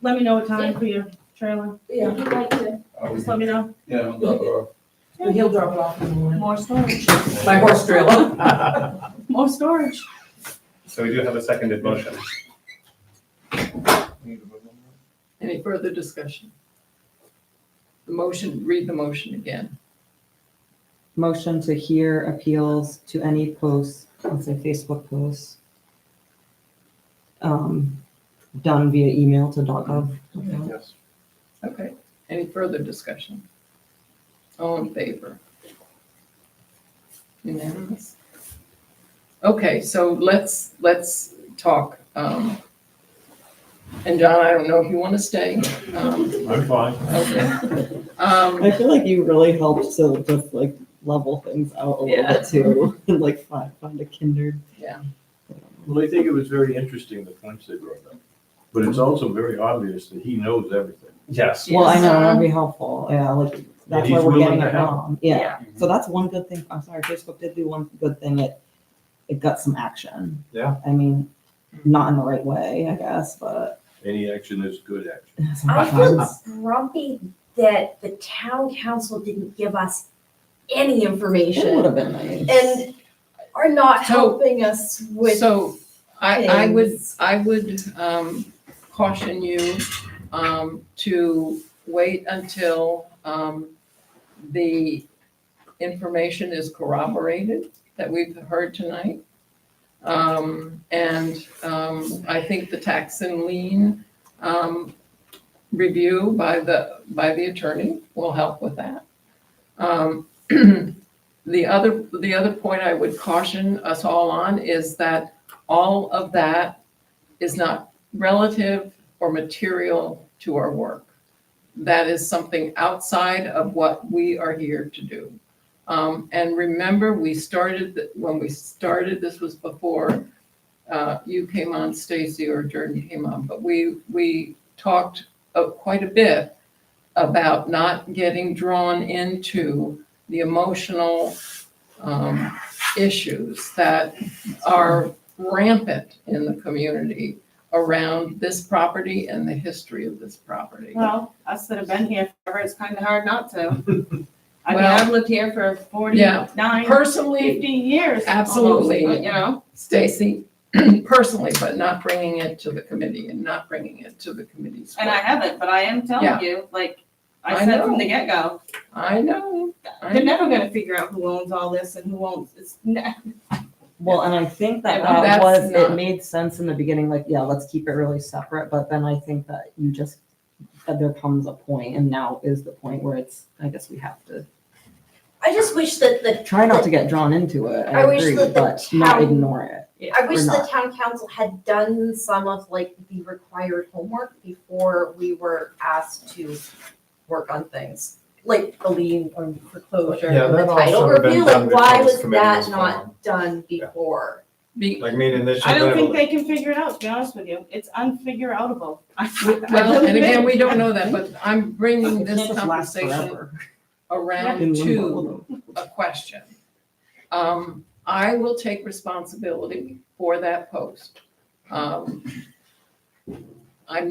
let me know what time for your trailer, If you'd like to. just let me know. yeah, I'll drop it off. He'll drop it off in the morning. More storage, My horse trailer. more storage. So we do have a seconded motion. Any further discussion? The motion, read the motion again. Motion to hear appeals to any posts, let's say Facebook posts, done via email to .gov. Yes. Okay, any further discussion? All in favor? Unanimous? Okay, so let's talk. And John, I don't know if you want to stay. I'm fine. Okay. I feel like you really helped to just like level things out a little Yeah. bit too, and like find a kindred. Well, I think it was very interesting, the points they brought up. But it's also very obvious that he knows everything. Yes. Well, I know, that'd be helpful, yeah, like, that's why he's we're willing getting to it help. wrong, yeah. So that's one good thing, I'm sorry, Facebook did do one good thing, it got some action. Yeah. I mean, not in the right way, I guess, but. Any action is good action. I feel sometimes. grumpy that the town council didn't give us any It would information have been nice. and are not So- helping us with. So I would, things. I would caution you to wait until the information is corroborated that we've heard tonight. And I think the tax and lien review by the attorney will help with that. The other point I would caution us all on is that all of that is not relative or material to our work. That is something outside of what we are here to do. And remember, when we started, this was before you came on, Stacy, or Jordan came on, but we talked quite a bit about not getting drawn into the emotional issues that are rampant in the community around this property and the history of this property. Well, us that have been here forever, it's kind of hard not to. I mean, Well, I've lived here for yeah, 49, Personally, 50 years. Absolutely. almost, you know? Stacy, personally, but not bringing it to the committee and not bringing it to the committee's. And I work. haven't, but I am telling Yeah. you, like I I said know. from the get-go, I know. they're never gonna figure out who owns all this and who owns, Well, and I think that Yeah, that that's was, not- it made sense in the beginning, like, yeah, let's keep it really separate, but then I think that that there comes a point, and now is the point where I guess we have to I just wish that try not to get drawn into it, I I wish agree, that the but not town- ignore it. I wish Or the not. town council had done some of like the required homework before we were asked to work on things. Like the lien or foreclosure, Yeah, and the that all title should have been review, done like why before this was committee that was not formed. done before? Like, meaning this should I have don't been think able they can figure it out, to be honest with you. It's unfigure-outable. Well, and again, we don't know that, but I'm bringing It this can't just last conversation forever. around In to limbo. a question. I will take responsibility for that post. I'm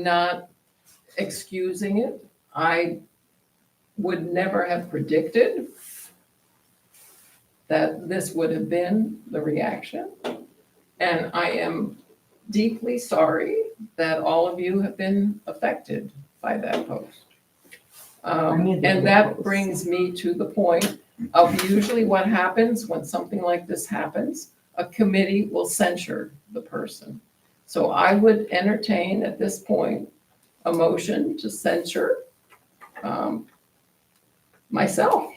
not excusing it. I would never have predicted that this would have been the reaction. And I am deeply sorry that all of you have been affected by that post. And that brings me to the point of usually what happens when something like this happens, a committee will censure the person. So I would entertain at this point a motion to censure myself.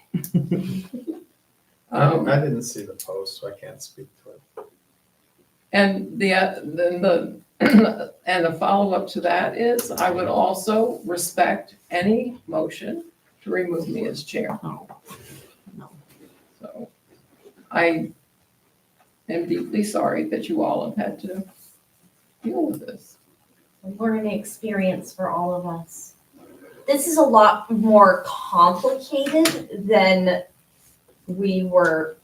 I didn't see the post, so I can't speak to it. And and the follow-up to that is I would also respect any motion to remove me as chair. No. So I am deeply sorry that you all have had to deal with this. Learning experience for all of us. This is a lot more complicated than we were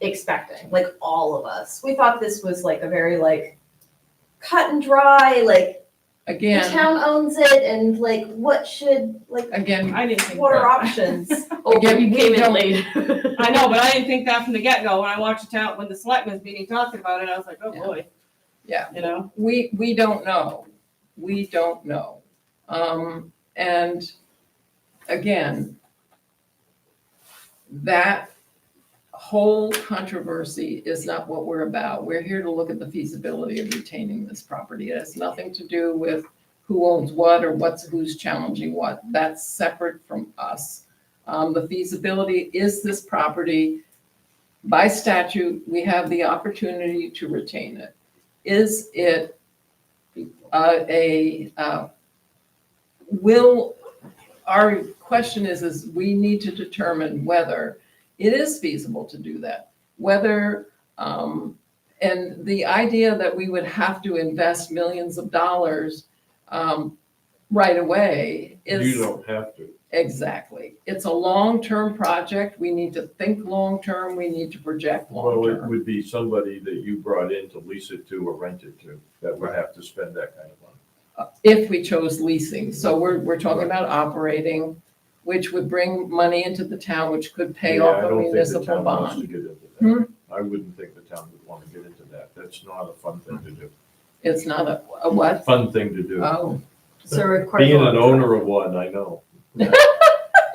expecting, like all of us. We thought this was like a very like cut and dry, like the Again, town owns it and like what should, like again, I didn't think what are that. options? again, You we came in don't- late. I know, but I didn't think that from the get-go. When I watched the town, when the selectmen's meeting talking about it, I was like, oh Yeah. boy. Yeah. You know? We don't know. We don't know. And again, that whole controversy is not what we're about. We're here to look at the feasibility of retaining this property. It has nothing to do with who owns what or who's challenging what. That's separate from us. The feasibility is this property. By statute, we have the opportunity to retain it. Is it our question is we need to determine whether it is feasible to do that. Whether, and the idea that we would have to invest millions of dollars right away is. You don't have to. Exactly. It's a long-term project. We need to think long-term. We need to project Well, it long-term. would be somebody that you brought in to lease it to or rent it to that would have to spend that kind of money. If we chose leasing. So we're talking about operating, which would bring money into the town, which could pay Yeah, off I a don't think the municipal town wants to bond. get into Hmm? that. I wouldn't think the town would want to get into that. That's not a fun thing to do. It's not a what? Fun thing to do. Oh, So it requires Being a lot an of owner of one, I know.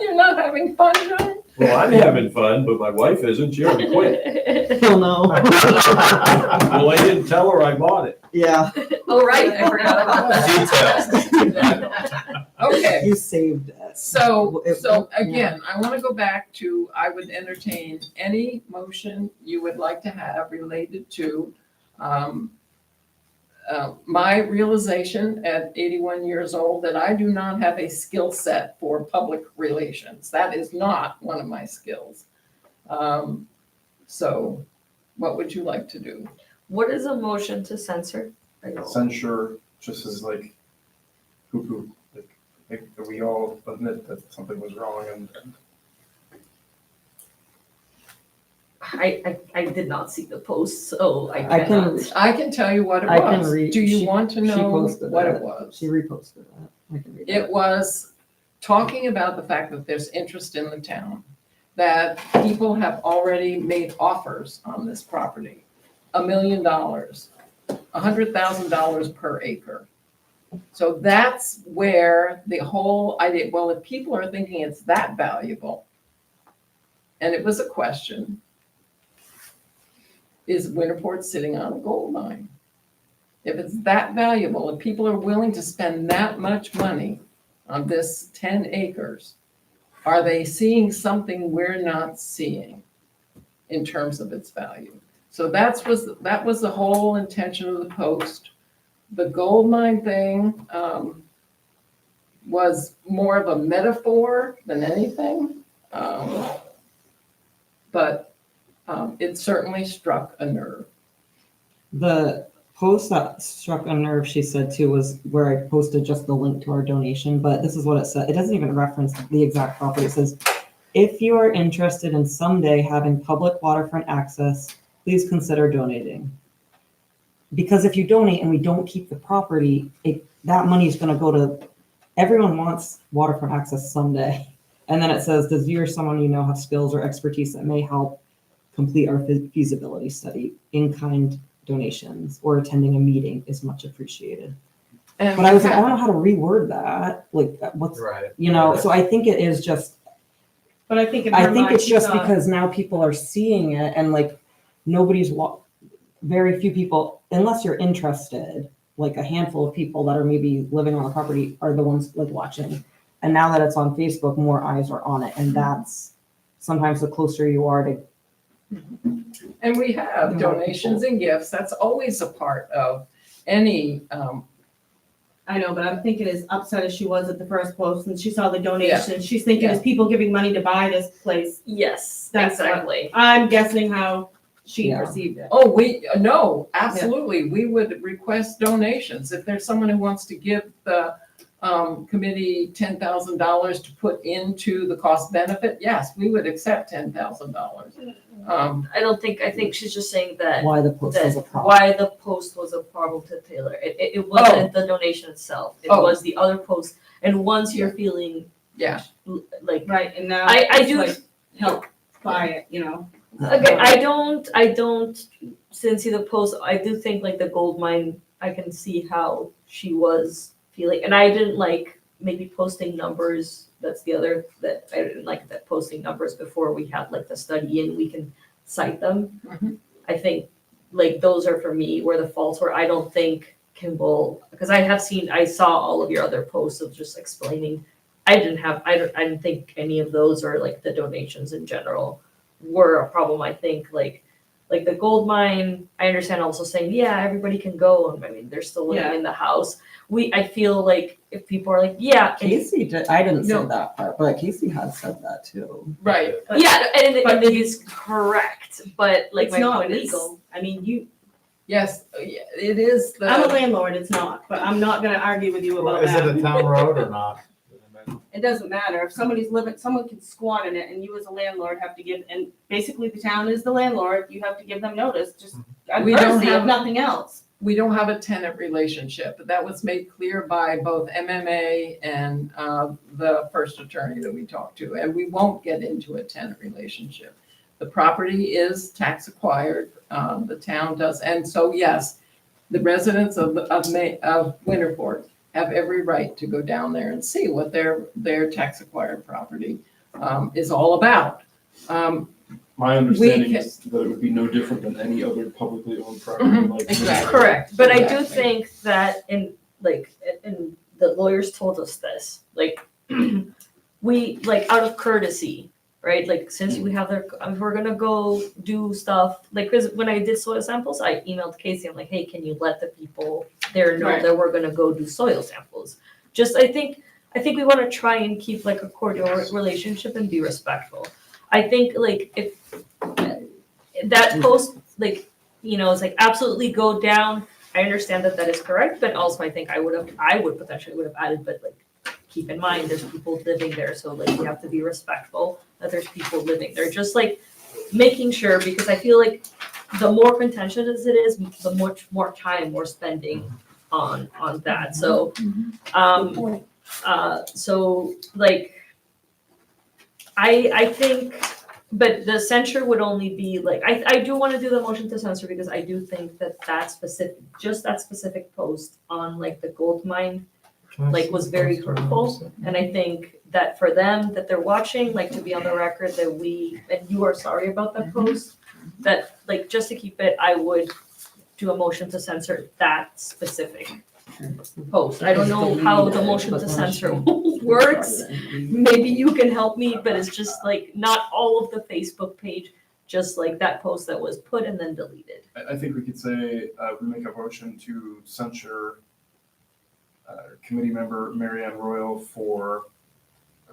you're not having fun, John? Well, I'm having fun, but my wife isn't. She already quit. Oh, no. Well, I didn't tell her I bought it. Yeah. Oh, right, I forgot about that. Okay. You saved it. So, It- so yeah. again, I want to go back to, I would entertain any motion you would like to have related to my realization at 81 years old that I do not have a skill set for public relations. That is not one of my skills. So what would you like to do? What is a motion to censor? I don't- Censure just as like poo-poo, like we all admit that something was wrong and I did not see the post, so I I can- cannot. I can tell you what it I can was. read. Do you she- want to she know posted what it. it was? She reposted it. I can read It was talking about the fact that there's interest in the town, that people have already made offers on this property, $1 million, $100,000 per acre. So that's where the whole idea, well, if people are thinking it's that valuable, and it was a question, is Winterport sitting on a gold mine? If it's that valuable, if people are willing to spend that much money on this 10 acres, are they seeing something we're not seeing in terms of its value? So that was the whole intention of the post. The gold mine thing was more of a metaphor than anything. But it certainly struck a nerve. The post that struck a nerve, she said too, was where I posted just the link to our donation, but this is what it said. It doesn't even reference the exact property. It says, if you are interested in someday having public waterfront access, please consider donating. Because if you donate and we don't keep the property, that money is going to go to, everyone wants waterfront access someday. And then it says, does you or someone you know have skills or expertise that may help complete our feasibility study? In-kind donations or attending a meeting is much appreciated. And But I was like, I don't know how to reword that. Like, what's, Right. so I think it is just, But I think in I her think mind, it's she just thought- because now people are seeing it and like very few people, unless you're interested, like a handful of people that are maybe living on the property are the ones like watching. And now that it's on Facebook, more eyes are on it. And that's sometimes the closer you are to. And we have donations and gifts. That's always a part of any, I know, but I'm thinking as upset as she was at the first post and she saw the donation, she's thinking as people giving money to buy this place. Yes, That's what- exactly. I'm guessing how she Yeah. perceived it. oh, no, absolutely. We would request donations. If there's someone who wants to give the committee $10,000 to put into the cost benefit, yes, we would accept $10,000. I think she's just saying that. Why the post was a that problem. why the post was a problem to Taylor. It wasn't the donation itself. It Oh. was the other post. And once you're feeling Yeah. like, Right, and now. I it's do- like, help buy it, you know? okay, I don't see the post. I do think like the gold mine, I can see how she was feeling. And I didn't like maybe posting numbers. That's the other that I didn't like, that posting numbers before we have like the study and we can cite them. Mhm. I think like those are for me where the faults were. I don't think Kimball, because I saw all of your other posts of just explaining. I didn't think any of those or like the donations in general were a problem. I think like the gold mine, I understand also saying, yeah, everybody can go. I mean, they're still living Yeah. in the house. I feel like if people are like, yeah, Casey did, I didn't say No. that part, but Casey has said that too. Right. yeah, and But it is correct, but like It's my not point is, legal. I mean, Yes, it is I'm a the, landlord, it's not, but I'm not gonna argue with you about Is it that. a town road or not? It doesn't matter. If somebody's living, someone can squat in it and you as a landlord have to give, and basically the town is the landlord, you have to give them notice, just We don't courtesy have- if nothing else. we don't have a tenant relationship. That was made clear by both MMA and the first attorney that we talked to, and we won't get into a tenant relationship. The property is tax acquired, the town does, and so yes, the residents of Winterport have every right to go down there and see what their tax acquired property is all about. my understanding can- is that it would be no different than any other publicly owned property Mhm, like. exactly. correct, but I do Exactly. think that and the lawyers told us this, like, we, like, out of courtesy, right? Like, since we have their, if we're gonna go do stuff, like, cause when I did soil samples, I emailed Casey, I'm like, hey, can you let the people there know Right. that we're gonna go do soil samples? Just, I think we wanna try and keep like a cordial relationship and be respectful. I think like if that post, like, you know, it's like absolutely go down, I understand that that is correct, but also I think I would potentially would have added, but like, keep in mind, there's people living there, so like, we have to be respectful that there's people living there, just like making sure, because I feel like the more contentious it is, the much more time we're spending on that, so, so like, I think, but the censure would only be like, I do wanna do the motion to censor, because I do think that specific, just that specific post on like the gold mine, like, was very hurtful, and I think that for them, that they're watching, like, to be on the record that we, and you are sorry about that post, that, like, just to keep it, I would do a motion to censor that specific post. I don't know how the motion to censor works, maybe you can help me, but it's just like, not all of the Facebook page, just like that post that was put and then deleted. I think we could say, we make a motion to censure committee member Marianne Royal for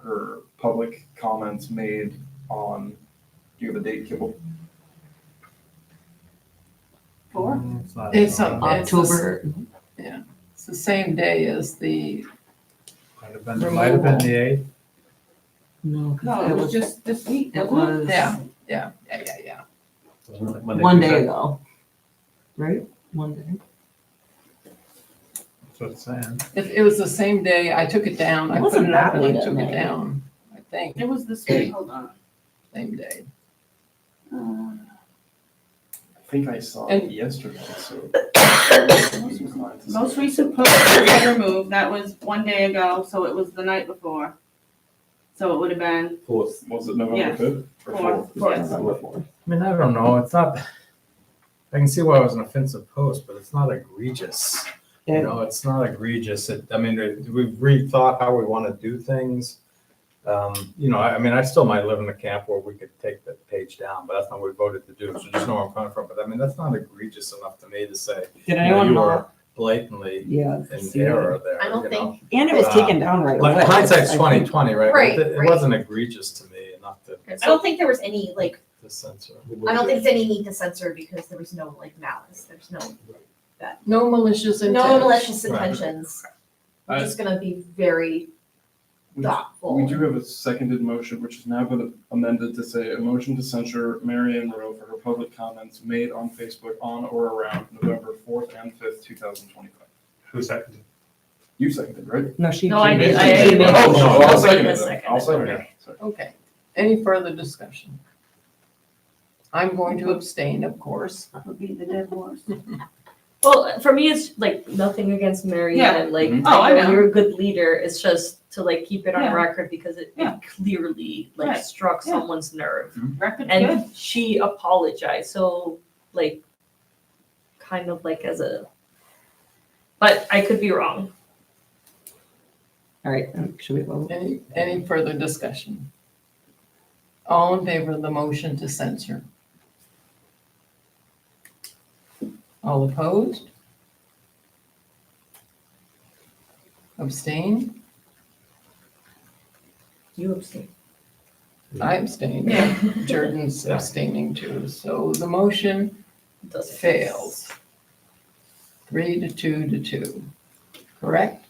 her public comments made on, do you have a date, Kibble? It's October. it's the same day as the, Might have been the 8th. No, 'cause No, it was just this week, It wasn't was yeah. one day ago, right? One day. That's what it's saying. It was the same day, I took it down, I It put wasn't it that up and I late at took it night. down, I think, It was this week, hold on. same day. Uh, I think I saw And- it yesterday, so. Most recent post was removed, that was one day ago, so it was the night before. So it would have been, Was it November Yeah. 5th? or Fourth. 4th? Yes. I mean, I don't know, it's not, I can see why it was an offensive post, but it's not egregious. You know, it's not egregious. I mean, we've rethought how we want to do things. You know, I mean, I still might live in a camp where we could take the page down, but that's not what we voted to do. So just know where I'm coming from. But I mean, that's not egregious enough to me to say, Did you know, anyone you know? were blatantly Yeah. in error there. I don't you know? think- And it was taken down right away. Like hindsight's I think. 2020, right? Right, But it right. wasn't egregious to me enough to I don't think there was any, like, censor. I don't think there's any need to censor because there was no, like, malice, there's No malicious intent. no malicious Right. intentions. We're I- just gonna be very thoughtful. We do have a seconded motion, which has now been amended to say a motion to censure Marianne Rowe for her public comments made on Facebook on or around November 4th and 5th, 2025. Who seconded? You seconded, right? No, she. No, I did, she I made made it. a motion. Oh, I'll Nobody second it has then. seconded. I'll second it. Sorry. Okay, any further discussion? I'm going to abstain, of course. that would be the dead horse. Well, for me, it's like nothing against Mary Yeah. and like, Mhm. Oh, I I know know. you're a good leader, it's just to like keep it on Yeah. record because it Yeah. clearly like Right. struck Yeah. someone's nerve. Record's good. And she apologized, so like, kind of like as a, but I could be wrong. All right, should we vote? Any further discussion? All in favor of the motion to censor? All opposed? Abstain? You abstain. I abstain. Yeah. Jordan's abstaining too, so the motion Doesn't. fails. 3 to 2 to 2, correct?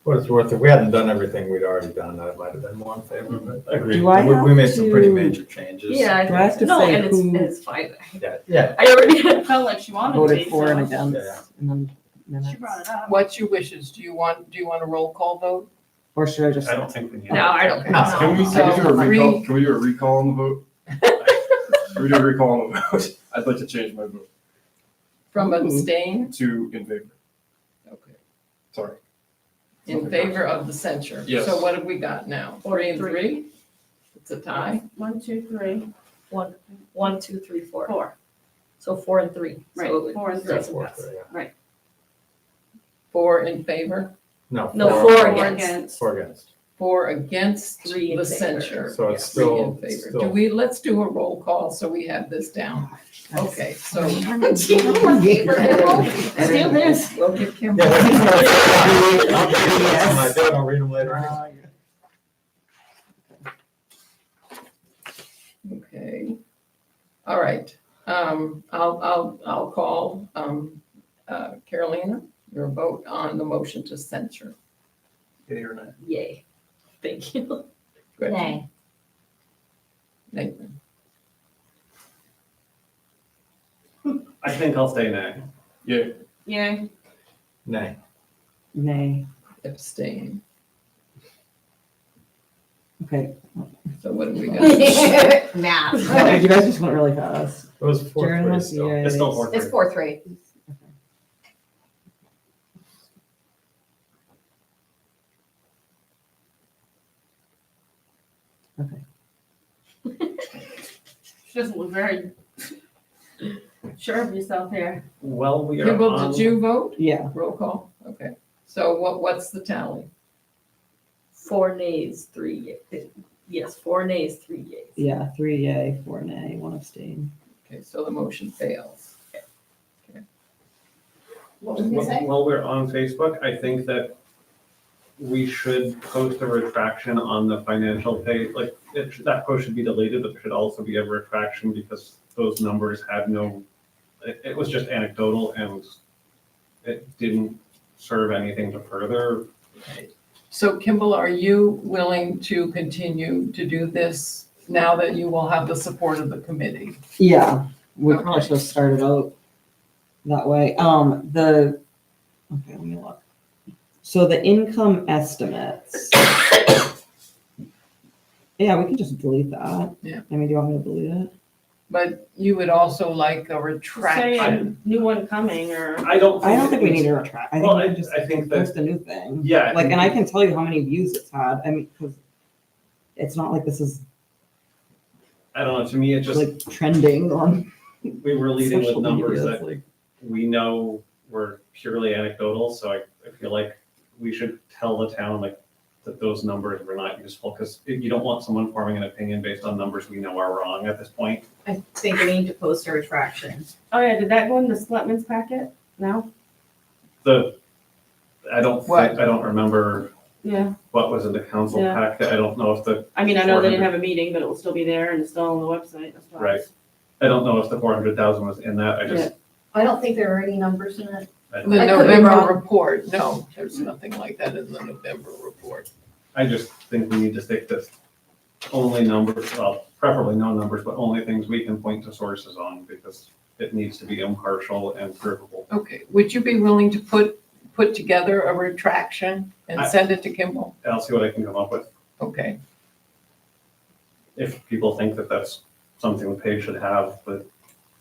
What it's worth, if we hadn't done everything we'd already done, that might have been more in favor of it. I agree. Do I We have made some pretty to- major changes. Yeah, Do I have to no, say and who it's fine. Yeah. I already, It felt like she wanted to voted be, for and so against? Yeah. And then minutes? she brought it up. What's your wishes? Do you want a roll call vote? Or should I just? I don't think we need. no, I don't. No. Can we do a So, recall? three- Can we do a recall on the vote? Can we do a recall on the vote? I'd like to change my vote From Ooh. abstain? to in favor. Okay. Sorry. In favor of the censure? Yes. So what have we got now? 3 and 3? It's a tie? 1, 2, 3, 1, 2, 3, 4. 4. So 4 and 3. Right, So it 4 and 3. doesn't pass. 4 in favor? No. No, four- for Or against. Four against. Four against Three in the favor. censure. So it's Three in still- favor. still- Do we, let's do a roll call so we have this down. Okay, so Let's do this. we'll give Kimberly. I do, I'll read them later. Okay, all right, I'll call, Carolina, your vote on the motion to censure. Yay or nay? Yay. Thank you. Good. Nay. Nathan, I think I'll stay nay. Yeah, Yeah. Nay. Nay. abstain, Okay. so what do we got? Math. You guys just went really fast. It was four, Jaren three was still. yay. It's still 4-3. It's 4-3. She doesn't look very sure of yourself here. Well, we are Kimball, on. did you vote? Yeah. Roll call, okay. So what's the tally? 4 nays, 3 yay. Yes, 4 nays, 3 yays. Yeah, 3 yay, 4 nay, 1 abstain. Okay, so the motion fails. What was you gonna say? While we're on Facebook, I think that we should post a retraction on the financial page, like, that post should be deleted, but there should also be a retraction because those numbers had no, it was just anecdotal and it didn't serve anything to further. So Kimball, are you willing to continue to do this now that you will have the support of the committee? Yeah, we Okay. probably should have started out that way. Okay, let me look. So the income estimates. Yeah, we can just delete that. Yeah. I mean, do you want me to delete it? But you would also like a Say a retraction. new one coming or. I don't I don't think we it need needs- to retract. I Well, think we can just I think post that, a new thing. yeah. Like, think and I can tell you how many views it's had. I mean, because it's not like this is I don't know, to me, it just, like trending on we were leading with social numbers media. It's that like, we know were purely anecdotal, so I feel like we should tell the town like that those numbers were not useful, because you don't want someone forming an opinion based on numbers we know are wrong at this point. I think we need to post a retraction. Oh yeah, did that go in the Selectmen's packet? No? I don't What? think, I don't remember Yeah. what was in the council Yeah. packet, I don't know if I mean, I know they didn't 400. have a meeting, but it will still be there and it's still on the website. That's why. Right. I don't know if the 400,000 was in that, I just, I don't think there are any numbers in it. I The I could be November wrong. report, no, there's nothing like that in the November report. I just think we need to stick to only numbers, well, preferably no numbers, but only things we can point to sources on, because it needs to be impartial and provable. Okay, would you be willing to put together a retraction and I- send it to Kimball? I'll see what I can come up with. Okay, If people think that that's something the page should have, but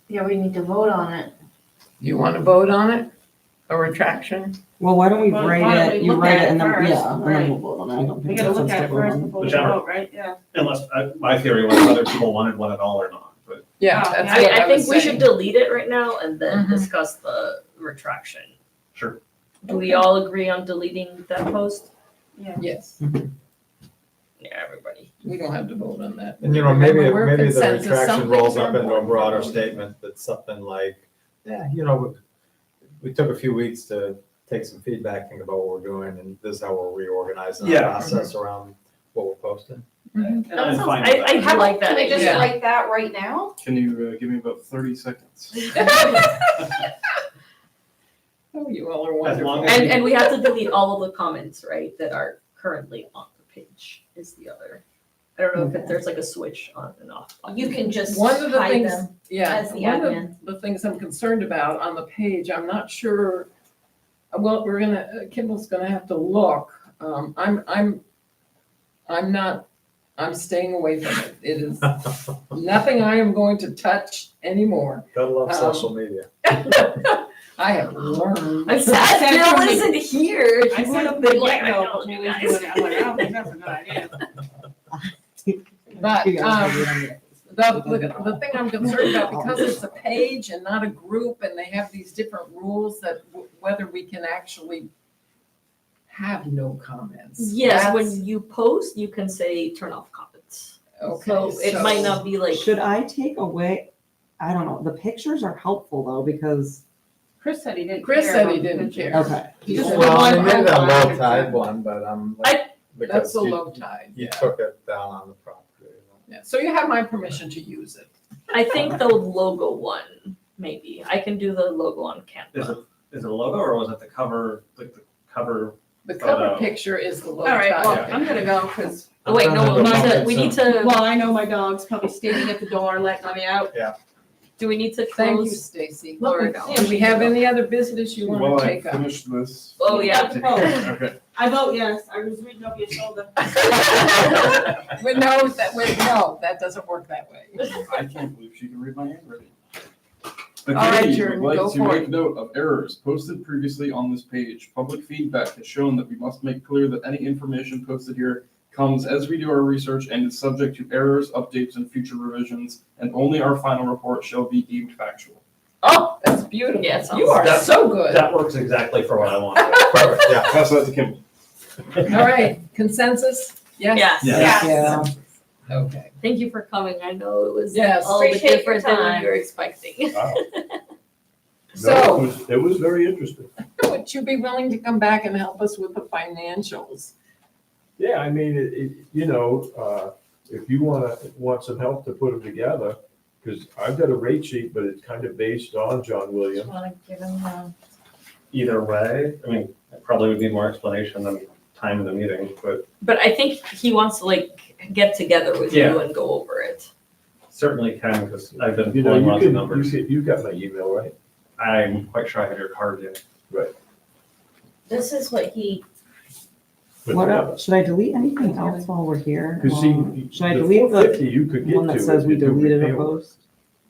Yeah, we need to vote on it. you want to vote on it? A retraction? well, why don't we Well, why write don't it? we You look write at it it and then, first, yeah, and right. then we'll vote on it. I don't We think gotta that's look at it sense to vote first on. before we Whichever. vote, right? Yeah. unless, my theory was whether people wanted one at all or not, but Yeah, Oh, that's yeah. what I was think we saying. should delete it right now and then Mhm. discuss the retraction. sure. Do we all agree on deleting that post? Yes, Yeah, everybody. we don't have to vote on that. And maybe, Remember, we're maybe the consensus, some retraction things rolls are up into a important. broader statement that's something like, yeah, we took a few weeks to take some feedback, think about what we're doing, and this is how we're reorganizing the Yeah. process around what we're posting. And That I'm sounds, fine with I that. do like that. Can we just idea. write that right now? can you give me about 30 seconds? Oh, you all are As long wonderful. as- And we have to delete all of the comments, right, that are currently on the page is the other. I don't know if there's like a switch on and off. button. You can just One of the hide things, them. yeah, as the one of admin. the things I'm concerned about on the page, I'm not sure, well, Kimball's gonna have to look. I'm staying away from it. It is nothing I am going to touch anymore. Gotta love Um, social media. I have learned. I'm sad said Bill from the- isn't here. I He would said have from the been like, I get-go, know when you we was guys. doing it, I'm like, I don't think that's a good idea. But, You guys can read The thing I'm concerned about, because it's a page and not a group, and they have these different rules that whether we can actually have no comments. Yes, That's- when you post, you can say turn off comments. Okay, So it might not be like, Should I take away, I don't know, the pictures are helpful though, because, Chris said he didn't Chris care said about he the didn't picture. care. okay. He just Well, went Well, on they made that profile. low tide one, but, That's because the he- low tide, he yeah. took it down on the property. Yeah, so you have my permission to use it. I think the logo one, maybe. I can do the logo on Is Canva. it a logo or was it the cover, like the cover? The cover Photo. picture is the low All right, well, tide. I'm gonna go, because, Oh, wait, no, we need to, well, I know my dog's probably standing at the door letting me out. do we need to Thank you, close? Stacy. Or no? Do we have any other business you want While to I take up? finish this. Oh, yeah. Okay. I vote yes, I was reading over your shoulder. But no, that doesn't work that way. I can't believe she can read my handwriting. All right, The Jordan, committee would go like to for make it. note of errors posted previously on this page. Public feedback has shown that we must make clear that any information posted here comes as we do our research and is subject to errors, updates, and future revisions, and only our final report shall be deemed factual. Oh, that's beautiful. Yeah, it sounds- You are That's- so good. That works exactly for what I want. Perfect, yeah. Pass that to Kimball. All right, consensus? Yes? Yes. Yes. Yeah. Okay. Thank you for coming. I know it was Yes. all the Appreciate your different than what time. you were expecting. Wow. So- No, it was very interesting. Would you be willing to come back and help us with the financials? Yeah, I mean, if you want some help to put them together, because I've got a rate sheet, but it's kind of based on John Williams. Wanna give him Either way, I mean, it probably would need more explanation than time in the meeting, but But I think he wants to like get together with you and go over it. certainly can, because I've been You know, pulling you lots of can, numbers. you got my email, right? I'm quite sure I have your card yet. This is what he, But What yeah, else? Should I delete anything else while we're here? Because Should I the delete the 450 you could get one that to says if we you do deleted a repair work. post?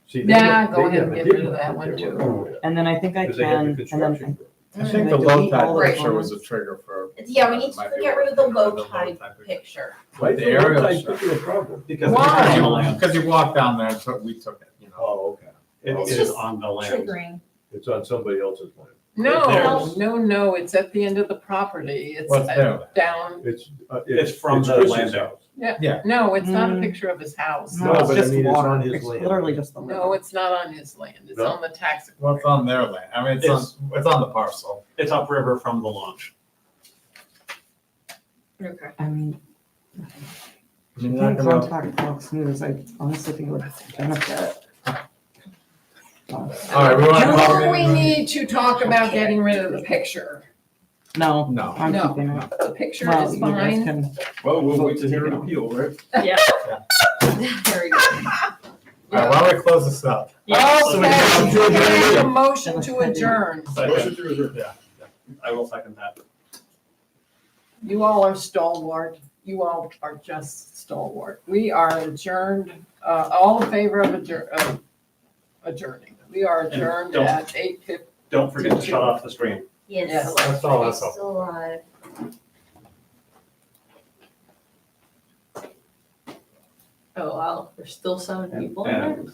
See, they Yeah, got- go they ahead got and a get big rid of that one one, there. too. Oh, yeah. And then I think I Because they had the can, and construction. then, I Should think I the low delete tide all of the picture was a comments? trigger for. Yeah, we need might to be get rid of the working low on tide picture. picture. Why The is the low aerial tide shot. picture a problem? Because Why? it's on the land. Because you walked down there and we took it, you know. Oh, okay. It It's is just on the land. Triggering. It's on somebody else's land. No, no, it's at the end of the property. It's What's there? down. It's from the Chris's land. house. No, it's not a Mm. picture of his house. No, No, it's but I just mean, it's water. on his it's land. literally just the. No, it's not on his land. It's No? on the tax. Well, it's on their land. I mean, it's on the parcel. It's upriver from the launch. Okay. I mean, I if mean, you not can gonna- contact Fox News, I honestly think it would benefit. All right, we want to call Do it. we need to talk about getting rid of the picture? No, No. I'm No. keeping it. The picture Well, is you guys fine. can, Well, we'll Vote wait to to hear take an it appeal, right? Yeah. Very good. All right, why don't we close this up? Yeah. So we can- Okay, can I make a motion to adjourn? Second. to adjourn. Yeah. I will second that. You all are stalwart. You all are just stalwart. We are adjourned, all in favor of adjourning. We are adjourned don't- at 8:50. Don't forget to shut off the stream. Yes, yes, that's all, he's that's all. still alive. Oh, wow. There's still 7 people in there? And